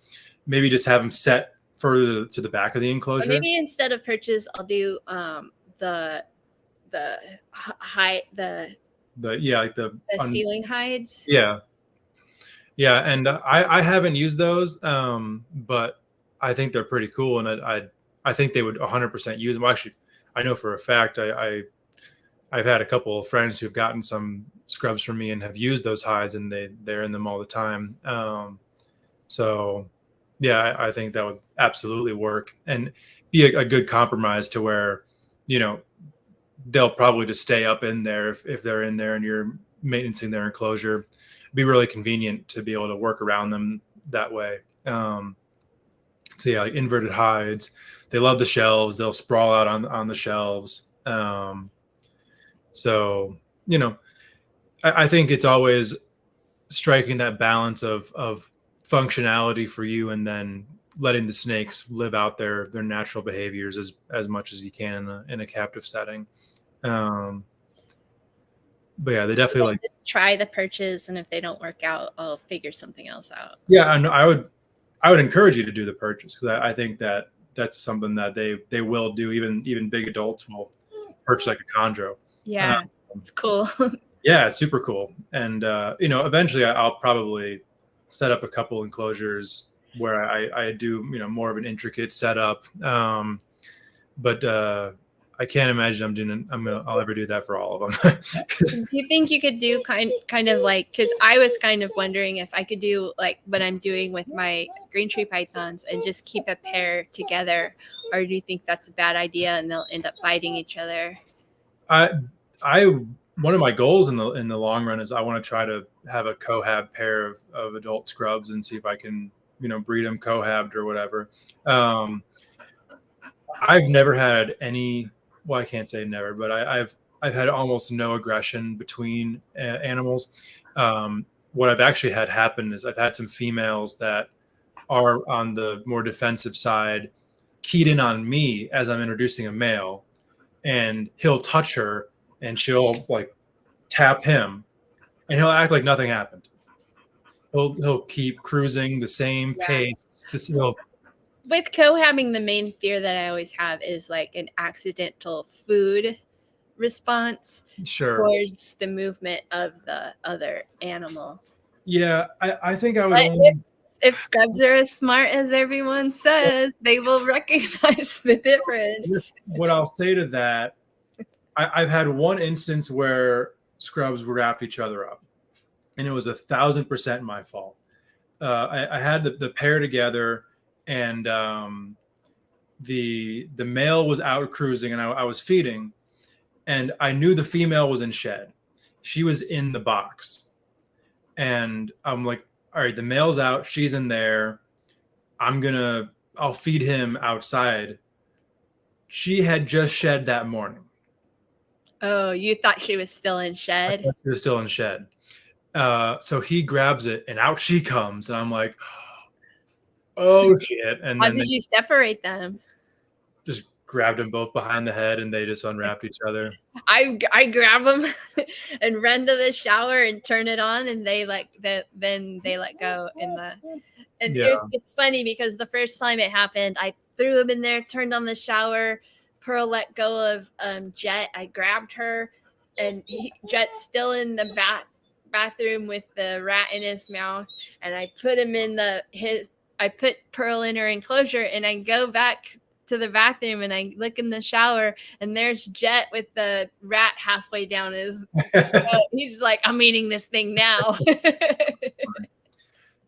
Maybe just have them set further to the back of the enclosure. Or maybe instead of perches, I'll do the ceiling hides. Yeah, and I haven't used those, but I think they're pretty cool, and I think they would 100% use them. Actually, I know for a fact I've had a couple of friends who've gotten some scrubs from me and have used those hides, and they're in them all the time. So yeah, I think that would absolutely work and be a good compromise to where, they'll probably just stay up in there if they're in there and you're maintaining their enclosure. It'd be really convenient to be able to work around them that way. So yeah, like inverted hides. They love the shelves. They'll sprawl out on the shelves. So, I think it's always striking that balance of functionality for you and then letting the snakes live out their natural behaviors as much as you can in a captive setting. But yeah, they definitely just try the perches, and if they don't work out, I'll figure something else out. Yeah, and I would encourage you to do the perches, because I think that's something that they will do. Even big adults will perch like a chondro. Yeah, it's cool. Yeah, it's super cool. And eventually I'll probably set up a couple enclosures where I do more of an intricate setup. But I can't imagine I'll ever do that for all of them. Do you think you could do kind of like, because I was kind of wondering if I could do like what I'm doing with my green tree pythons and just keep a pair together, or do you think that's a bad idea and they'll end up fighting each other? One of my goals in the long run is I want to try to have a cohab pair of adult scrubs and see if I can breed them cohabbed or whatever. I've never had any. Well, I can't say never, but I've had almost no aggression between animals. What I've actually had happen is I've had some females that are on the more defensive side keyed in on me as I'm introducing a male, and he'll touch her and she'll like tap him and he'll act like nothing happened. He'll keep cruising the same pace. With cohabbing, the main fear that I always have is like an accidental food response towards the movement of the other animal. Yeah, I think I would. If scrubs are as smart as everyone says, they will recognize the difference. What I'll say to that, I've had one instance where scrubs wrapped each other up, and it was 1,000% my fault. I had the pair together, and the male was out cruising, and I was feeding, and I knew the female was in shed. She was in the box, and I'm like, all right, the male's out, she's in there. I'll feed him outside. She had just shed that morning. Oh, you thought she was still in shed? She was still in shed. So he grabs it and out she comes. And I'm like, oh shit. And how did you separate them? Just grabbed them both behind the head and they just unwrapped each other. I grab them and run to the shower and turn it on, and they then they let go it's funny because the first time it happened, I threw him in there, turned on the shower. Pearl let go of Jet. I grabbed her, and Jet's still in the bathroom with the rat in his mouth, and I put him in I put Pearl in her enclosure, and I go back to the bathroom and I look in the shower, and there's Jet with the rat halfway down his he's like, I'm eating this thing now.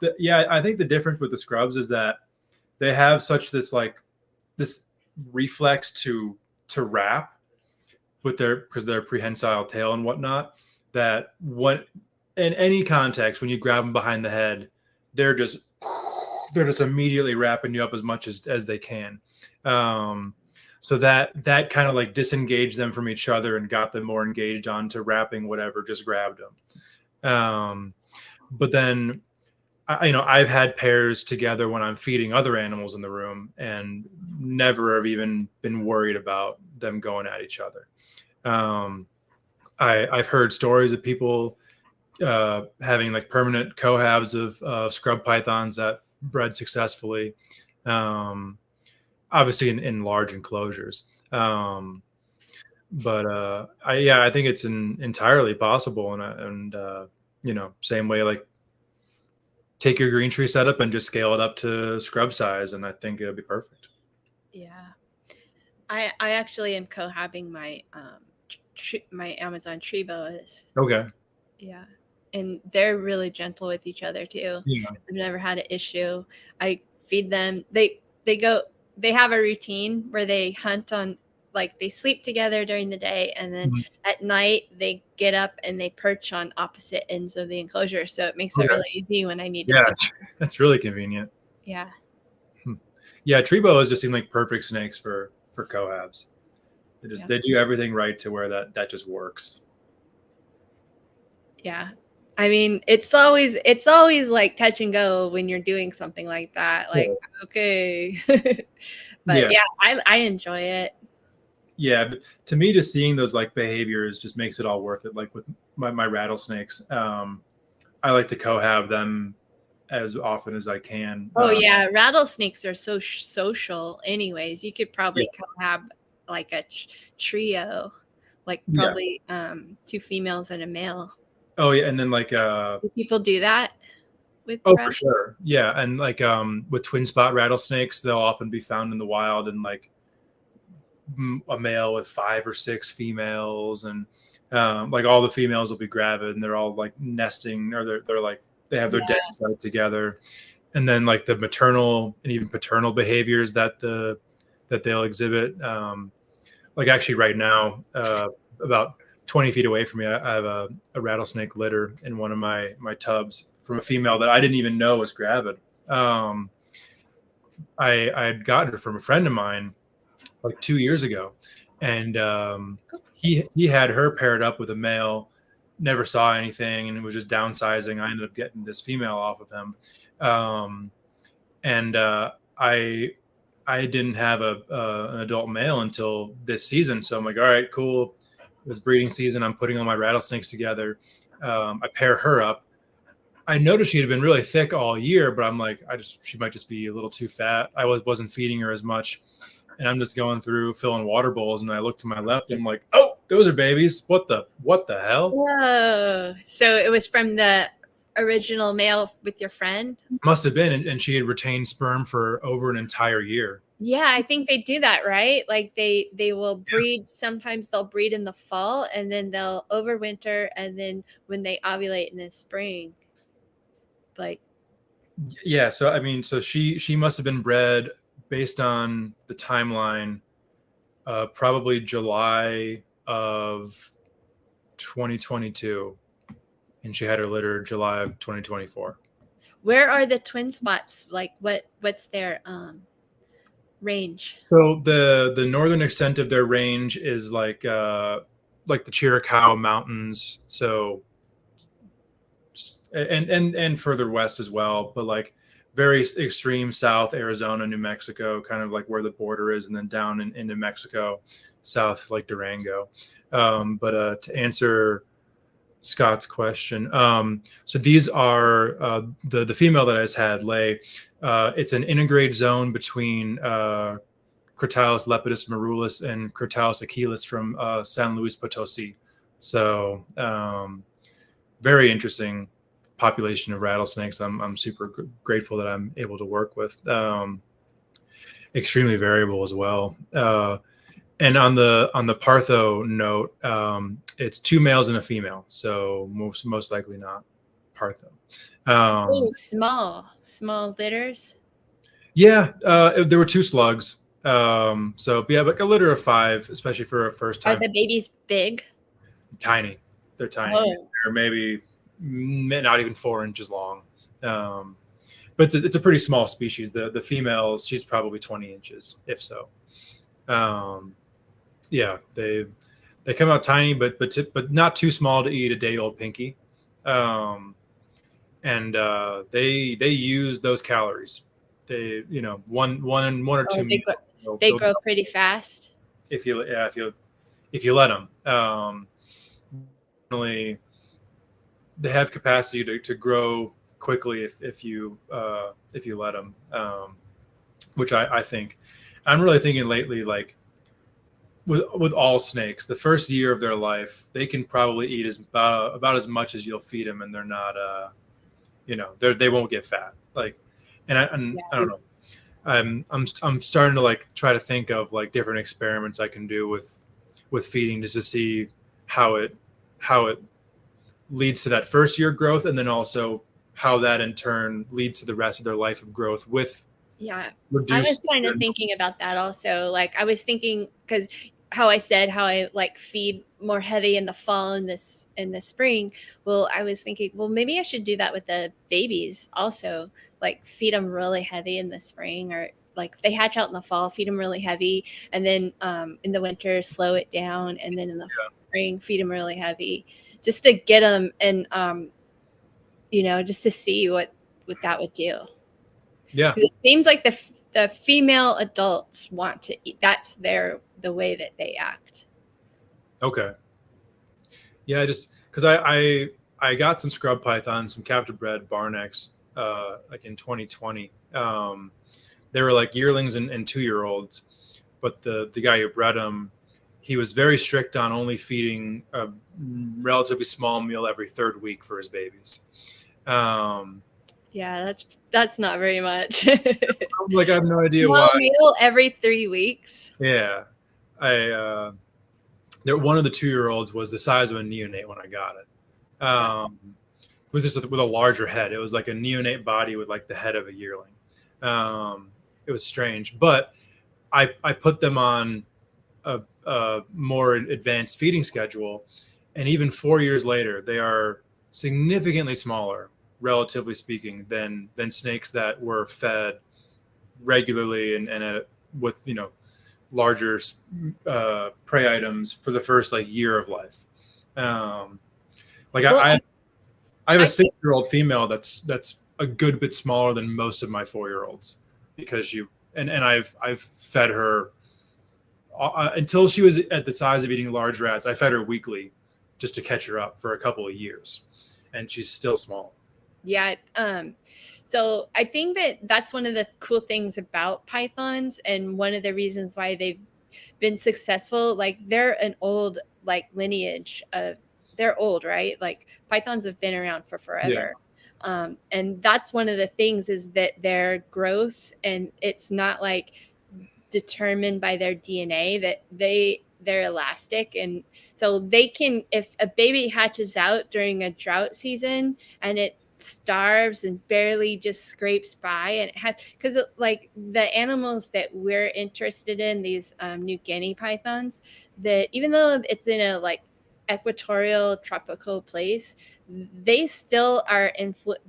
I think the difference with the scrubs is that they have such this reflex to wrap with because they're prehensile tail and whatnot, that what in any context, when you grab them behind the head, they're just immediately wrapping you up as much as they can. So that kind of like disengaged them from each other and got them more engaged onto wrapping whatever just grabbed them. But then, I've had pairs together when I'm feeding other animals in the room and never have even been worried about them going at each other. I've heard stories of people having like permanent cohabs of scrub pythons that bred successfully, obviously in large enclosures. I think it's entirely possible, and same way, like take your green tree setup and just scale it up to scrub size, and I think it'll be perfect. Yeah, I actually am cohabbing my my Amazon tree boas. Okay. Yeah, and they're really gentle with each other too. Yeah. I've never had an issue. I feed them. They have a routine where they hunt on, like they sleep together during the day, and then at night they get up and they perch on opposite ends of the enclosure. So it makes it really easy when I need to. Yeah, that's really convenient. Yeah. Yeah, tree boas just seem like perfect snakes for cohabs. They do everything right to where that just works. Yeah. I mean, it's always like touch and go when you're doing something like that. Like, okay. But yeah, I enjoy it. Yeah, but to me, just seeing those like behaviors just makes it all worth it. Like with my rattlesnakes, I like to cohab them as often as I can. Oh yeah, rattlesnakes are so social. Anyways, you could probably cohab like a trio, like probably 2 females and a male. Oh yeah, and then like do people do that with for sure. Yeah, and like with twin spot rattlesnakes, they'll often be found in the wild, and like a male with 5 or 6 females, and like all the females will be gravid, and they're all like nesting, or they're like they have their den site together. And then like the maternal and even paternal behaviors that they'll exhibit, like actually right now, about 20 feet away from me, I have a rattlesnake litter in one of my tubs from a female that I didn't even know was gravid. I had gotten her from a friend of mine like 2 years ago, and he had her paired up with a male, never saw anything, and it was just downsizing. I ended up getting this female off of him, and I didn't have an adult male until this season. So I'm like, all right, cool. It was breeding season. I'm putting all my rattlesnakes together. I pair her up. I noticed she had been really thick all year, but I'm like, she might just be a little too fat. I wasn't feeding her as much, and I'm just going through filling water bowls, and I look to my left, and I'm like, oh, those are babies. What the hell? Whoa! So it was from the original male with your friend? Must have been, and she had retained sperm for over an entire year. Yeah, I think they do that, right? Like they will breed. Sometimes they'll breed in the fall, and then they'll overwinter, and then when they ovulate in the spring, like. Yeah, so I mean, so she must have been bred based on the timeline, probably July of 2022, and she had her litter July of 2024. Where are the twin spots? Like what's their range? So the northern extent of their range is like the Chiricahua Mountains, so and further west as well, but like very extreme south, Arizona, New Mexico, kind of like where the border is, and then down into Mexico, south like Durango. But to answer Scott's question, so these are the female that I just had lay. It's an integrate zone between Crotalus lepidus marulus and Crotalus achilles from San Luis Potosi. So very interesting population of rattlesnakes. I'm super grateful that I'm able to work with. Extremely variable as well. And on the Partho note, it's 2 males and a female, so most likely not Partho. Small litters. Yeah, there were 2 slugs. So yeah, like a litter of 5, especially for a first Are time. the babies big? Tiny. They're tiny. Oh. They're maybe not even 4 inches long. But it's a pretty small species. The females, she's probably 20 inches, if so. Yeah, they come out tiny, but not too small to eat a day-old pinky. And they use those calories. They, you know, one or two They grow, meals. they grow pretty fast. If you let them. Definitely, they have capacity to grow quickly if you let them. Which I think, I'm really thinking lately, like with all snakes, the first year of their life, they can probably eat about as much as you'll feed them, and they're not they won't get fat. Like, and I don't know. I'm starting to like try to think of like different experiments I can do with feeding, just to see how it leads to that first year growth, and then also how that in turn leads to the rest of their life of growth with I was kind of thinking about that also. Like I was thinking, because how I like feed more heavy in the fall and in the spring. Well, I was thinking, well, maybe I should do that with the babies also, like feed them really heavy in the spring, or like if they hatch out in the fall, feed them really heavy, and then in the winter slow it down, and then in the spring feed them really heavy, just to get them, and just to see what that would do. Yeah, it seems like the female adults want to eat. That's the way that they act. Okay. Yeah, just because I got some scrub pythons, some captive bred barnecks, like in 2020. They were like yearlings and 2-year-olds, but the guy who bred them, he was very strict on only feeding a relatively small meal every 3rd week for his babies. Yeah, that's not very much. Like, I have no idea why. Meal every 3 weeks. Yeah, one of the 2-year-olds was the size of a neonate when I got it. It was just with a larger head. It was like a neonate body with like the head of a yearling. It was strange, but I put them on a more advanced feeding schedule, and even 4 years later, they are significantly smaller, relatively speaking, than snakes that were fed regularly and with larger prey items for the first like year of life. I have a 6-year-old female that's a good bit smaller than most of my 4-year-olds, because I've fed her until she was at the size of eating large rats. I fed her weekly just to catch her up for a couple of years, and she's still small. Yeah. So I think that's one of the cool things about pythons, and one of the reasons why they've been successful. Like they're an old like lineage of, they're old, right? Like pythons have been around for forever. Yeah. And that's one of the things, is that their growth, and it's not like determined by their DNA, that they're elastic. And so they can, if a baby hatches out during a drought season and it starves and barely just scrapes by, and it has, because like the animals that we're interested in, these New Guinea pythons, that even though it's in a like equatorial tropical place, they still are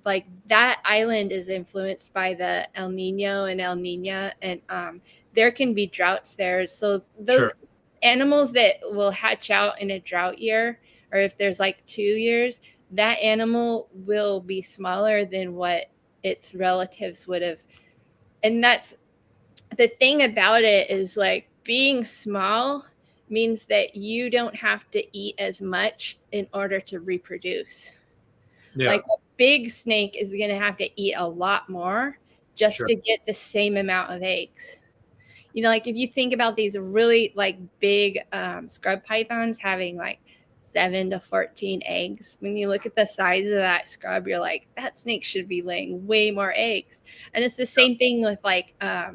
like that island is influenced by the El Nino and El Nina, and there can be droughts there. So those animals that will hatch out in a drought year, or if there's like 2 years, that animal will be smaller than what its relatives would have. And that's the thing about it, is like being small means that you don't have to eat as much in order to reproduce. Yeah. Like a big snake is going to have to eat a lot more just to get the same amount of eggs. Like if you think about these really like big scrub pythons having like 7 to 14 eggs, when you look at the size of that scrub, you're like, that snake should be laying way more eggs. And it's the same thing with like a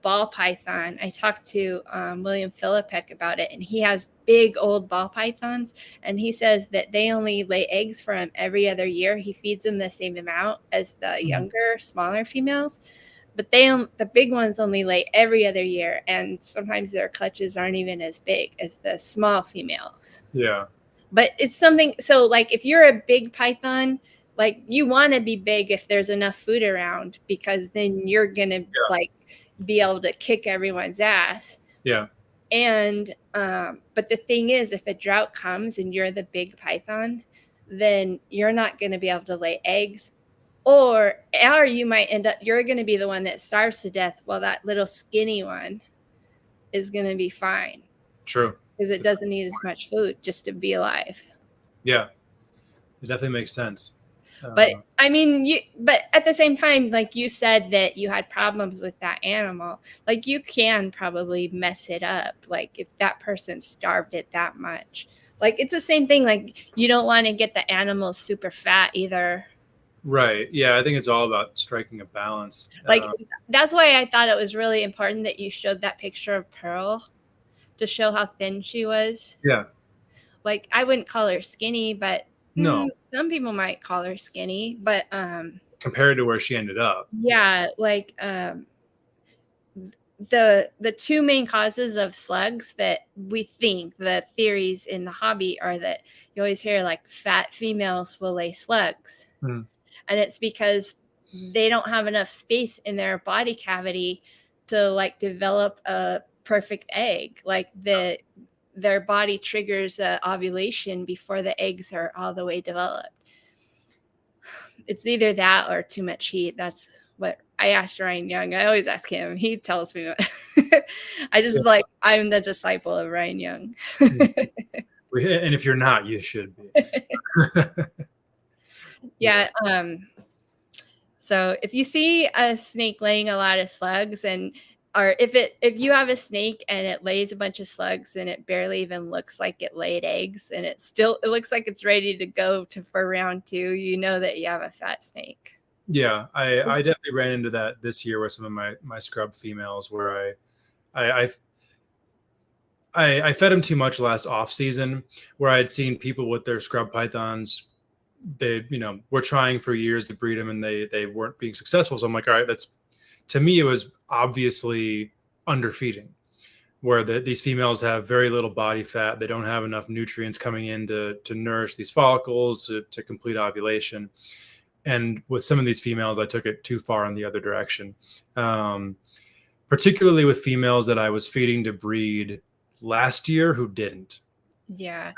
ball python. I talked to William Philippek about it, and he has big old ball pythons, and he says that they only lay eggs for him every other year. He feeds them the same amount as the younger, smaller females. but the big ones only lay every other year, and sometimes their clutches aren't even as big as the small females. Yeah. But it's something, so like if you're a big python, like you want to be big if there's enough food around, because then you're gonna like be able to kick everyone's ass. Yeah. And but the thing is, if a drought comes and you're the big python, then you're not going to be able to lay eggs, or you might end up, you're going to be the one that starves to death while that little skinny one is going to be fine. True. Because it doesn't need as much food just to be alive. Yeah, it definitely makes sense. But I mean, but at the same time, like you said that you had problems with that animal, like you can probably mess it up. Like if that person starved it that much, like it's the same thing. Like you don't want to get the animals super fat either. Right. Yeah. I think it's all about striking a balance. Like that's why I thought it was really important that you showed that picture of Pearl to show how thin she was. Yeah. Like I wouldn't call her skinny, but no, some people might call her skinny, but compared to where she ended up. Yeah, like the two main causes of slugs that we think, the theories in the hobby, are that you always hear like fat females will lay slugs. Mm. And it's because they don't have enough space in their body cavity to like develop a perfect egg. Like their body triggers ovulation before the eggs are all the way developed. It's either that or too much heat. That's what I asked Ryan Young. I always ask him. He tells me. I'm the disciple of Ryan Young. And if you're not, you should be. Yeah. So if you see a snake laying a lot of slugs, or if you have a snake and it lays a bunch of slugs and it barely even looks like it laid eggs, and it looks like it's ready to go for round 2, you know that you have a fat snake. Yeah, I definitely ran into that this year with some of my scrub females, where I fed them too much last off season, where I had seen people with their scrub pythons. They were trying for years to breed them and they weren't being successful. So I'm like, all right, to me, it was obviously underfeeding, where these females have very little body fat. They don't have enough nutrients coming in to nourish these follicles to complete ovulation. And with some of these females, I took it too far in the other direction, particularly with females that I was feeding to breed last year who didn't. Yeah.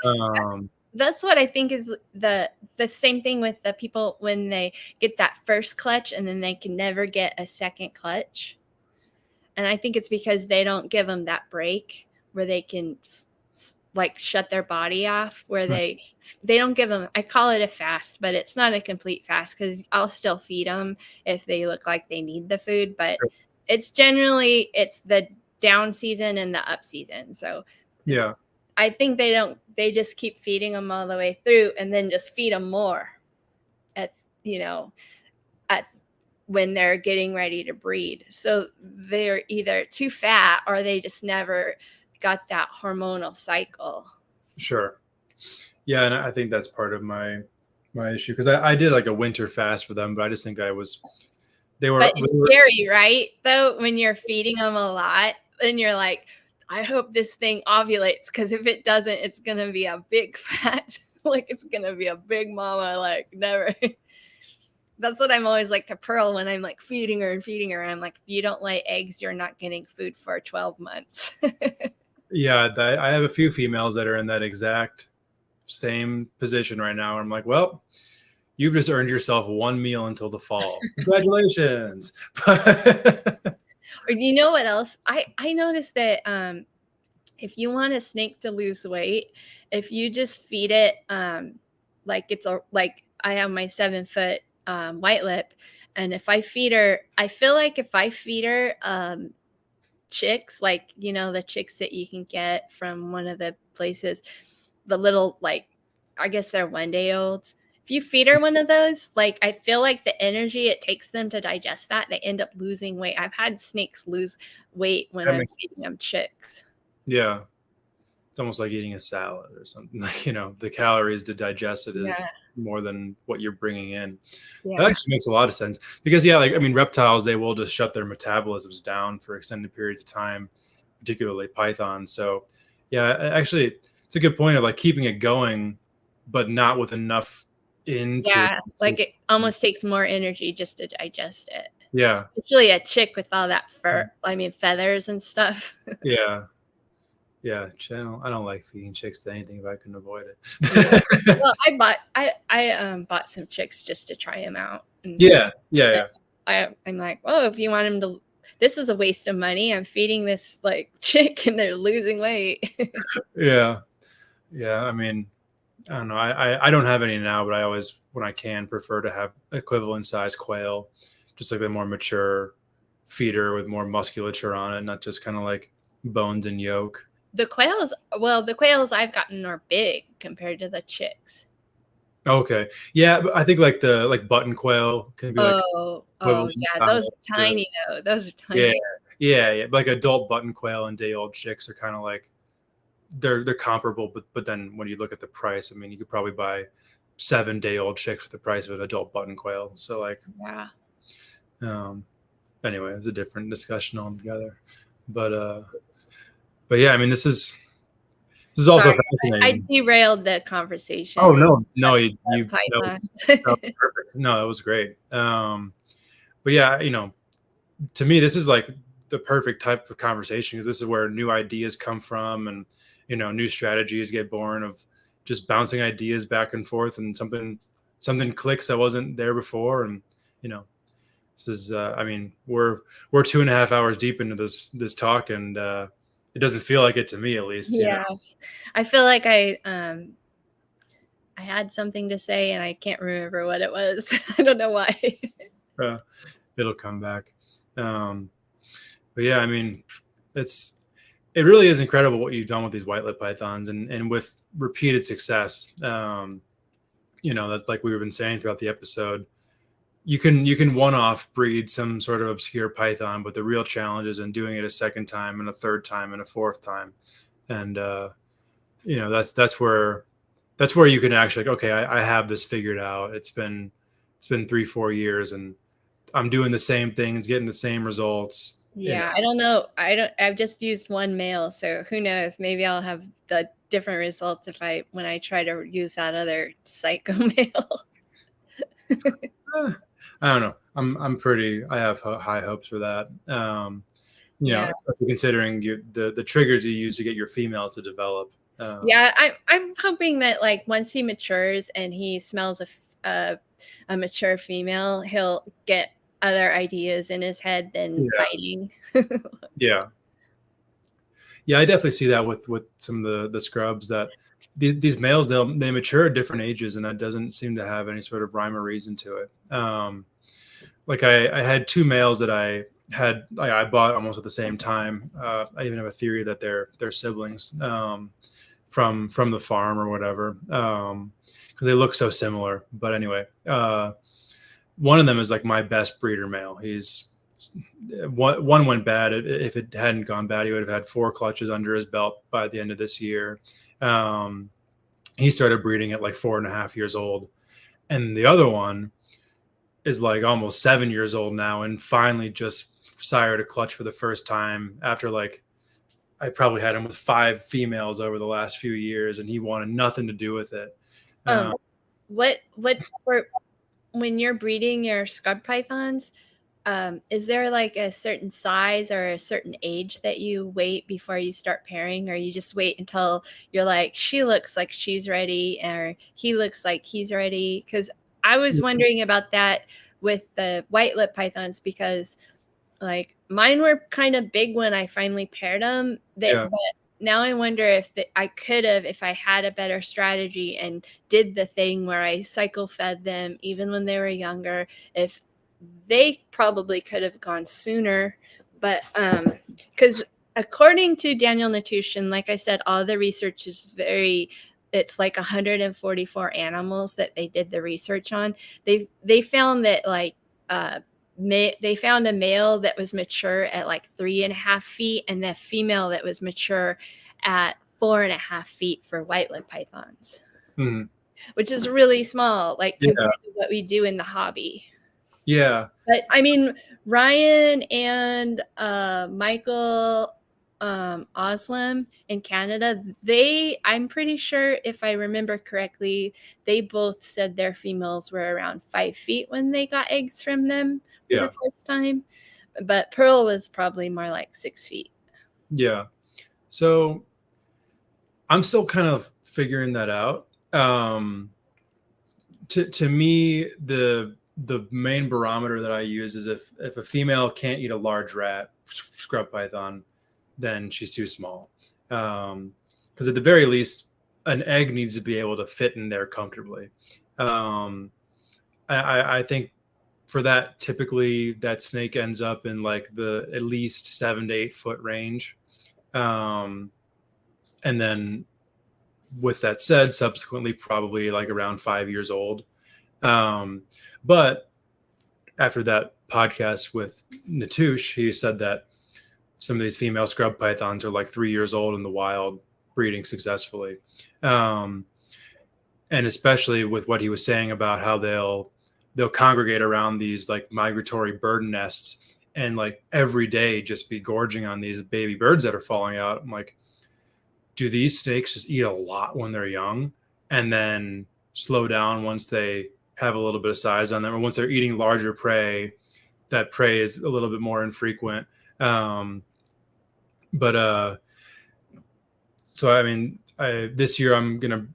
That's what I think is the same thing with the people when they get that first clutch and then they can never get a second clutch. And I think it's because they don't give them that break where they can like shut their body off, where they don't give them, I call it a fast, but it's not a complete fast because I'll still feed them if they look like they need the food. But it's generally, it's the down season and the up season. So yeah. I think they just keep feeding them all the way through and then just feed them more at when they're getting ready to breed. So they're either too fat or they just never got that hormonal cycle. Sure. Yeah. And I think that's part of my issue, because I did like a winter fast for them, but I just think but it's scary, right? Though, when you're feeding them a lot and you're like, I hope this thing ovulates, because if it doesn't, it's going to be a big fat, like it's going to be a big mama, like never. That's what I'm always like to Pearl when I'm like feeding her. I'm like, if you don't lay eggs, you're not getting food for 12 months. Yeah, I have a few females that are in that exact same position right now. I'm like, well, you've just earned yourself one meal until the fall. Congratulations. Or you know what else? I noticed that if you want a snake to lose weight, if you just feed it like I have my 7-foot white lip, and if I feed her, I feel like if I feed her chicks, like the chicks that you can get from one of the places, the little, like, I guess they're 1-day-olds. If you feed her one of those, like, I feel like the energy it takes them to digest that, they end up losing weight. I've had snakes lose weight when I'm feeding them chicks. Yeah. it's almost like eating a salad or something. Like, you know, the calories to digest it is Yeah. more than what you're bringing in. Yeah. That actually makes a lot of sense because, yeah, like, I mean, reptiles, they will just shut their metabolisms down for extended periods of time, particularly pythons. So, yeah, actually, it's a good point of like keeping it going, but not with enough into. Yeah, like it almost takes more energy just to digest it. Yeah. Usually a chick with all that fur, I mean, feathers and stuff. Yeah. Yeah. I don't like feeding chicks to anything if I can avoid Yeah. it. Well, I bought some chicks just to try them out. And Yeah. Yeah. Yeah. I'm like, well, if you want them to, this is a waste of money. I'm feeding this like chick and they're losing weight. Yeah. Yeah. I mean, I don't know. I don't have any now, but I always, when I can, prefer to have equivalent size quail, just like the more mature feeder with more musculature on it, not just kind of like bones and yolk. The quails I've gotten are big compared to the chicks. Okay. Yeah, but I think like the button quail can be like Oh equivalent yeah, size those are to- tiny though. Those are tiny. Yeah. Like adult button quail and day old chicks are kind of like they're comparable, but then when you look at the price, I mean, you could probably buy 7-day-old chicks for the price of an adult button quail. So like, Yeah. Anyway, it's a different discussion altogether. But yeah, I mean, this is also Sorry, I fascinating. derailed the conversation. Oh no, you Python. perfect. No, that was great. But yeah, you know, to me, this is like the perfect type of conversation because this is where new ideas come from, and you know, new strategies get born of just bouncing ideas back and forth, and something clicks that wasn't there before, and you know, this is. I mean, we're 2.5 hours deep into this talk, and it doesn't feel like it to me, at least. Yeah. You know? I feel like I had something to say and I can't remember what it was. I don't know why. It'll come back. But yeah, I mean, it really is incredible what you've done with these white-lipped pythons, and with repeated success. You know, that like we've been saying throughout the episode, you can one-off breed some sort of obscure python, but the real challenge is in doing it a second time and a third time and a fourth time. And you know, that's where you can actually, like, okay, I have this figured out. It's been 3-4 years and I'm doing the same things, getting the same results. Yeah, You know? I don't know. I've just used one male, so who knows? Maybe I'll have the different results when I try to use that other psycho male. I don't know. I have high hopes for that. You know, especially considering the triggers you use to get your female to develop. Yeah, I'm hoping that like once he matures and he smells a mature female, he'll get other ideas in his head than fighting. Yeah, I definitely see that with some of the scrubs that these males, they mature at different ages, and that doesn't seem to have any sort of rhyme or reason to it. Like I had 2 males that I bought almost at the same time. I even have a theory that they're siblings from the farm or whatever, because they look so similar. But anyway, one of them is like my best breeder male. He's one went bad. If it hadn't gone bad, he would have had 4 clutches under his belt by the end of this year. He started breeding at like 4.5 years old, and the other one is like almost 7 years old now, and finally just sired a clutch for the first time after like I probably had him with 5 females over the last few years, and he wanted nothing to do with it. What when you're breeding your scrub pythons, is there like a certain size or a certain age that you wait before you start pairing, or you just wait until you're like, she looks like she's ready or he looks like he's ready? Because I was wondering about that with the white-lipped pythons, because like mine were kind of big when I finally paired them. But now I wonder if I could have, if I had a better strategy and did the thing where I cycle fed them even when they were younger, if they probably could have gone sooner. But because according to Daniel Natution, like I said, all the research is it's like 144 animals that they did the research on. They found that like they found a male that was mature at like 3.5 feet and the female that was mature at 4.5 feet for white lip pythons, Mhm. which is really small, like Yeah. compared to what we do in the hobby. Yeah. But I mean, Ryan and Michael Oslam in Canada, I'm pretty sure, if I remember correctly, they both said their females were around 5 feet when they got eggs from them for Yeah. the first time. But Pearl was probably more like 6 feet. Yeah. So I'm still kind of figuring that out. To me, the main barometer that I use is if a female can't eat a large rat, scrub python, then she's too small. Because at the very least, an egg needs to be able to fit in there comfortably. I think for that, typically that snake ends up in like the at least 7 to 8 foot range. And then with that said, subsequently probably like around 5 years old. But after that podcast with Natush, he said that some of these female scrub pythons are like 3 years old in the wild, breeding successfully. And especially with what he was saying about how they'll congregate around these like migratory bird nests and like every day just be gorging on these baby birds that are falling out. I'm like, do these snakes just eat a lot when they're young and then slow down once they have a little bit of size on them, or once they're eating larger prey, that prey is a little bit more infrequent. So I mean, this year I'm going to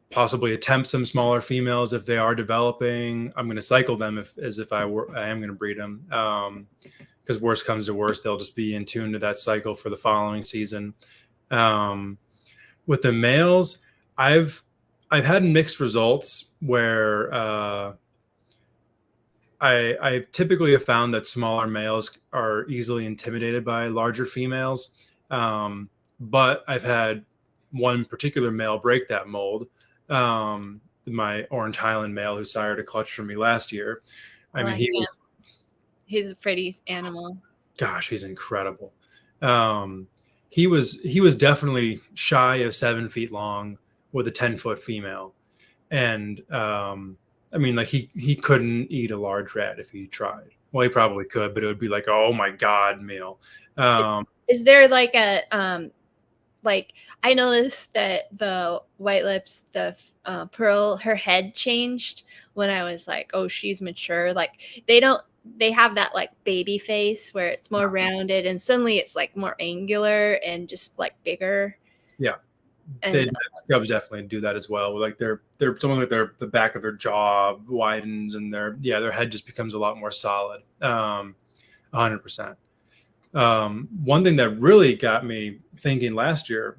possibly attempt some smaller females if they are developing. I'm going to cycle them as if I am going to breed them. Because worst comes to worst, they'll just be in tune to that cycle for the following season. With the males, I've had mixed results where I typically have found that smaller males are easily intimidated by larger females. But I've had one particular male break that mold. My Orange Highland male who sired a clutch for me last year. I mean, he's a pretty animal. Gosh, he's incredible. He was definitely shy of 7 feet long with a 10-foot female. And I mean, like he couldn't eat a large rat if he tried. Well, he probably could, but it would be like, oh my God, meal. Is there like a like I noticed that the white lips, the Pearl, her head changed when I was like, oh, she's mature. Like they have that like baby face where it's more rounded and suddenly it's like more angular and just like bigger. Yeah. And Cubs definitely do that as well. Like they're someone like the back of their jaw widens and their head just becomes a lot more solid. 100%. One thing that really got me thinking last year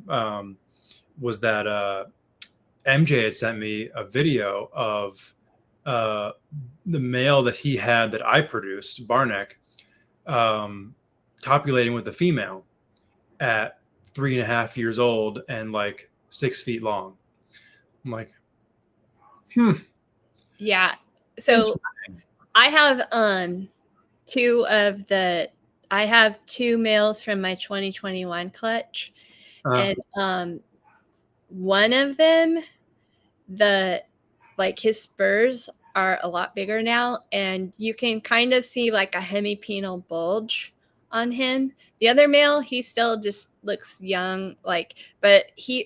was that MJ had sent me a video of the male that he had that I produced, Barneck, copulating with the female at 3.5 years old and like 6 feet long. I'm like, yeah. So I have I have 2 males from my 2021 clutch. And one of them, his spurs are a lot bigger now, and you can kind of see like a hemipenal bulge on him. The other male, he still just looks young, but you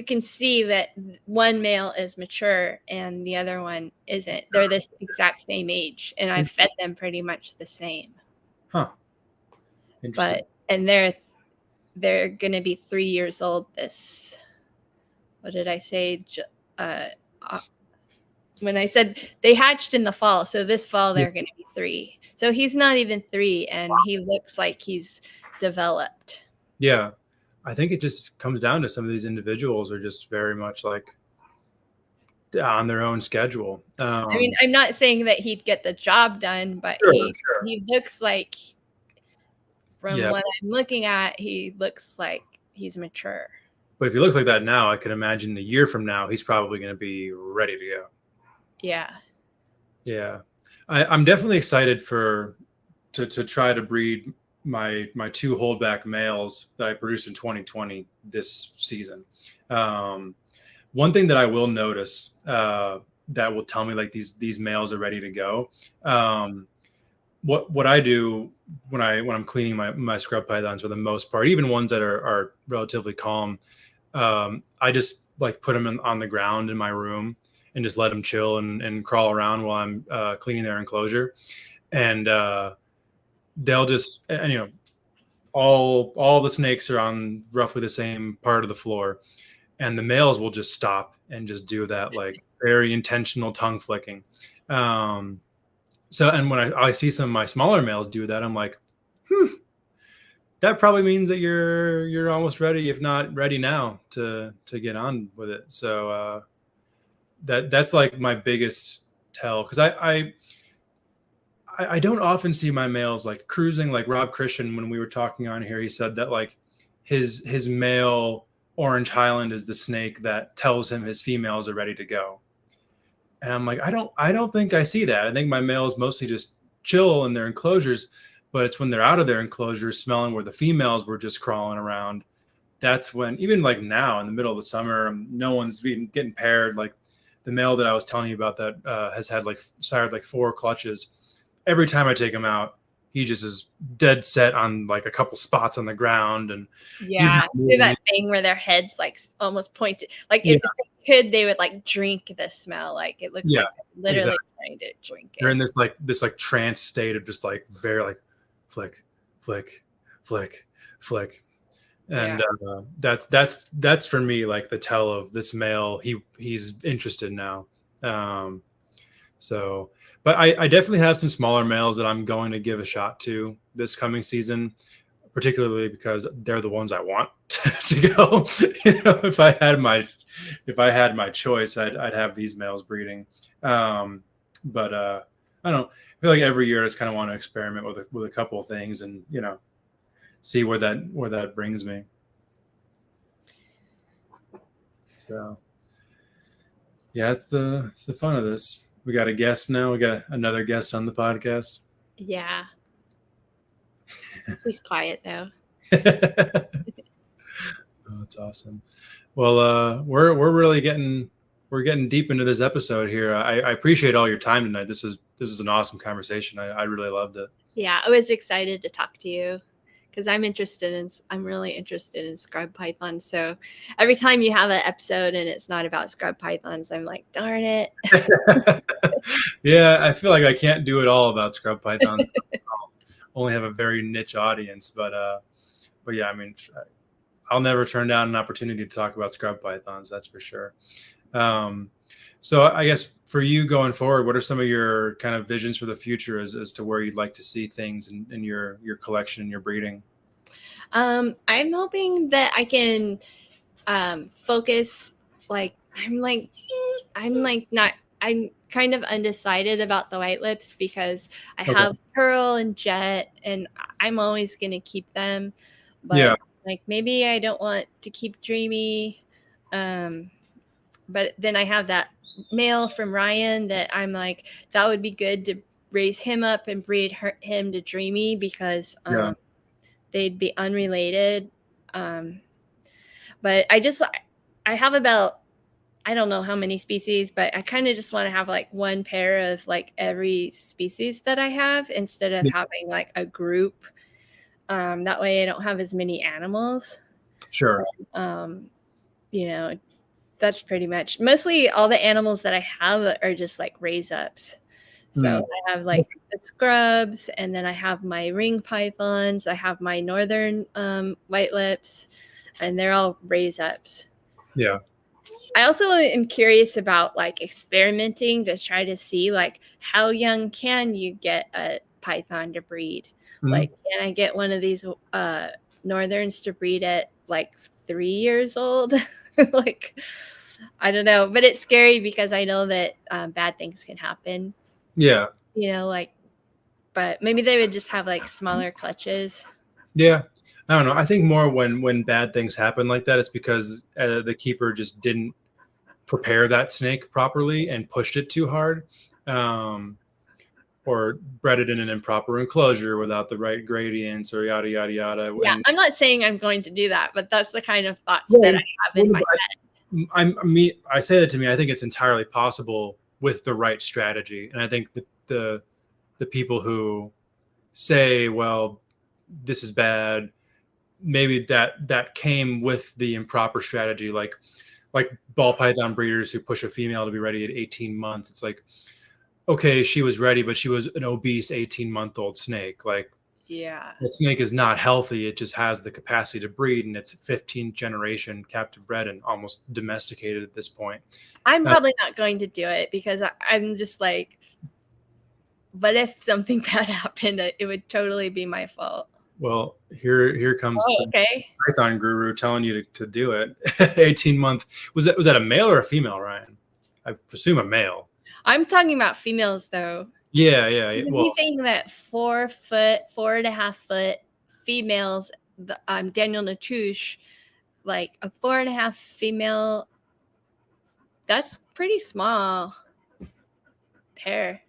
can see that one male is mature and the other one isn't. They're this exact same age, and I fed them pretty much the same. Huh. And they're gonna be 3 years old this. What did I say? When I said they hatched in the fall, so this fall they're going to be 3. So he's not even 3, and he looks like he's developed. Yeah, I think it just comes down to some of these individuals are just very much like on their own schedule. I mean, I'm not saying that he'd get the job done, but he looks like, from what I'm looking at, he looks like he's mature. But if he looks like that now, I can imagine a year from now, he's probably going to be ready to go. Yeah. Yeah. I'm definitely excited to try to breed my two holdback males that I produced in 2020 this season. One thing that I will notice that will tell me like these males are ready to go. What I do when I'm cleaning my scrub pythons, for the most part, even ones that are relatively calm, I just like put them on the ground in my room and just let them chill and crawl around while I'm cleaning their enclosure, and they'll just, and you know, all the snakes are on roughly the same part of the floor, and the males will just stop and just do that like very intentional tongue flicking. So, and when I see some of my smaller males do that, I'm like, that probably means that you're almost ready, if not ready now, to get on with it. So that's like my biggest tell, because I don't often see my males like cruising. Like Rob Christian, when we were talking on here, he said that like his male Orange Highland is the snake that tells him his females are ready to go. And I'm like, I don't think I see that. I think my males mostly just chill in their enclosures, but it's when they're out of their enclosures smelling where the females were just crawling around. That's when, even like now in the middle of the summer, no one's getting paired. Like the male that I was telling you about that has had like sired like 4 clutches. Every time I take him out, he just is dead set on like a couple spots on the ground. And yeah, do that thing where their heads like almost pointed, like if they could, they would like drink the smell. Like it looks like they're literally trying to drink it. They're in this like trance state of just like very like flick, flick, flick, flick. And that's for me like the tell of this male. He's interested now. So, but I definitely have some smaller males that I'm going to give a shot to this coming season, particularly because they're the ones I want to go. You know, if I had my choice, I'd have these males breeding. But I don't know. I feel like every year I just kind of want to experiment with a couple of things and, you know, see where that brings me. So yeah, it's the fun of this. We got a guest now. We got another guest on the podcast. Yeah. He's quiet though. Oh, that's awesome. Well, we're really getting deep into this episode here. I appreciate all your time tonight. This is an awesome conversation. I really loved it. Yeah, I was excited to talk to you because I'm really interested in scrub pythons. So every time you have an episode and it's not about scrub pythons, I'm like, darn it. Yeah, I feel like I can't do it all about scrub pythons. I'll only have a very niche audience, but yeah, I mean, I'll never turn down an opportunity to talk about scrub pythons. That's for sure. So I guess for you going forward, what are some of your kind of visions for the future as to where you'd like to see things in your collection and your breeding? I'm hoping that I can focus. Like I'm kind of undecided about the white lips because I have Pearl and Jet, and I'm always gonna keep them. But like maybe I don't want to keep Dreamy. But then I have that male from Ryan that I'm like, that would be good to raise him up and breed him to Dreamy because they'd be unrelated. But I have about, I don't know how many species, but I kind of just want to have like one pair of like every species that I have instead of having like a group. That way I don't have as many animals. Sure. You know, that's pretty much mostly all the animals that I have are just like raise ups. So I have like the scrubs, and then I have my ring pythons. I have my northern white lips, and they're all raise ups. Yeah. I also am curious about like experimenting to try to see like how young can you get a python to breed? Like, can I get one of these northerns to breed at like 3 years old? Like, I don't know, but it's scary because I know that bad things can happen. Yeah. You know, like, but maybe they would just have like smaller clutches. Yeah. I don't know. I think more when bad things happen like that, it's because the keeper just didn't prepare that snake properly and pushed it too hard. bred it in an improper enclosure without the right gradients or yada yada yada. Yeah, And I'm not saying I'm going to do that, but that's the kind of thoughts well, that I have in my head. I say that to me. I think it's entirely possible with the right strategy, and I think the people who say, "Well, this is bad," maybe that came with the improper strategy, like ball python breeders who push a female to be ready at 18 months. It's like, okay, she was ready, but she was an obese 18-month-old snake. Like, Yeah. that snake is not healthy. It just has the capacity to breed, and it's 15th generation captive bred and almost domesticated at this point. I'm probably not going to do it because I'm just like, what if something bad happened? It would totally be my fault. Well, here comes the Python guru telling you to do it. 18-month. Was that a male or a female, Ryan? I presume a male. I'm talking about females though. Yeah. Well, he's saying that 4 foot, 4.5 foot females. Daniel Natush, like a 4.5 female. That's pretty small pair.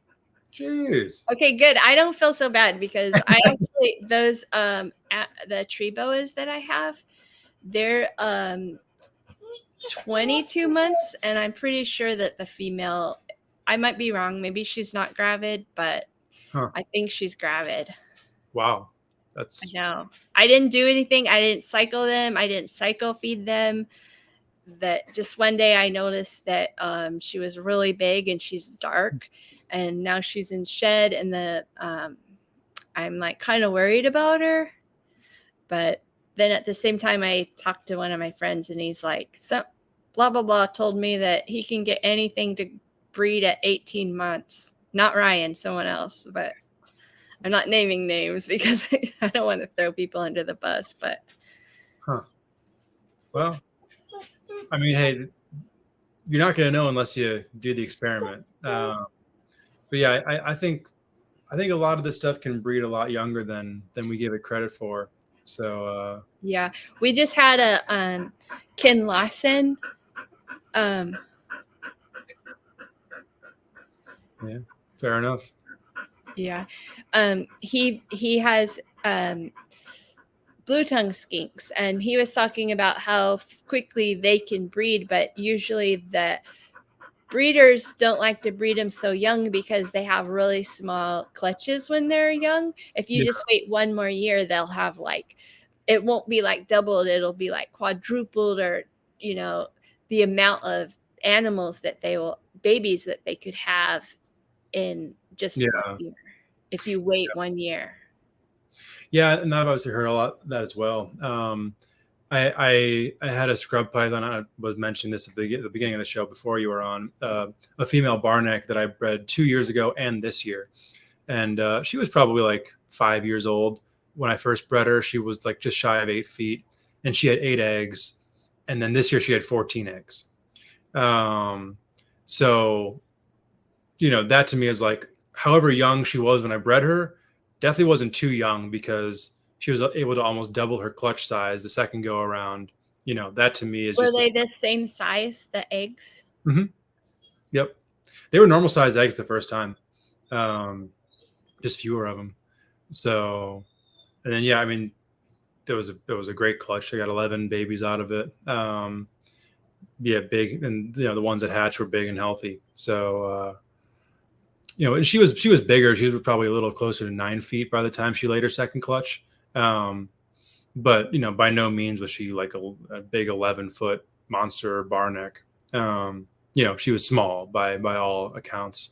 Jeez. Okay, good. I don't feel so bad because I actually those the tree boas that I have, they're 22 months, and I'm pretty sure that the female, I might be wrong, maybe she's not gravid, but I think she's gravid. Wow. I know. I didn't do anything. I didn't cycle them. I didn't cycle feed them. That just one day I noticed that she was really big and she's dark, and now she's in shed, and I'm like kind of worried about her. But then at the same time, I talked to one of my friends, and he's like, some blah blah blah told me that he can get anything to breed at 18 months. Not Ryan, someone else, but I'm not naming names because I don't want to throw people under the bus. But well, I mean, hey, you're not going to know unless you do the experiment. But yeah, I think a lot of this stuff can breed a lot younger than we give it credit for. So yeah, we just had a Ken Lawson. Yeah, fair enough. Yeah, he has blue tongue skinks, and he was talking about how quickly they can breed, but usually the breeders don't like to breed them so young because they have really small clutches when they're young. If you just wait one more year, they'll have like, it won't be like doubled, it'll be like quadrupled, or the amount of animals that babies that they could have in just 1 year if you wait 1 year. Yeah, and I've obviously heard a lot of that as well. I had a scrub python. I was mentioning this at the beginning of the show before you were on. A female barneck that I bred 2 years ago and this year, and she was probably like 5 years old when I first bred her. She was like just shy of 8 feet, and she had 8 eggs, and then this year she had 14 eggs. So, that to me is like, however young she was when I bred her, definitely wasn't too young, because she was able to almost double her clutch size the second go around. That to me is Were they the same size, the eggs? Mm-hmm. Yep. They were normal size eggs the first time. Just fewer of them. So, and then, yeah, I mean, there was a great clutch. I got 11 babies out of it. Yeah, big. And, the ones that hatched were big and healthy. So, and she was bigger. She was probably a little closer to 9 feet by the time she laid her second clutch. But by no means was she like a big 11-foot monster barneck. She was small by all accounts.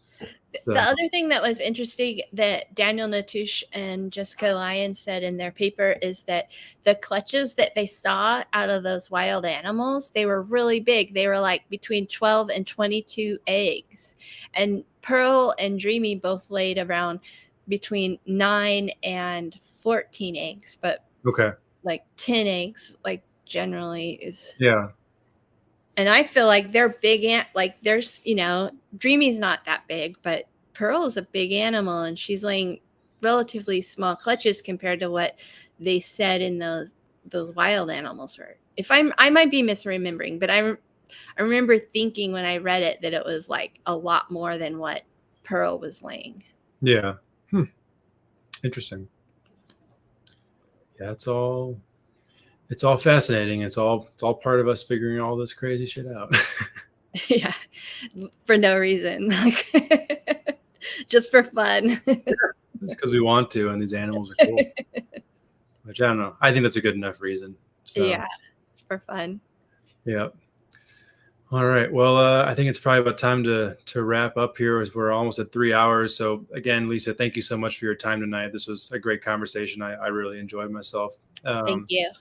So. The other thing that was interesting that Daniel Natush and Jessica Lyon said in their paper is that the clutches that they saw out of those wild animals, they were really big. They were like between 12 and 22 eggs. And Pearl and Dreamy both laid around between 9 and 14 eggs, but like 10 eggs, like generally is. Yeah. And I feel like they're big, like there's, Dreamy's not that big, but Pearl's a big animal, and she's laying relatively small clutches compared to what they said in those wild animals were. I might be misremembering, but I remember thinking when I read it that it was like a lot more than what Pearl was laying. Yeah. Interesting. Yeah, it's all fascinating. It's all part of us figuring all this crazy shit out. Yeah, for no reason, like just for fun. It's because we want to, and these animals are cool. Which I don't know. I think that's a good enough reason. So, Yeah, for fun. yeah. All right. Well, I think it's probably about time to wrap up here, as we're almost at 3 hours. So again, Lisa, thank you so much for your time tonight. This was a great conversation. I really enjoyed myself. Thank you.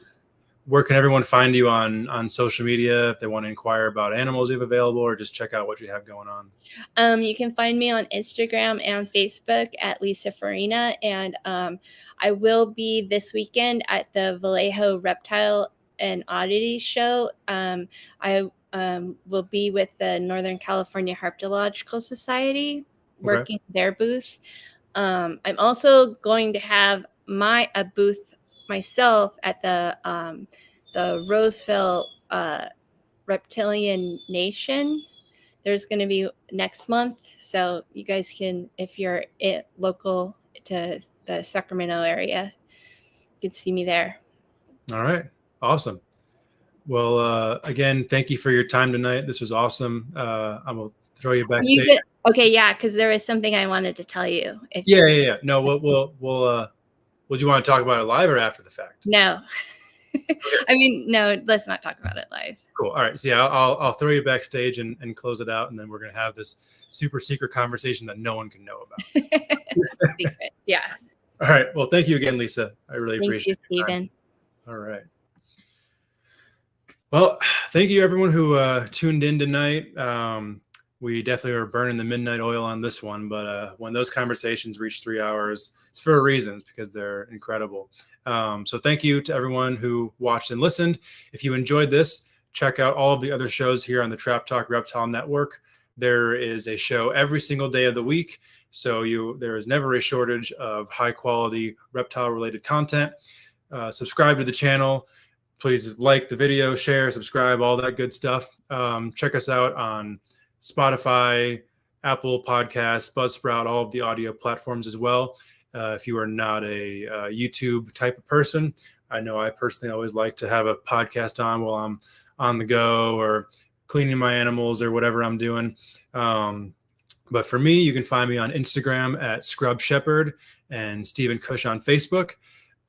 Where can everyone find you on social media if they want to inquire about animals you have available, or just check out what you have going on? You can find me on Instagram and Facebook at Lisa Farinha, and I will be this weekend at the Vallejo Reptile and Oddity Show. I will be with the Northern California Herpetoculture Society, working their booth. I'm also going to have a booth myself at the Roseville Reptilian Nation. There's going to be next month, so you guys can, if you're local to the Sacramento area, you can see me there. All right, awesome. Well, again, thank you for your time tonight. This was awesome. I'm gonna throw you backstage. Okay, yeah, because there was something I wanted to tell you. Yeah. No, we'll. Would you want to talk about it live or after the fact? No. I mean, no, let's not talk about it live. Cool. All right. So yeah, I'll throw you backstage and close it out, and then we're gonna have this super secret conversation that no one can know about. Secret. Yeah. All right. Well, thank you again, Lisa. I really appreciate it. Thank you, Stephen. All right. Well, thank you everyone who tuned in tonight. We definitely are burning the midnight oil on this one, but when those conversations reach 3 hours, it's for a reason. It's because they're incredible. So thank you to everyone who watched and listened. If you enjoyed this, check out all of the other shows here on the Trap Talk Reptile Network. There is a show every single day of the week, so there is never a shortage of high quality reptile related content. Subscribe to the channel. Please like the video, share, subscribe, all that good stuff. Check us out on Spotify, Apple Podcasts, Buzzsprout, all of the audio platforms as well. If you are not a YouTube type of person, I know I personally always like to have a podcast on while I'm on the go or cleaning my animals or whatever I'm doing. But for me, you can find me on Instagram at Scrub Shepherd and Stephen Kush on Facebook.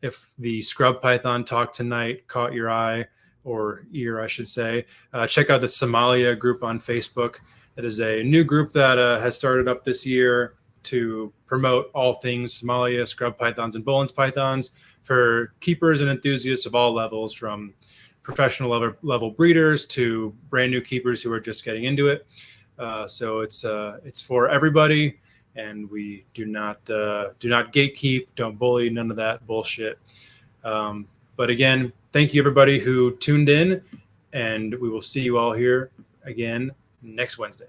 If the scrub python talk tonight caught your eye or ear, I should say, check out the Somalia group on Facebook. It is a new group that has started up this year to promote all things Somalia, scrub pythons, and Boelen's pythons for keepers and enthusiasts of all levels, from professional level breeders to brand new keepers who are just getting into it. So it's for everybody, and we do not gatekeep, don't bully, none of that bullshit. But again, thank you everybody who tuned in, and we will see you all here again next Wednesday.